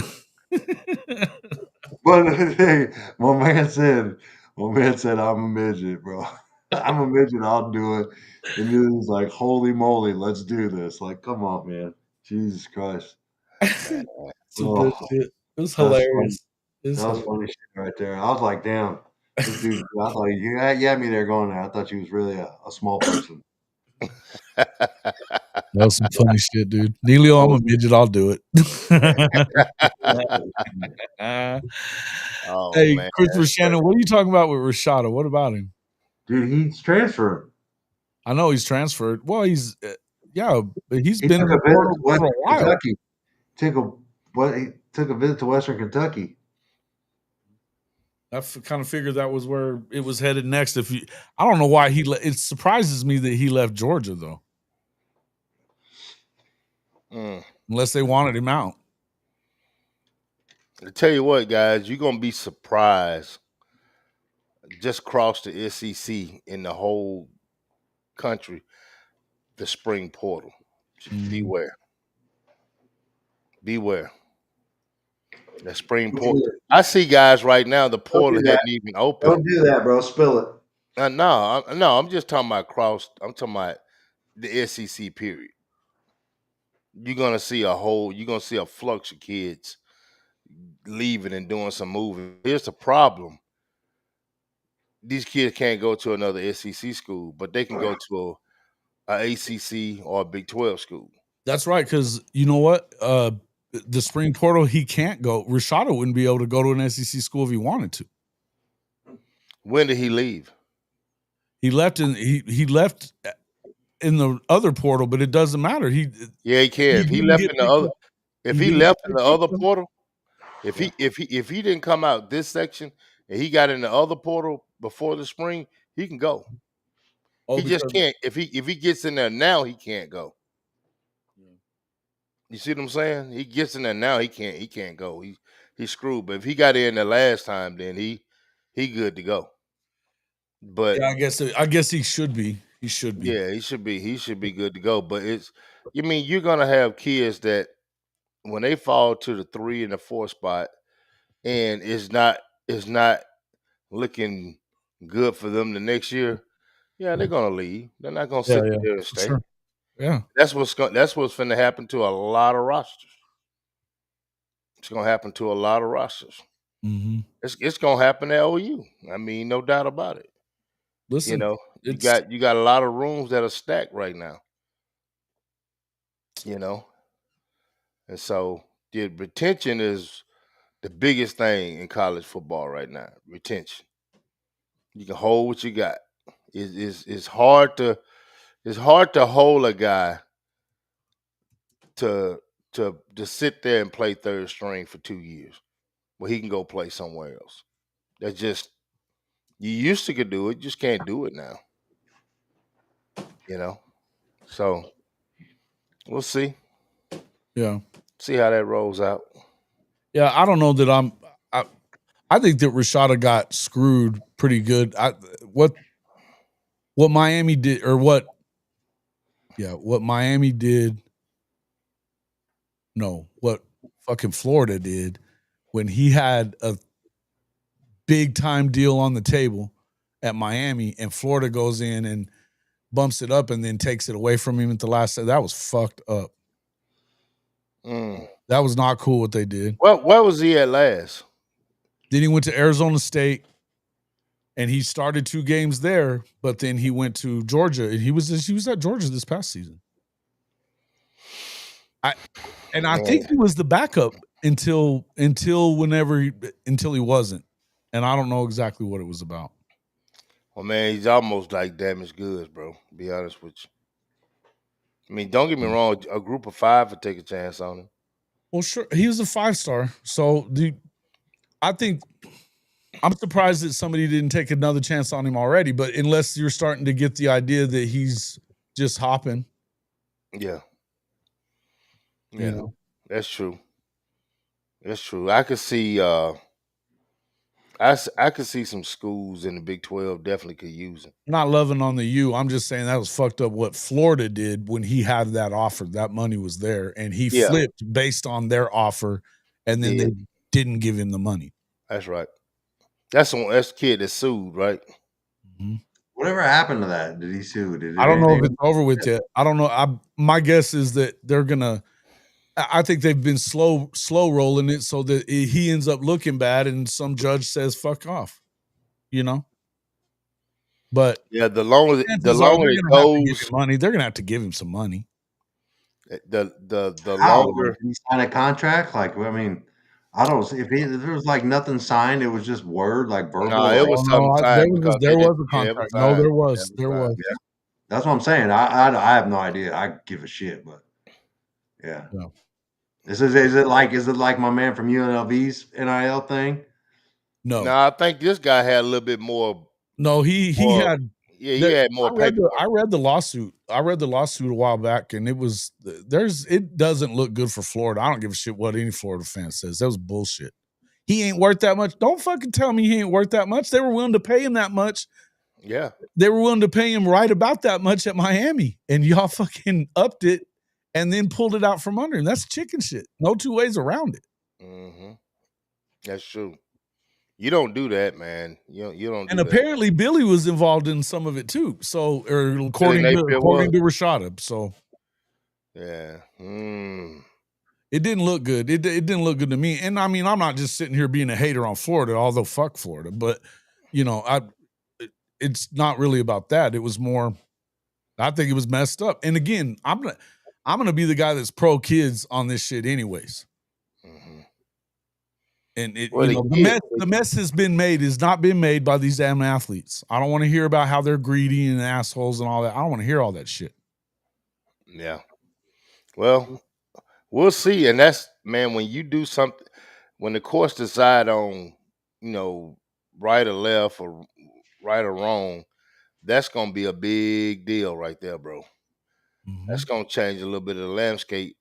But hey, my man said, I'm a midget, bro. I'm a midget. I'll do it. And he was like, holy moly, let's do this. Like, come on, man. Jesus Christ. Man, Some good Oh, shit. It was that's funny. hilarious. It was That was hilarious. funny shit right there. I was like, damn, this dude. I thought you had me there going there. I thought you was really a small person. That was some funny shit, dude. Neelio, I'm a midget. I'll do it. oh Hey, man, Christopher that's great. Shannon, what are you talking about with Rashada? What about him? Dude, he's transferring. I know he's transferred. Well, he's but he's He been took in a the visit portal to for a Western while. Kentucky. He took a visit to Western Kentucky. I kind of figured that was where it was headed next. I don't know why it surprises me that he left Georgia though, unless they wanted him out. I tell you what, guys, you're gonna be surprised. Just cross the SEC in the whole country, the spring portal. Beware. Beware. The spring portal. I see guys right now, the Don't portal do that. hadn't even opened. Don't do that, bro. Spill it. No, I'm just talking about I'm talking about the SEC period. You're gonna see a flux of kids leaving and doing some moving. Here's the problem. These kids can't go to another SEC school, but they can go to a ACC or a Big 12 school. That's right, because you know what? The spring portal, he can't go. Rashada wouldn't be able to go to an SEC school if he wanted to. When did he leave? He left in the other portal, but it doesn't matter. He can. If he didn't left get in the picked other, up. if He he didn't get left in the picked up other though. portal, if he didn't come out this section and he got in the other portal before the spring, he can go. He just Because can't. If he gets in there now, he can't go. You see what I'm saying? He gets in there now, he can't go. He's screwed. But if he got in the last time, then he good to go. But yeah, I guess he should be. He should be. yeah, he should be good to go. But you're gonna have kids that when they fall to the 3 and the 4 spot and it's not looking good for them the next year, yeah, they're gonna leave. They're not gonna Yeah, sit there and for stay. sure. Yeah. That's what's finna happen to a lot of rosters. It's gonna happen to a lot of rosters. Mm-hmm. It's gonna happen at OU. I mean, no doubt about it. You Listen, know, you it's got a lot of rooms that are stacked right now. You know, and so the retention is the biggest thing in college football right now. Retention. You can hold what you got. It's hard to hold a guy to to sit there and play third string for 2 years. Well, he can go play somewhere else. That's just you used to could do it, you just can't do it now. You know, so we'll see. yeah. See how that rolls out. Yeah, I don't know that I think that Rashada got screwed pretty good. What Miami did or what Miami did, no, what fucking Florida did when he had a big time deal on the table at Miami and Florida goes in and bumps it up and then takes it away from him at the last. That was fucked up. That was not cool what they did. Well, where was he at last? Then he went to Arizona State and he started 2 games there, but then he went to Georgia and he was at Georgia this past season. I think he was the backup until he wasn't. And I don't know exactly what it was about. Well, man, he's almost like damaged goods, bro. To be honest with you. I mean, don't get me wrong. A group of 5 would take a chance on him. Well, sure. He was a 5-star. So I think I'm surprised that somebody didn't take another chance on him already, but unless you're starting to get the idea that he's just hopping. Yeah. You know. That's true. That's true. I could see I could see some schools in the Big 12 definitely could use him. Not loving on the U. I'm just saying that was fucked up what Florida did when he had that offer. That money was there, and he flipped based on their offer, and then they didn't give him the money. That's right. That's the kid that sued, right? Mm-hmm. Whatever happened to that? Did he sue? I don't know if it's over with yet. I don't know. My guess is that they're gonna. I think they've been slow rolling it so that he ends up looking bad, and some judge says "fuck off," you know. But yeah, the longer it goes, money. They're gonna have to give him some money. The How? longer Did he sign a contract, like I mean, I don't see if there was like nothing signed. It was just word, like verbal. No, it was something signed because there was a contract. No, there was. Yeah. That's what I'm saying. I have no idea. I give a shit, but yeah. Is it like my man from UNLV's NIL thing? No, I think this guy had a little bit more. No, he had. Yeah, he had more paper. I read the lawsuit. I read the lawsuit a while back, and it doesn't look good for Florida. I don't give a shit what any Florida fan says. That was bullshit. He ain't worth that much. Don't fucking tell me he ain't worth that much. They were willing to pay him that much. Yeah. They were willing to pay him right about that much at Miami, and y'all fucking upped it and then pulled it out from under him. That's chicken shit. No two ways around it. Mm-hmm. That's true. You don't do that, man. You don't. And apparently, Billy was involved in some of it too. So, or according to Rashada. So, yeah, it didn't look good. It didn't look good to me. And I mean, I'm not just sitting here being a hater on Florida, although fuck Florida. But it's not really about that. It was more. I think it was messed up. And again, I'm gonna be the guy that's pro kids on this shit, anyways. Mm-hmm. And the mess has been made, has not been made by these damn athletes. I don't want to hear about how they're greedy and assholes and all that. I don't want to hear all that shit. Yeah. Well, we'll see. And that's, man, when you do something, when the courts decide on, right or left or right or wrong, that's going to be a big deal right there, bro. Mm-hmm. That's going to change a little bit of the landscape.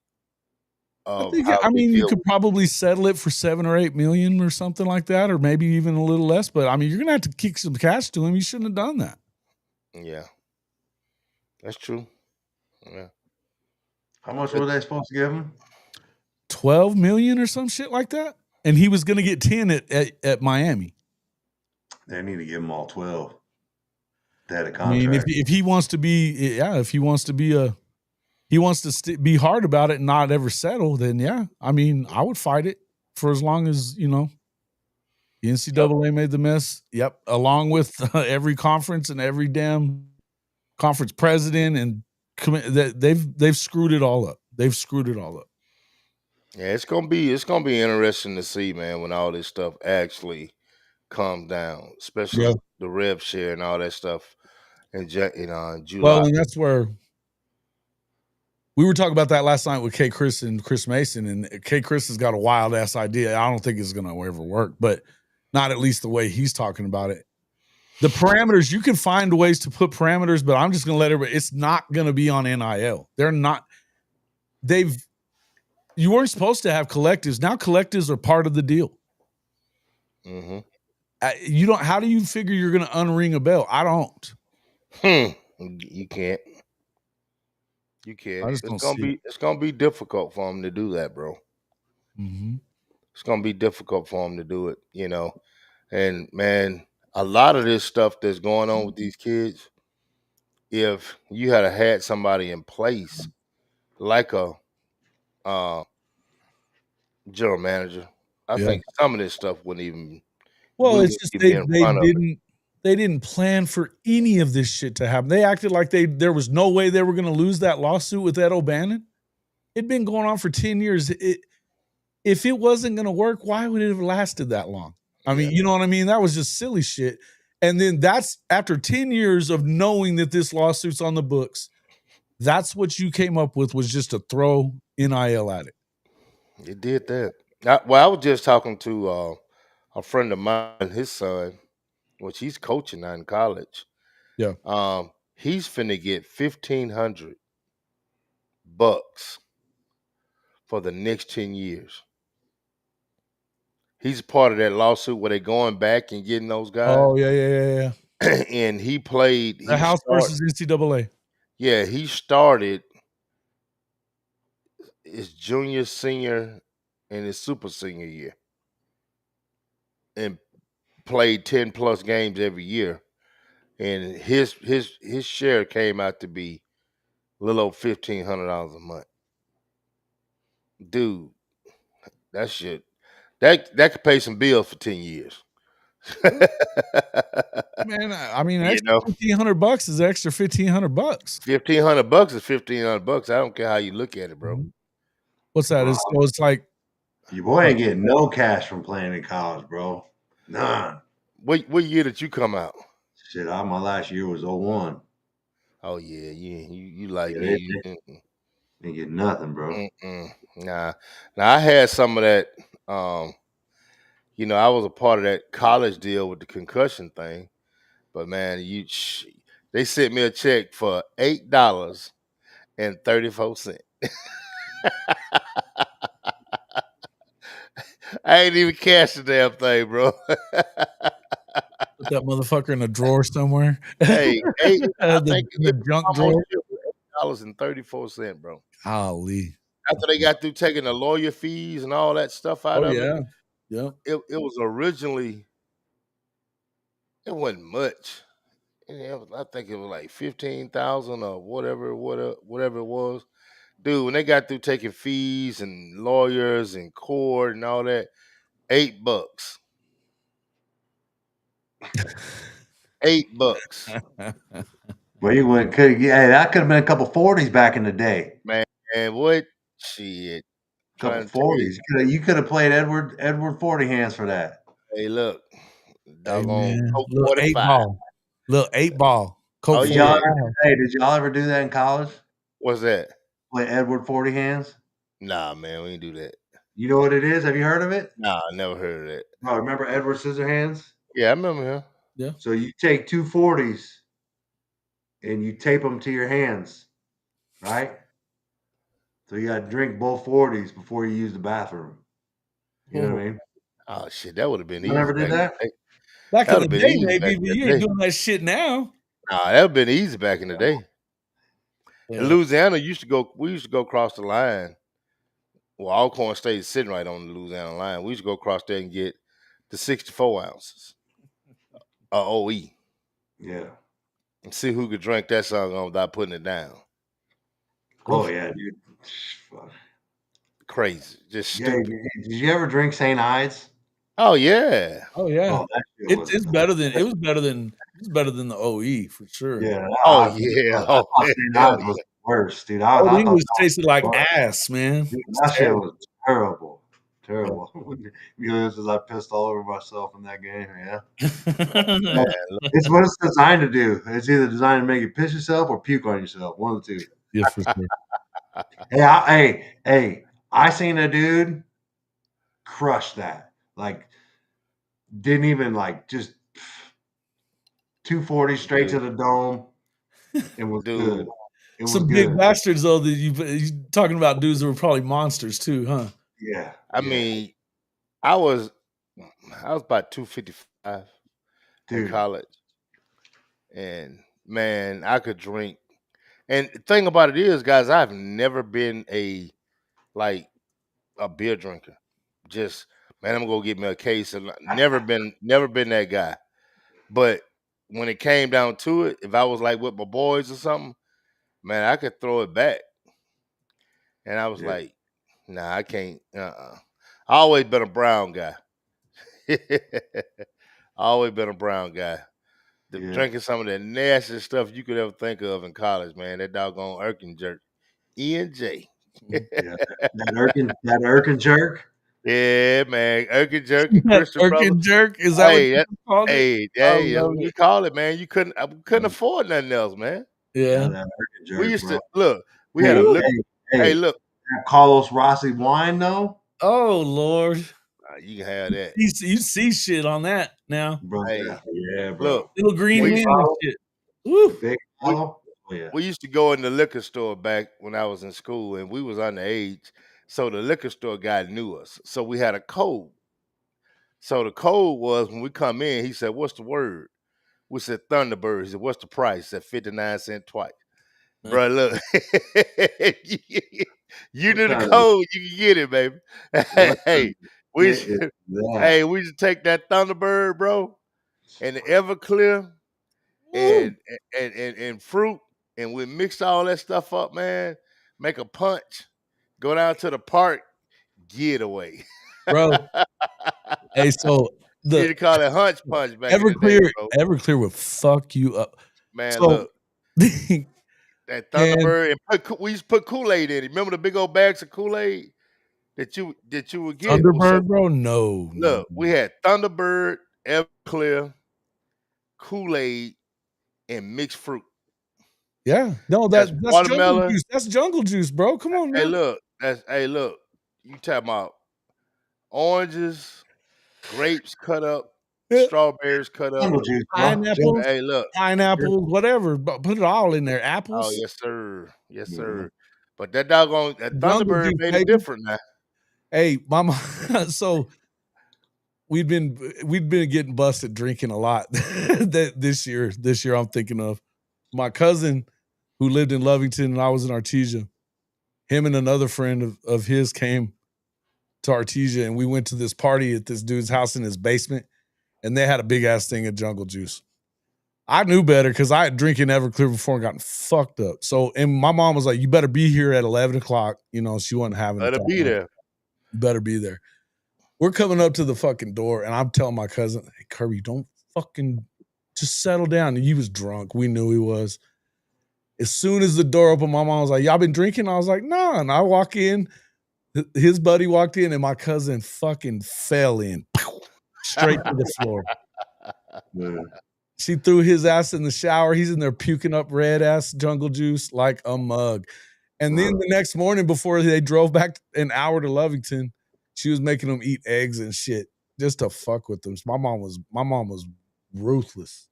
You could probably settle it for $7 or $8 million or something like that, or maybe even a little less. But I mean, you're gonna have to kick some cash to him. You shouldn't have done that. Yeah, that's true. Yeah. How much were they supposed to give him? $12 million or some shit like that, and he was gonna get 10 at Miami. They need to give him all 12. They had a contract. I mean, if he wants to be, he wants to be hard about it and not ever settle, then I mean, I would fight it for as long as, the NCAA made the mess. Yep. Along with every conference and every damn conference president and they've screwed it all up. They've screwed it all up. Yeah, it's gonna be interesting to see, man, when all this stuff actually comes down, especially the rev share and all that stuff in July. Well, and that's where we were talking about that last night with K. Chris and Chris Mason, and K. Chris has got a wild ass idea. I don't think it's going to ever work, but not at least the way he's talking about it. The parameters, you can find ways to put parameters, but I'm just going to let everybody, it's not going to be on NIL. You weren't supposed to have collectives. Now collectives are part of the deal. Mm-hmm. How do you figure you're going to unring a bell? I don't. You can't. You can't. It's gonna be difficult for him to do that, bro. Mm-hmm. It's gonna be difficult for him to do it, And man, a lot of this stuff that's going on with these kids, if you had somebody in place like a general manager, I think some of this stuff wouldn't even. Well, it's just they didn't plan for any of this shit to happen. They acted like there was no way they were going to lose that lawsuit with Ed O'Bannon. It'd been going on for 10 years. If it wasn't going to work, why would it have lasted that long? I mean, you know what I mean? That was just silly shit. And then that's after 10 years of knowing that this lawsuit's on the books. That's what you came up with, was just to throw NIL at it. You did that. I was just talking to a friend of mine, his son, which he's coaching now in college. Yeah. He's finna get $1,500 for the next 10 years. He's part of that lawsuit where they're going back and getting those guys. Oh yeah. And he played. The House versus NCAA. Yeah, he started his junior, senior, and his super senior year, and played 10+ games every year. And his share came out to be a little over $1,500 a month. Dude, that shit that could pay some bills for 10 years. Man, I mean, You extra know, $1,500 is extra $1,500. $1,500 is $1,500. I don't care how you look at it, bro. What's that? Bro. It's like Your boy ain't getting no cash from playing in college, bro. None. What year did you come out? Shit, my last year was 01. Oh yeah, you like Yeah, me. Ain't get nothing, bro. Nah. Now I had some of that. You know, I was a part of that college deal with the concussion thing, but man, they sent me a check for $8.34. I ain't even cashed the damn thing, bro. put that motherfucker in a drawer somewhere. Hey, I think the junk drawer. $8.34, bro. Golly. After they got through taking the lawyer fees and all that stuff out of it. Yeah. It was originally, it wasn't much. I think it was like 15,000 or whatever it was. Dude, when they got through taking fees and lawyers and court and all that, $8. $8. Well, you went. Hey, that could have been a couple 40s back in the day. Man, what shit? Couple 40s. You could have played Edward 40 hands for that. Hey, look, doggone Coke little 45. 8-ball. Little 8-ball. Coke Did y'all ever do that in college? What's that? Play Edward 40 hands? Nah, man, we didn't do that. You know what it is? Have you heard of it? Nah, I never heard of that. Oh, remember Edward Scissorhands? Yeah, I remember him. Yeah. So you take two 40s and you tape them to your hands, right? So you got to drink both 40s before you use the bathroom. You know what I mean? Oh shit, that would have been easy. You never did that? Back in the day, maybe, but you ain't doing that shit now. Nah, that would have been easy back in the day. Yeah. In Louisiana, we used to go across the line. Well, Alcorn State is sitting right on the Louisiana line. We used to go across there and get the 64 ounces of OE. Yeah. And see who could drink that song on without putting it down. Oh, yeah, dude. Crazy. Just stupid. Did you ever drink St. Ides? Oh yeah. Oh yeah. It's better than it was better than the OE for sure. Yeah. Oh St. Ides was worse, dude. I thought tasted like ass, man. Dude, that shit was terrible. Terrible. I pissed all over myself in that game, yeah. It's what it's designed to do. It's either designed to make you piss yourself or puke on yourself. One of the two. Yeah, for sure. Hey, I seen a dude crush that. Like, didn't even just 240 straight to the dome. It was good. It was some good. Big bastards though that you talking about dudes that were probably monsters too, huh? Yeah. I mean, I was about 255 in college. And man, I could drink. And the thing about it is, guys, I've never been a beer drinker. Just, man, I'm gonna go get me a case. And never been that guy. But when it came down to it, if I was like with my boys or something, man, I could throw it back. And I was like, nah, I can't. I always been a brown guy. Always been a brown guy. Drinking some of that nasty stuff you could ever think of in college, man. That doggone Erkin jerk. E&J. That Erkin jerk? Yeah, man. Erkin jerk and Christian Brothers. Erkin jerk? Is that what you called it? Hey, that's what we call it, man. I couldn't afford nothing else, man. Yeah. That Erkin jerk, We used bro. to look. We had a liquor. Hey, look. That Carlos Rossi wine, though. Oh Lord. You can have that. You see shit on that now. Bro, yeah, bro. Look, little green men and shit. Woo. Big we used to go in the liquor store back when I was in school, and we was underage. So the liquor store guy knew us. So we had a code. So the code was when we come in, he said, "What's the word?" We said Thunderbird. He said, "What's the price?" He said 59 cents twice. Bro, look. You knew the code, you can get it, baby. Hey, we should, hey, we should take that Thunderbird, bro, and the Everclear and fruit, and we mix all that stuff up, man. Make a punch, go down to the park, get away. Bro. Hey, so You call it hunch punch back in the day, bro. Everclear would fuck you up. Man, So look. That Man. Thunderbird, and we used to put Kool-Aid in it. Remember the big old bags of Kool-Aid that you would get? Thunderbird, bro? No. Look, we had Thunderbird, Everclear, Kool-Aid, and mixed fruit. Yeah. No, that's jungle juice. That's jungle juice, bro. Come on, man. Hey, look. You talking about oranges, grapes cut up, strawberries cut up, juice, pineapples. Hey, look. Pineapples, whatever. But put it all in there. Oh, Apples. yes, sir. Yes, sir. But that doggone Thunderbird made it different now. Hey, mama. So we'd been getting busted drinking a lot this year. This year, I'm thinking of my cousin who lived in Lovington and I was in Artesia. Him and another friend of his came to Artesia, and we went to this party at this dude's house in his basement, and they had a big ass thing of jungle juice. I knew better because I had drinking Everclear before and gotten fucked up. So, and my mom was like, "You better be here at 11 o'clock." You know, she wasn't having it. Better be there. You better be there. We're coming up to the fucking door, and I'm telling my cousin, "Hey, Kirby, don't fucking just settle down." And he was drunk. We knew he was. As soon as the door opened, my mom was like, "Y'all been drinking?" I was like, "Nah." And I walk in. His buddy walked in, and my cousin fucking fell in straight to the floor. Yeah. She threw his ass in the shower. He's in there puking up red ass jungle juice like a mug. And then the next morning, before they drove back an hour to Lovington, she was making them eat eggs and shit just to fuck with them. My mom was ruthless.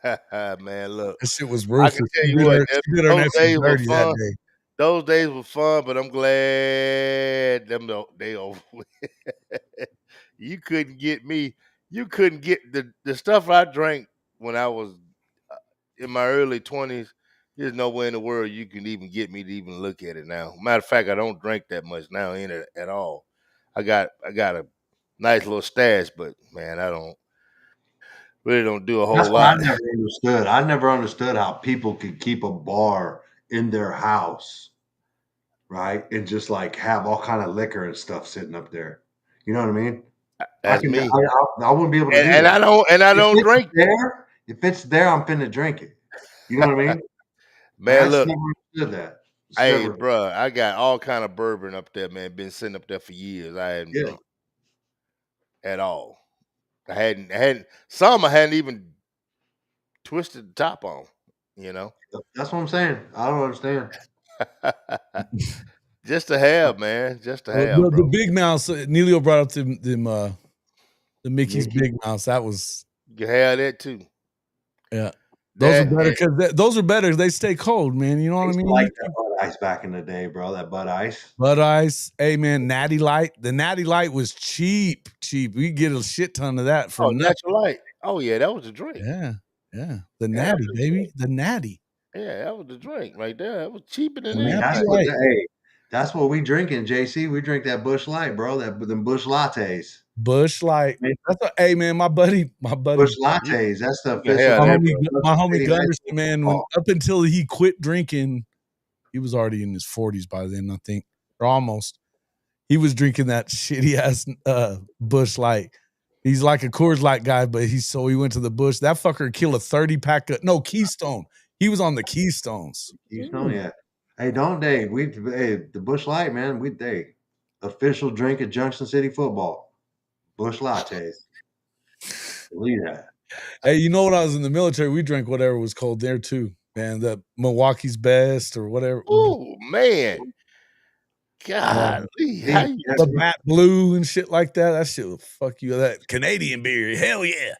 Man, look, that shit was ruthless. I can tell you what, those days were fun. Those days were fun, but I'm glad they over. You couldn't get me. You couldn't get the stuff I drank when I was in my early 20s. There's nowhere in the world you can even get me to even look at it now. Matter of fact, I don't drink that much now in it at all. I got a nice little stash, but man, I don't do a whole lot. I never understood how people could keep a bar in their house, right, and just like have all kind of liquor and stuff sitting up there. You know what I mean? That's me. I wouldn't be able to do that. And I don't drink there. If it's there, I'm finna drink it. You know what I mean? Man, look. Hey, bro, I got all kind of bourbon up there, man. Been sitting up there for years. I hadn't drunk at all. I hadn't some I hadn't even twisted the top on, you know. That's what I'm saying. I don't understand. Just to have, man. Just to have. The big mouse. Neilio brought up the Mickey's Big Mouse. That was you had that too. Yeah. Those are better because those are better. They stay cold, man. You know what I mean? Like that Bud Ice back in the day, bro. That Bud Ice. Bud Ice. Hey, man, Natty Light. The Natty Light was cheap. We get a shit ton of that from Natural Light. Oh yeah, that was a drink. Yeah. The Natty, baby. The Natty. Yeah, that was the drink right there. That was cheaper than that. That's what we drinking, JC. We drink that Bush Light, bro. Them Bush lattes. Bush Light. Hey man, my buddy. Bush lattes. That's the my homie Gunderson, man. Up until he quit drinking, he was already in his 40s by then, I think, or almost. He was drinking that shitty ass Bush Light. He's like a Coors Light guy, but he went to the Bush. That fucker killed a 30-pack of Keystone. He was on the Keystones. Keystone, yeah. Hey, don't they? The Bush Light, man. Official drink at Junction City football. Bush lattes. Believe that. Hey, you know when I was in the military, we drank whatever was cold there too, man. The Milwaukee's Best or whatever. Oh man, God, the Matt Blue and shit like that. That shit will fuck you. That Canadian beer, hell yeah.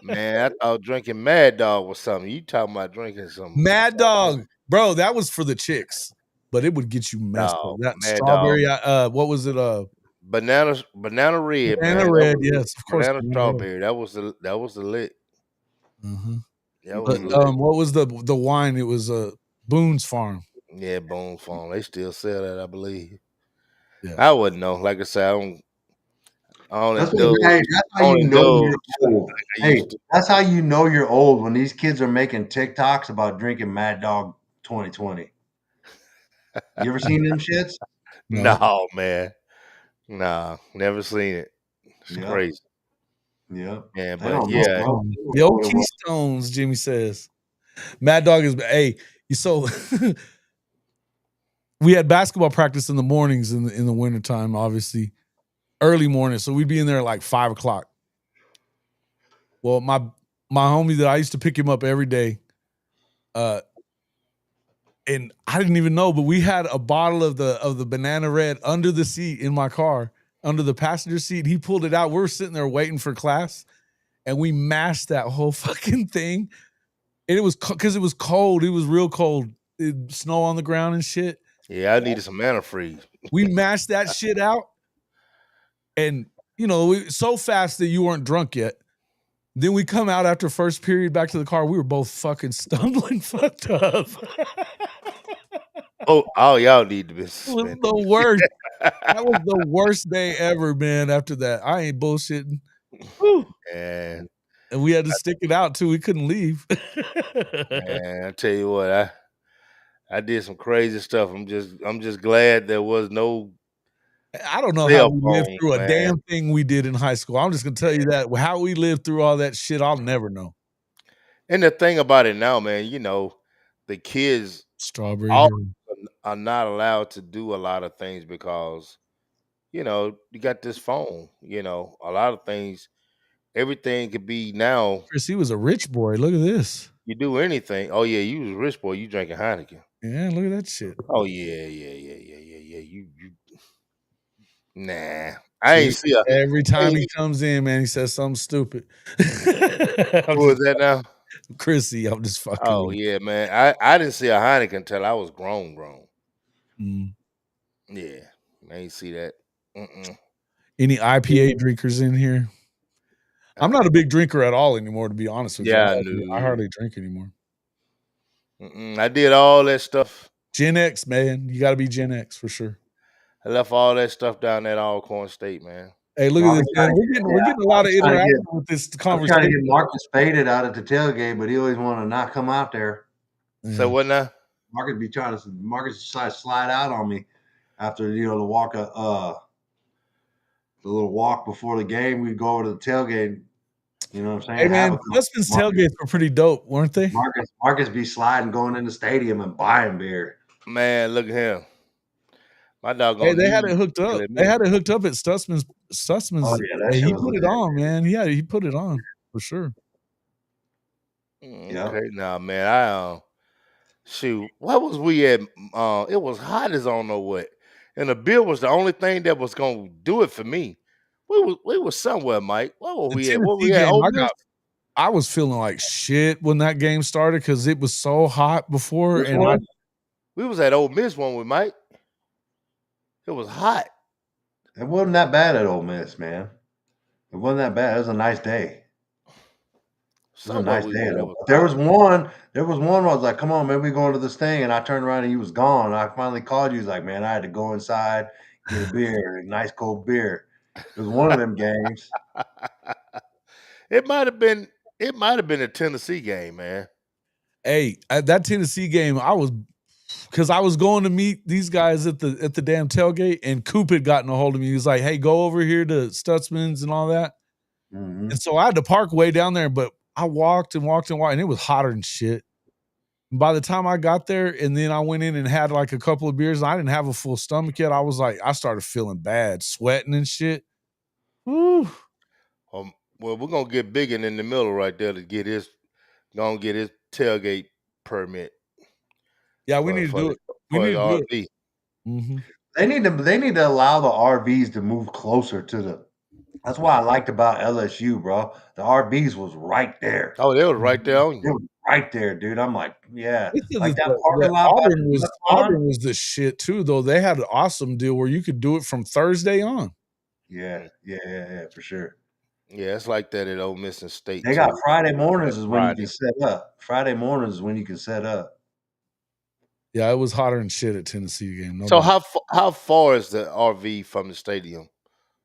Man, I thought drinking Mad Dog was something. You talking about drinking some Mad Dog, bro? That was for the chicks, but it would get you messed up. That Mad strawberry. Dog. What was it? banana red, Banana man. red, yes, of course. Banana strawberry. That was the lit. Mm-hmm. That was But the lit. what was the wine? It was Boone's Farm. Yeah, Bone Farm. They still sell that, I believe. Yeah. I wouldn't know. Like I said, I don't That's indulge. that's how you know you're old. I Hey, used to. that's how you know you're old when these kids are making TikToks about drinking Mad Dog 2020. You ever seen them shits? No. No, man. Nah, never seen it. It's Yep. crazy. Yep. Yeah, They but don't know, yeah, bro. The old Keystones, Jimmy says. Mad Dog is so we had basketball practice in the mornings in the wintertime, obviously. Early morning. So we'd be in there at like 5 o'clock. Well, my homie that I used to pick him up every day, and I didn't even know, but we had a bottle of the banana red under the seat in my car, under the passenger seat. He pulled it out. We were sitting there waiting for class, and we mashed that whole fucking thing. And it was because it was cold. It was real cold. Snow on the ground and shit. yeah, I needed some antifreeze. We mashed that shit out, and so fast that you weren't drunk yet. Then we come out after first period back to the car. We were both fucking stumbling, fucked up. Oh, y'all need to be It was suspended. the worst. That was the worst day ever, man. After that, I ain't bullshitting. Whew. And we had to stick it out too. We couldn't leave. man, I tell you what, I did some crazy stuff. I'm just glad there was no. I don't know how we lived through a damn thing we did in high school. I'm just gonna tell you that how we lived through all that shit, I'll never know. And the thing about it now, man, the kids are not allowed to do a lot of things because, you got this phone. A lot of things, everything could be now. Chris, he was a rich boy. Look at this. You do anything. Oh yeah, you was a rich boy. You drinking Heineken. Yeah, look at that shit. Oh yeah. You nah. I ain't see a every time he comes in, man, he says something stupid. Who is that now? Chrissy, I'm just fucking. Oh yeah, man. I didn't see a Heineken until I was grown. Mm. Yeah, I ain't see that. Any IPA drinkers in here? I'm not a big drinker at all anymore, to be honest with you. I hardly drink anymore. I did all that stuff. Gen X, man. You got to be Gen X for sure. I left all that stuff down at Alcorn State, man. Hey, look at this, man. We're getting a lot of interaction with this conversation. I'm trying to get Marcus faded out at the tailgate, but he always want to not come out there. Yeah. So what now? Marcus decided to slide out on me after the walk the little walk before the game. We'd go over to the tailgate. You know what I'm saying? Hey man, Westman's tailgates were pretty dope, weren't they? Marcus be sliding, going in the stadium and buying beer. Man, look at him. My dog. Hey, they had it hooked up. They had it hooked up at Stutzman's. Oh, yeah, he put it on, man. He put it on for sure. Okay, now, man, shoot, what was we at? It was hot as I don't know what, and the beer was the only thing that was gonna do it for me. We was somewhere, Mike. What were we at? What we at? I was feeling like shit when that game started because it was so hot before. We was at Ole Miss one with Mike. It was hot. It wasn't that bad at Ole Miss, man. It wasn't that bad. It was a nice day. It was a nice day. There was one where I was like, come on, man, we going to this thing. And I turned around and he was gone. I finally called you. He's like, man, I had to go inside, get a beer, a nice cold beer. It was one of them games. It might have been a Tennessee game, man. Hey, at that Tennessee game, I was going to meet these guys at the damn tailgate, and Coop had gotten a hold of me. He was like, hey, go over here to Stutzman's and all that. Mm-hmm. And so I had to park way down there, but I walked, and it was hotter than shit. And by the time I got there, and then I went in and had like a couple of beers, and I didn't have a full stomach yet. I was like, I started feeling bad, sweating and shit. Woo. Well, we're gonna get Biggin in the middle right there to get his tailgate permit. Yeah, we need to do it. We need to do it. Mm-hmm. They need to allow the RVs to move closer to the. That's what I liked about LSU, bro. The RVs was right there. Oh, they was right there on you. They was right there, dude. I'm like, yeah. Like that parking lot. Auburn was the shit too, though. They had an awesome deal where you could do it from Thursday on. Yeah, for sure. Yeah, it's like that at Ole Miss and State They got too. Friday mornings is when you Friday. can set up. Friday mornings is when you can set up. Yeah, it was hotter than shit at Tennessee game. No So doubt. how far is the RV from the stadium,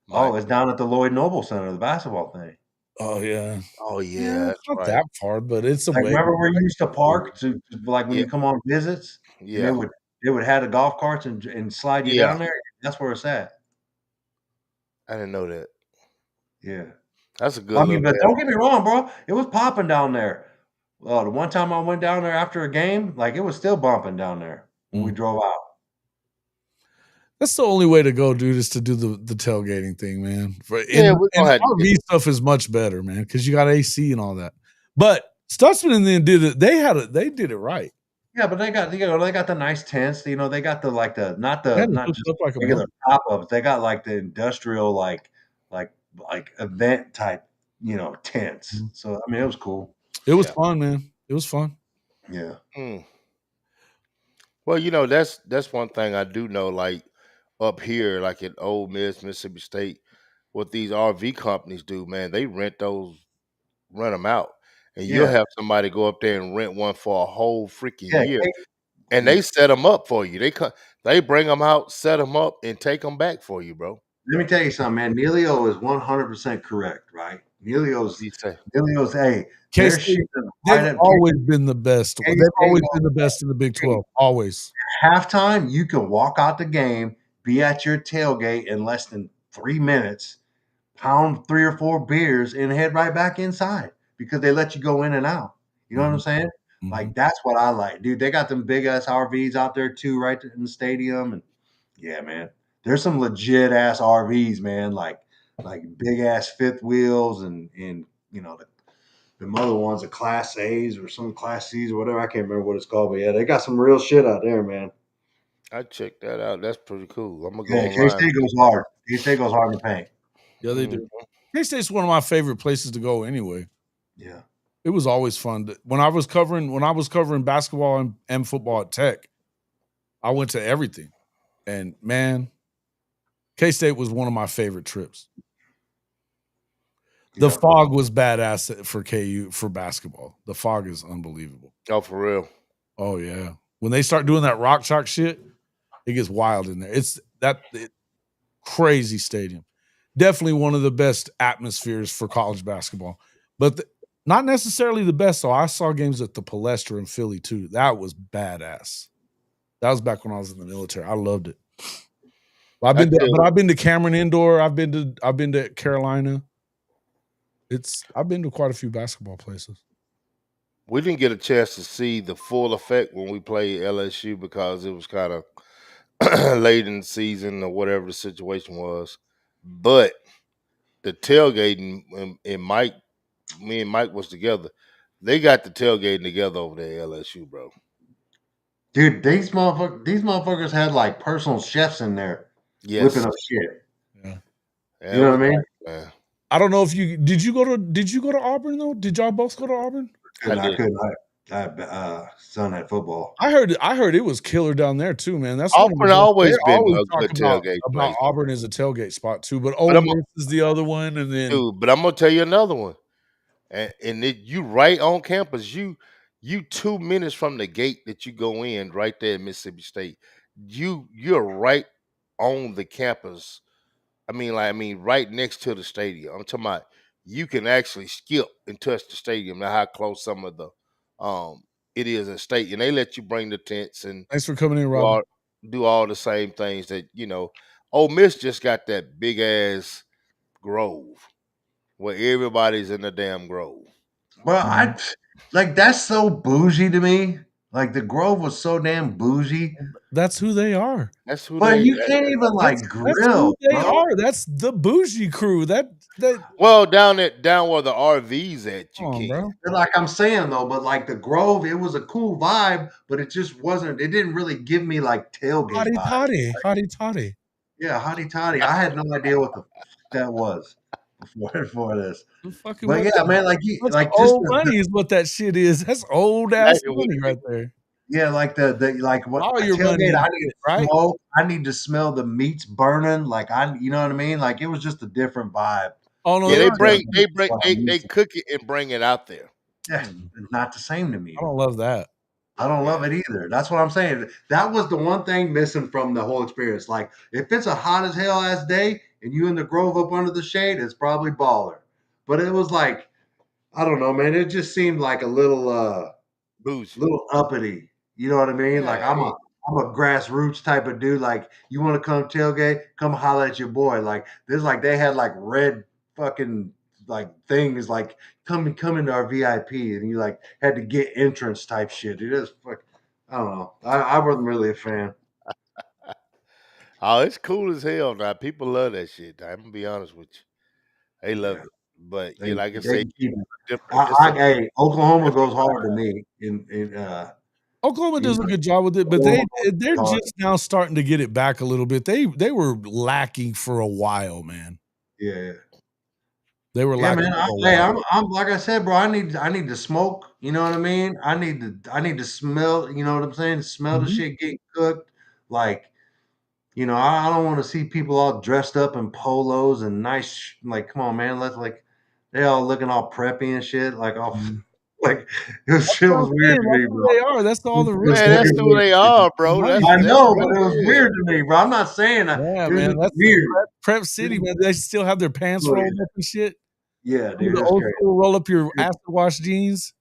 Mike? Oh, it's down at the Lloyd Noble Center, the basketball thing. Oh yeah. Oh Yeah, yeah, it's that's not right. that far, but it's a Like, way. remember where you used to park to like when Yeah, you come on visits, and yeah, they would have the golf carts and slide you yeah. down there? That's where it's at. I didn't know that. Yeah. That's a good I little mean, but area. don't get me wrong, bro. It was popping down there. Well, the one time I went down there after a game, like it was still bumping down there when we drove out. That's the only way to go, dude, is to do the tailgating thing, man. Yeah, we're And gonna have to get RV stuff is much better, man, because you got AC and all that. But Stutzman and then did it. They did it right. Yeah, but they got they got the nice tents. They got the like the not They had it not hooked just up like a regular bunch. pop-ups. They got like the industrial like event type, tents. Mhm. So I mean, it was cool. It was yeah. fun, man. It was fun. Yeah. Mm. Well, that's one thing I do know. Like up here, like at Ole Miss, Mississippi State, what these RV companies do, man, they rent them out, and you'll Yeah. have somebody go up there and rent one for a whole freaking Yeah. year, and they set them up for you. They bring them out, set them up, and take them back for you, bro. Let me tell you something, man. Neilio is 100% correct, right? What do you say? Hey, they're K-State, shooting they've right at always been the best. They've K-State always been the best in the Big 12. Always. halftime. You can walk out the game, be at your tailgate in less than 3 minutes, pound 3 or 4 beers, and head right back inside because they let you go in and out. You know what I'm saying? Like that's what I like, dude. They got them big ass RVs out there too, right in the stadium, and yeah, man. There's some legit ass RVs, man. Like big ass fifth wheels and the other ones, the Class A's or some Class C's or whatever. I can't remember what it's called, but yeah, they got some real shit out there, man. I check that out. That's pretty cool. I'm gonna go Yeah, K online. State goes hard. K State goes hard in the paint. Yeah, they do. K-State's one of my favorite places to go anyway. Yeah. It was always fun. When I was covering basketball and football at Tech, I went to everything. And man, K-State was one of my favorite trips. The fog was badass for KU for basketball. The fog is unbelievable. Oh, for real? Oh yeah. When they start doing that rock chalk shit, it gets wild in there. It's crazy stadium. Definitely one of the best atmospheres for college basketball, but not necessarily the best. So I saw games at the Palestra in Philly too. That was badass. That was back when I was in the military. I loved it. I've been to Cameron Indoor. I've been to Carolina. I've been to quite a few basketball places. We didn't get a chance to see the full effect when we played LSU because it was kind of late in the season or whatever the situation was. But the tailgating and me and Mike was together. They got the tailgating together over there at LSU, bro. Dude, these motherfuckers had like personal chefs in there whipping Yes. up shit. Yeah. You know what I mean? Man. I don't know if did you go to Auburn though? Did y'all both go to Auburn? I couldn't. I son had football. I heard it was killer down there too, man. That's Auburn always been a talk good about tailgate place. Auburn as a tailgate spot too, but Ole Miss is the other one, and then Dude, but I'm gonna tell you another one. And you right on campus. You 2 minutes from the gate that you go in right there in Mississippi State. You're right on the campus. I mean, right next to the stadium. I'm talking about you can actually skip and touch the stadium. Now how close some of the it is a state, and they let you bring the tents and thanks for coming in, do Rob. do all the same things that Ole Miss just got that big ass grove where everybody's in the damn grove. Well, I like that's so bougie to me. Like the Grove was so damn bougie. That's who they are. That's who But they. you can't even like That's grill, who they bro. are. That's the bougie crew. That Well, down where the RVs at, you come on, can. bro. And like I'm saying though, but like the Grove, it was a cool vibe, but it just wasn't. It didn't really give me like tailgate vibes. Hotty toddy. Yeah, hotty toddy. I had no idea what the that was before this. But yeah, man, like you That's like just old money is what that shit is. That's old ass Exactly what money it right there. Yeah, like the like what all a your money, tailgate. I need to right? smoke. I need to smell the meats burning. Like you know what I mean. Like it was just a different vibe. Oh no, Yeah, they they were bring different. they bring What I'm they used to. cook it and bring it out there. Yeah, it's not the same to me. I don't love that. I don't love Yeah. it either. That's what I'm saying. That was the one thing missing from the whole experience. Like, if it's a hot as hell ass day and you in the grove up under the shade, it's probably baller. But it was like, I don't know, man. It just seemed like a Bougie. little uppity. You know what I mean? Like Yeah, hey, I'm a grassroots type of dude. Like, you want to come tailgate, come holler at your boy. Like, there's like they had like red fucking like things like come into our VIP, and you like had to get entrance type shit. It is fuck. I don't know. I wasn't really a fan. oh, it's cool as hell now. People love that shit. I'm gonna be honest with you. They Yeah, love it. But yeah, they like I they say, can keep it. different it's a Hey, Oklahoma different goes hard to me. In Oklahoma you does a know, good job with it, but Oklahoma they're goes hard. just now starting to get it back a little bit. They were lacking for a while, man. Yeah. They were Yeah, lacking man. for a Hey, while. I'm like I said, bro. I need to smoke. You know what I mean? I need to smell. You know what I'm saying? Smell the Mhm. shit getting cooked. Like, I don't want to see people all dressed up in polos and nice. Like, come on, man. Let's like they all looking all preppy and shit. Like, all Mhm. like it That's shit what was I'm weird saying. to That's me, who bro. they are. That's all the It was rich man, that's very who weird they to me. are, bro. right. I That's know, what but it it was is. weird to me, bro. I'm not saying Yeah, it was man. just That's the weird. prep city, man. They still have their pants Oh, yeah. rolled up and shit. Yeah, Remember dude, the that's old crazy. school roll up your acid wash jeans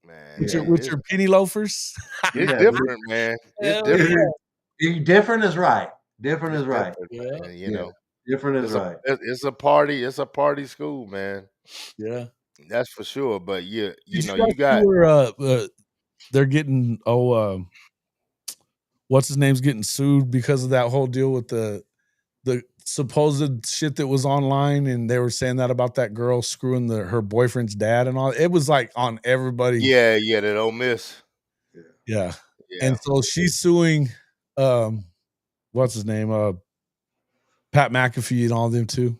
Man, with Yeah, it's your penny loafers? it's yeah, dude. different, man. It's Hell different. Different is right. Different It's is right. different, yeah. man. You Yeah, know, different is it's a right. it's a party school, man. Yeah. That's for sure. But yeah, Did you you know, guys you see got where they're getting what's his name's getting sued because of that whole deal with the supposed shit that was online, and they were saying that about that girl screwing her boyfriend's dad and all. It was like on everybody. yeah, that Ole Miss. Yeah, Yeah. Yeah. And so she's suing what's his name? Pat McAfee and all them too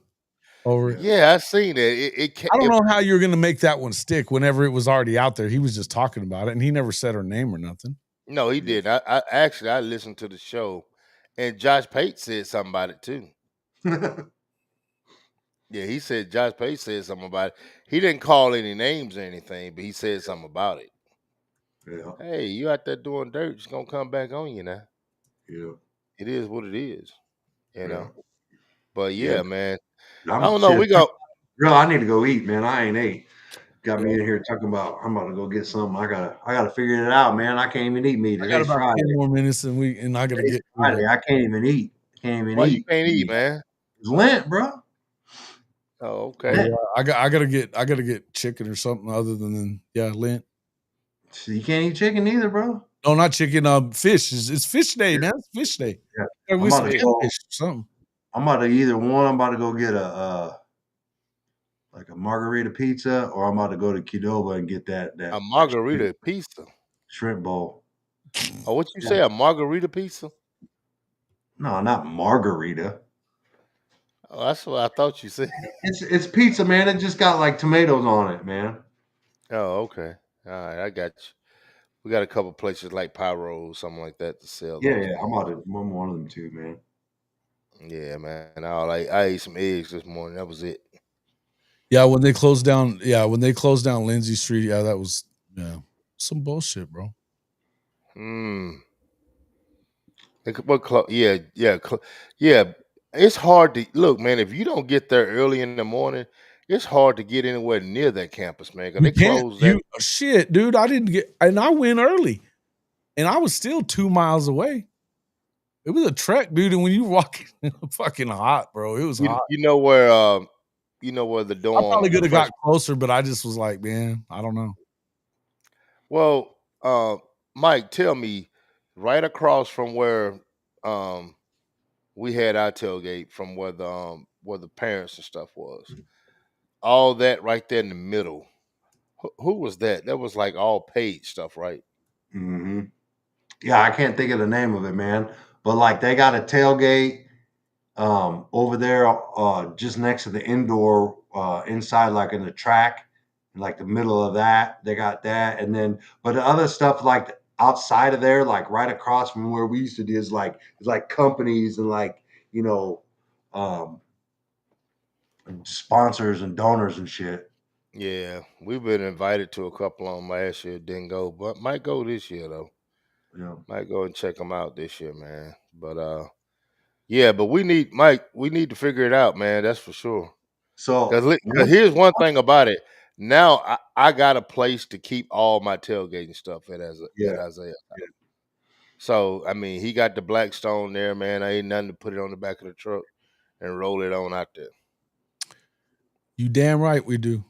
over it. yeah. Yeah, I seen it. I don't know how you're gonna make that one stick whenever it was already out there. He was just talking about it and he never said her name or nothing. No, he Yeah. did. I actually I listened to the show, and Josh Pate said something about it too. Yeah, he said Josh Pate said something about it. He didn't call any names or anything, but he said something about it. Yeah, Hey, you out there doing dirt? It's gonna come back on you now. yeah, It is what it is, you yeah, know. But yeah. yeah, man. I I'm don't know. shit. We go. Girl, I need to go eat, man. I ain't ate. Got Yeah. me in here talking about I'm about to go get something. I gotta figure it out, man. I can't even eat meat. I got Today's about Friday. 10 more minutes and I gotta Today's get Friday. I can't even eat. Can't even Why you eat. can't eat, man? It's Lent, bro. Oh, oh okay. Lent. yeah. I gotta get chicken or something other than Lent. So you can't eat chicken either, bro. No, not chicken, fish. It's fish day, Yeah, man. It's fish day. yeah. Like I'm with some about to Fish. go. catfish or something. I'm about to either one. I'm about to go get a like a margarita pizza, or I'm about to go to Qdoba and get A that margarita pizza. shrimp bowl. Oh, what you Yeah. say? A margarita pizza? No, not margarita. Oh, that's what I thought you said. It's pizza, man. It just got like tomatoes on it, man. Oh, okay. All right, I got you. We got a couple places like Pyro, something like that, to sell Yeah, those yeah. I'm things. about to. I'm one of them too, man. Yeah, man. I ate some eggs this morning. That was it. Yeah, when they closed down, Lindsay Street, that was some bullshit, bro. Mm. Yeah, yeah, yeah. It's hard to look, man. If you don't get there early in the morning, it's hard to get anywhere near that campus, man. Cause You they can't close that. you shit, dude. I didn't get and I went early and I was still 2 miles away. It was a trek, dude. And when you walk fucking hot, bro. It was hot. You know where the I probably dorm, the could have fresh. got closer, but I just was like, man, I don't know. Well, Mike, tell me, right across from where um we had our tailgate, from where the parents and stuff was, all that right there in the middle. Who was that? That was like all paid stuff, right? Hmm. Yeah, I can't think of the name of it, man. But like they got a tailgate over there just next to the indoor inside, like in the track, in like the middle of that. They got that, and then but the other stuff like outside of there, like right across from where we used to do, is like companies and like, you know, sponsors and donors and shit. Yeah, we've been invited to a couple on last year, didn't go, but might go this year though. Yeah. Might go and check them out this year, man. But yeah, but we need Mike. We need to figure it out, man. That's for sure. So Because here's one thing about it. Now I got a place to keep all my tailgating stuff at yeah, Isaiah. So I mean, he got the Blackstone there, man. I ain't nothing to put it on the back of the truck and roll it on out there. You damn right we do,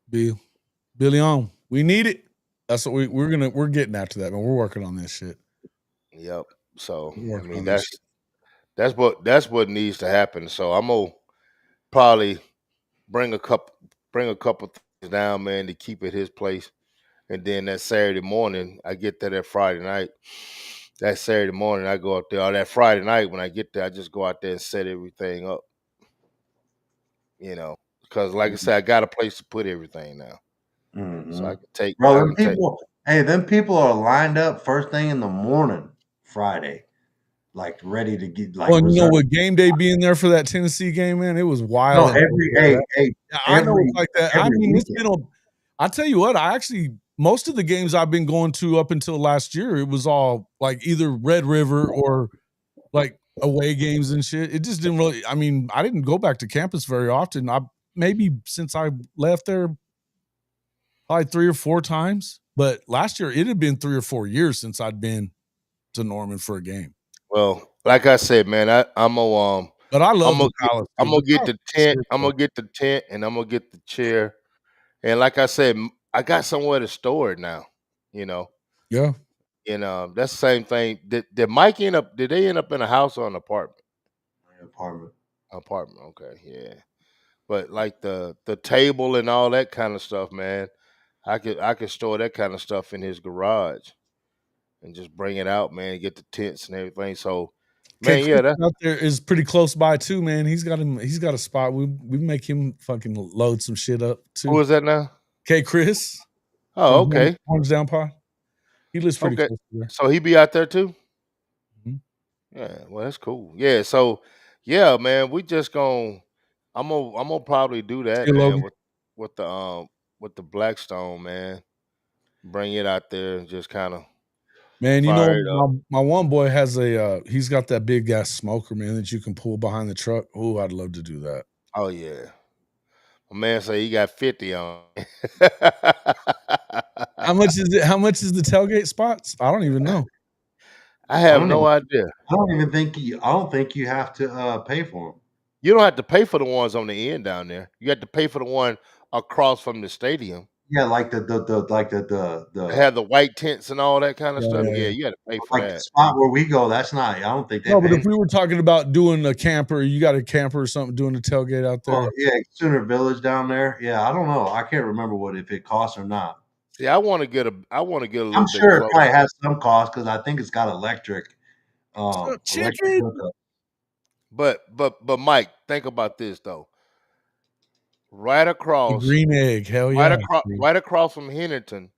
Bill. Billy on. We need it. That's what we're getting after that, man. We're working on this shit. Yep. So We're I working mean on this shit. that's what needs to happen. So I'm gonna probably bring a couple things down, man, to keep at his place. And then that Saturday morning, I get there that Friday night. That Saturday morning, I go up there. Or that Friday night, when I get there, I just go out there and set everything up. You know, because like I said, I got a place to put everything now, so I can take. Bro, I them can take. people, hey, them people are lined up first thing in the morning, Friday, like ready to get like Well, you know reserved. what game day being there for that Tennessee game, man? It was wild. No, every I know it's like that. I mean, it's weekend. been on. I tell you what, I actually most of the games I've been going to up until last year, it was all like either Red River or like away games and shit. It just didn't really. I mean, I didn't go back to campus very often. I maybe since I left there, probably 3 or 4 times. But last year, it had been 3 or 4 years since I'd been to Norman for a game. Well, like I said, man, I'm gonna But I love the get, Palace. I'm Dude. gonna The get Palace the is tent. sick, I'm though. gonna get the tent, and I'm gonna get the chair. And like I said, I got somewhere to store it now. You know, Yeah. and that's the same thing. Did Mike end up? Did they end up in a house or an apartment? Apartment. Apartment. Okay, yeah. But like the table and all that kind of stuff, man, I could store that kind of stuff in his garage and just bring it out, man. Get the tents and everything. So, Okay, man, Chris yeah, that out there is pretty close by too, man. He's got a spot. We make him fucking load some shit up too. who is that now? Okay, Chris. Oh, From okay, Orange Down Pod. He lives pretty okay. close to there. So he be out there too. Mhm. Yeah, well, that's cool. Yeah, so yeah, man, we just gonna I'm gonna probably do that, See you, man, Logan. with the Blackstone, man. Bring it out there and just kind of Man, you fire know, it up. my one boy has he's got that big gas smoker, man, that you can pull behind the truck. Oh, I'd love to do that. Oh yeah, my man say he got 50 on. How much is it? How much is the tailgate spots? I don't even know. I I have don't no even. idea. I don't even think you. I don't think you have to pay for them. You don't have to pay for the ones on the end down there. You have to pay for the one across from the stadium. Yeah, like the They have the white tents and all that kind of Yeah, stuff. yeah, Yeah, yeah. you got to pay for like the that. spot where we go. That's not. I don't think they No, but pay. if we were talking about doing a camper, you got a camper or something doing a tailgate out there. Oh yeah, Sooner Village down there. Yeah, I don't know. I can't remember if it costs or not. See, I want to get a I'm little bit sure it closer. probably has some cost because I think it's got electric What's up, electric chicken? hookup. But Mike, think about this though. Right The across, green egg. Hell yeah. Dude. right across from Henderson,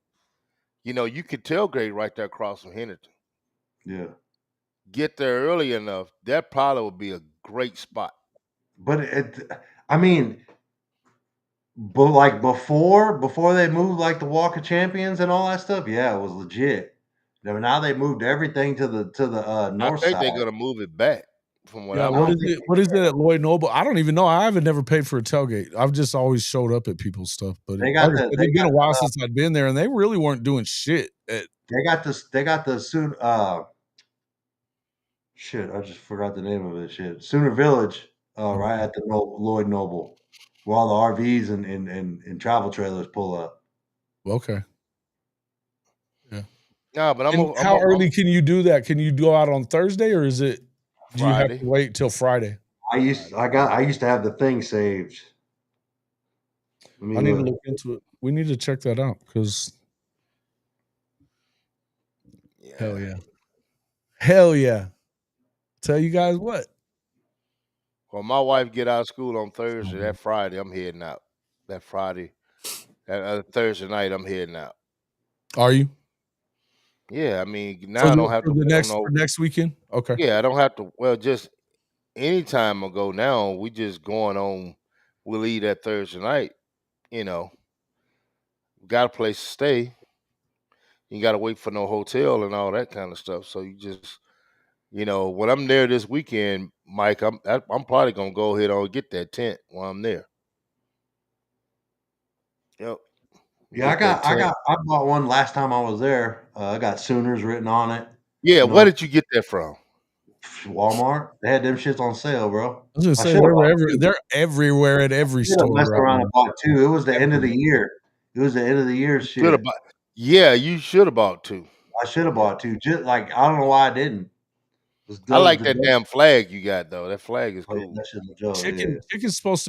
you could tailgate right there across from Henderson. Yeah, Get there early enough, that probably would be a great spot. but I mean, but like before they moved like the Walk of Champions and all that stuff, yeah, it was legit. Now they moved everything to the I north think side. they're gonna move it back from what Yeah, I'm I what don't is think it? What is it at Lloyd Noble? I don't even know. I haven't never paid for a tailgate. I've just always showed up at people's stuff. But they like got I the said, they it's been got a while since I'd been there, and they really weren't doing shit. they got the soon shit. I just forgot the name of it. Shit, Sooner Village, right at the Lloyd Noble, where all the RVs and travel trailers pull up. Okay. Yeah. No, but And how early can you do that? Can you go out on Thursday, or is it? Do you have Friday. to wait till Friday? I used to have the thing saved. Let me I need to look. look into it. We need to check that out because hell Yeah. yeah, hell yeah. Tell you guys what. Well, my wife get out of school on Thursday. That Friday, I'm heading out. That Friday, that Thursday night, I'm heading out. Are you? Yeah, I mean, now For I don't have to wait on for no. next weekend? Okay. Yeah, I don't have to. Well, just any time ago now, we just going on. We'll eat that Thursday night. You know, got a place to stay. You got to wait for no hotel and all that kind of stuff. So you just, when I'm there this weekend, Mike, I'm probably gonna go ahead and get that tent while I'm there. Yep. Yeah, Get that tent. I bought one last time I was there. I got Sooners written on it. Yeah, You where know, did you get that from? Walmart. They had them shits on sale, bro. I was gonna I say should have bought two. they're everywhere at every Should have store messed right around now. and bought two. It was the end of the year. It was the end of the year Should shit. have bought. Yeah, you should have bought two. I should have Yeah. bought two. Just like I don't know why I didn't. I like The that damn flag you got though. That flag is oh, yeah, cool. that shit's a joke. Yeah. Chicken's supposed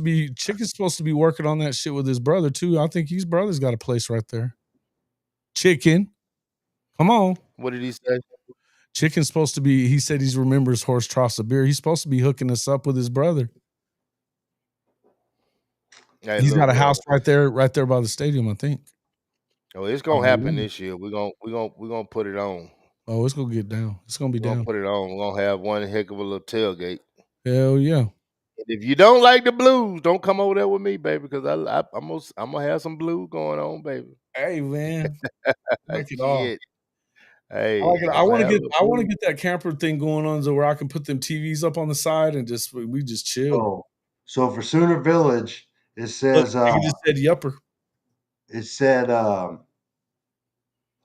to be working on that shit with his brother too. I think his brother's got a place right there. Chicken. Come on. What did he say? Chicken's supposed to be, he said he remembers Horse Trossa beer. He's supposed to be hooking us up with his brother. Hey, He's got a look, house right there by the stadium, I think. Oh, it's gonna happen this year. We're gonna put it on. Oh, it's gonna get down. It's gonna be We're gonna down. put it on. We're gonna have one heck of a little tailgate. Hell yeah. And if you don't like the blues, don't come over there with me, baby, because I'm gonna have some blues going on, baby. Hey man. Make it all. Shit. Hey, I like it. I I'm want gonna have to blues. get that camper thing going on so where I can put them TVs up on the side and we just chill. So for Sooner Village, it Look, says he just said yupper. it said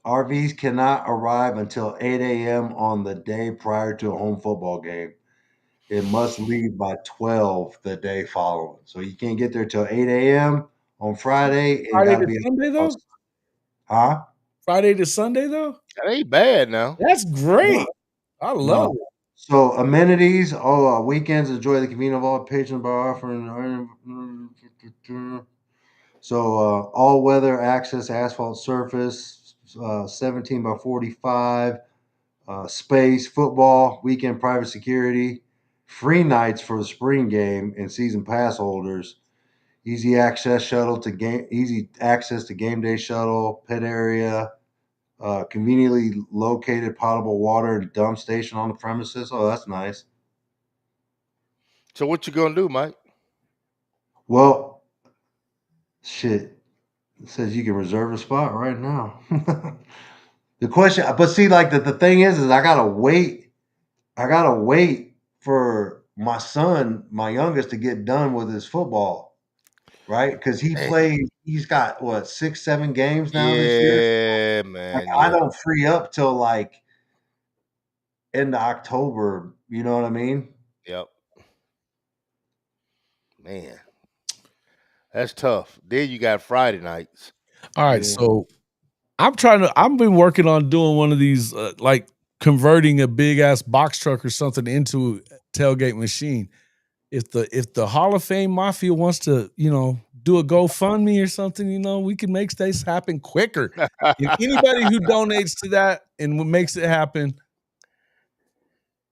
RVs cannot arrive until 8 a.m. on the day prior to a home football game. It must leave by 12 the day following. So you can't get there till 8 a.m. on Friday. It Friday got to to be Sunday though? huh? Friday to Sunday though? That ain't bad now. That's great. I love it. So amenities, weekends, enjoy the convenience of all patrons by offering. So all weather access asphalt surface, 17 by 45, space, football, weekend private security, free nights for the spring game and season pass holders, easy access to game day shuttle, pet area, conveniently located potable water and dump station on the premises. Oh, that's nice. So what you gonna do, Mike? Well, shit. It says you can reserve a spot right now. The question, but see, like the thing is I gotta wait. I gotta wait for my son, my youngest, to get done with his football, right? Because he's got what 6, 7 games now this year. Yeah, Like man. I Yeah. don't free up till like end of October. You know what I mean? Yep. Man, that's tough. Then you got Friday nights. All right, Yeah. so I've been working on doing one of these like converting a big ass box truck or something into a tailgate machine. If the Hall of Fame Mafia wants to, do a GoFundMe or something, we can make this happen quicker. And anybody who donates to that and makes it happen,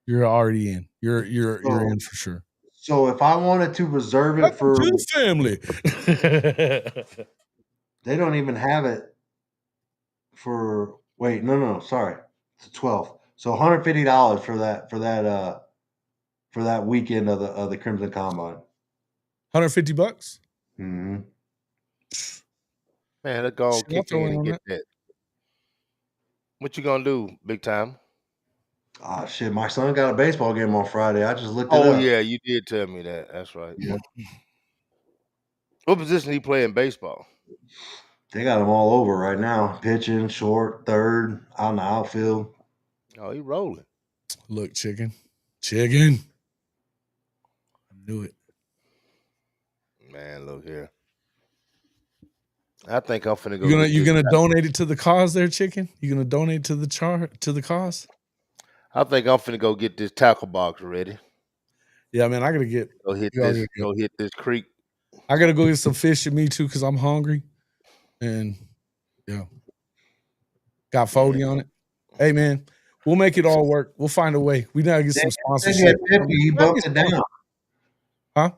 you're already in. You're in for sure. So if I wanted to reserve it for to the family. they don't even have it for sorry. It's 12. So $150 for that weekend of the Crimson Combine. $150? Mm-hmm. Man, let's go kick in and get that. What you gonna do, big time? Ah, shit. My son got a baseball game on Friday. I just looked it Oh up. yeah, you did tell me that. That's right. Yeah. What position he play in baseball? They got him all over right now. Pitching, short, third, out in the outfield. Oh, he rolling. Look, chicken. I knew it. Man, look here. I think I'm finna go. You gonna donate it to the cause there, chicken? You gonna donate to the cause? I think I'm finna go get this tackle box ready. Yeah, man, I gotta go hit this creek. I gotta go get some fish in me too because I'm hungry. And yeah, got 40 on it. Hey man, we'll make it all work. We'll find a way. We gotta get some sponsorship. 50, he bumped it down. Huh?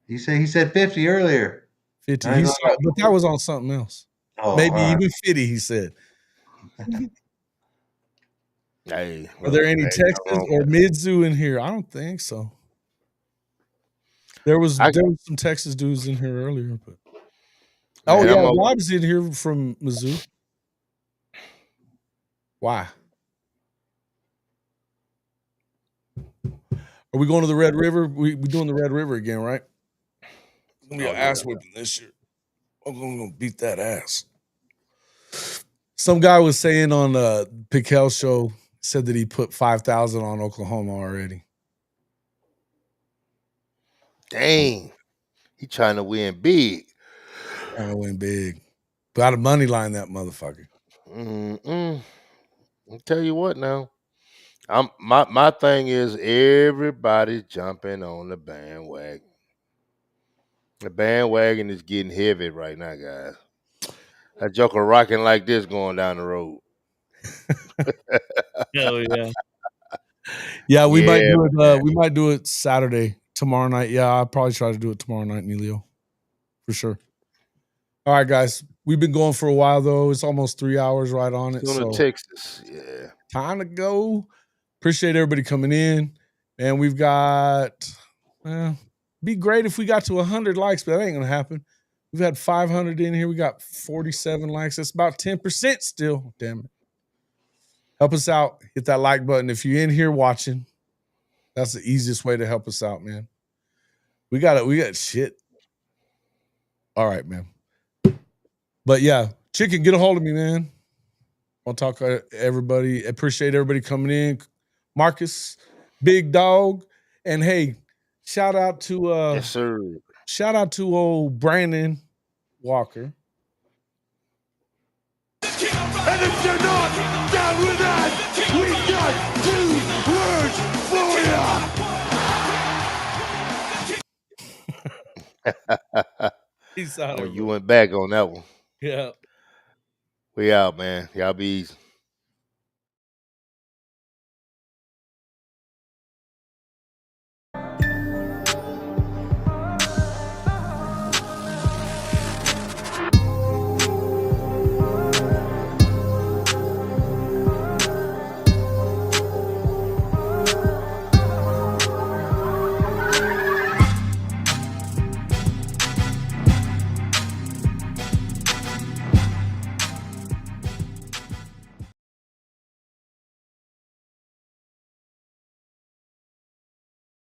He said 50 earlier. 50. But that was on something else. Oh, maybe even 50, he said. Hey, Are there any ain't nothing Texas wrong or with that. Midzu in here? I don't think so. There was some Texas dudes in here earlier, but Man, yeah, Rob's in here from Mizzou. Why? Are we going to the Red River? We doing the Red River again, right? It's gonna be an ass whipping this year. I'm gonna beat that ass. Some guy was saying on the Pickell show, said that he put 5,000 on Oklahoma already. Dang. He trying to win big. Trying to win big. Got a money line that motherfucker. I'll tell you what now. My thing is everybody's jumping on the bandwagon. The bandwagon is getting heavy right now, guys. That joker rocking like this going down the road. Hell yeah. Yeah, we might do it. We might do it Saturday, tomorrow night. Yeah, I'll probably try to do it tomorrow night, Neilio. For sure. All right, guys. We've been going for a while though. It's almost 3 hours right on it. So Texas. Yeah. Time to go. Appreciate everybody coming in. And we've got be great if we got to 100 likes, but that ain't gonna happen. We've had 500 in here. We got 47 likes. That's about 10% still. Damn it. Help us out. Hit that like button. If you're in here watching, that's the easiest way to help us out, man. We got shit. All right, man. But yeah, Chicken, get a hold of me, man. I'll talk to everybody. Appreciate everybody coming in. Marcus, Big Dog. And hey, shout out to yes, sir. Shout out to old Brandon Walker. And if you're not down with that, we got 2 words for you. Peace out. You went back on that one. Yeah. We out, man. Y'all be easy.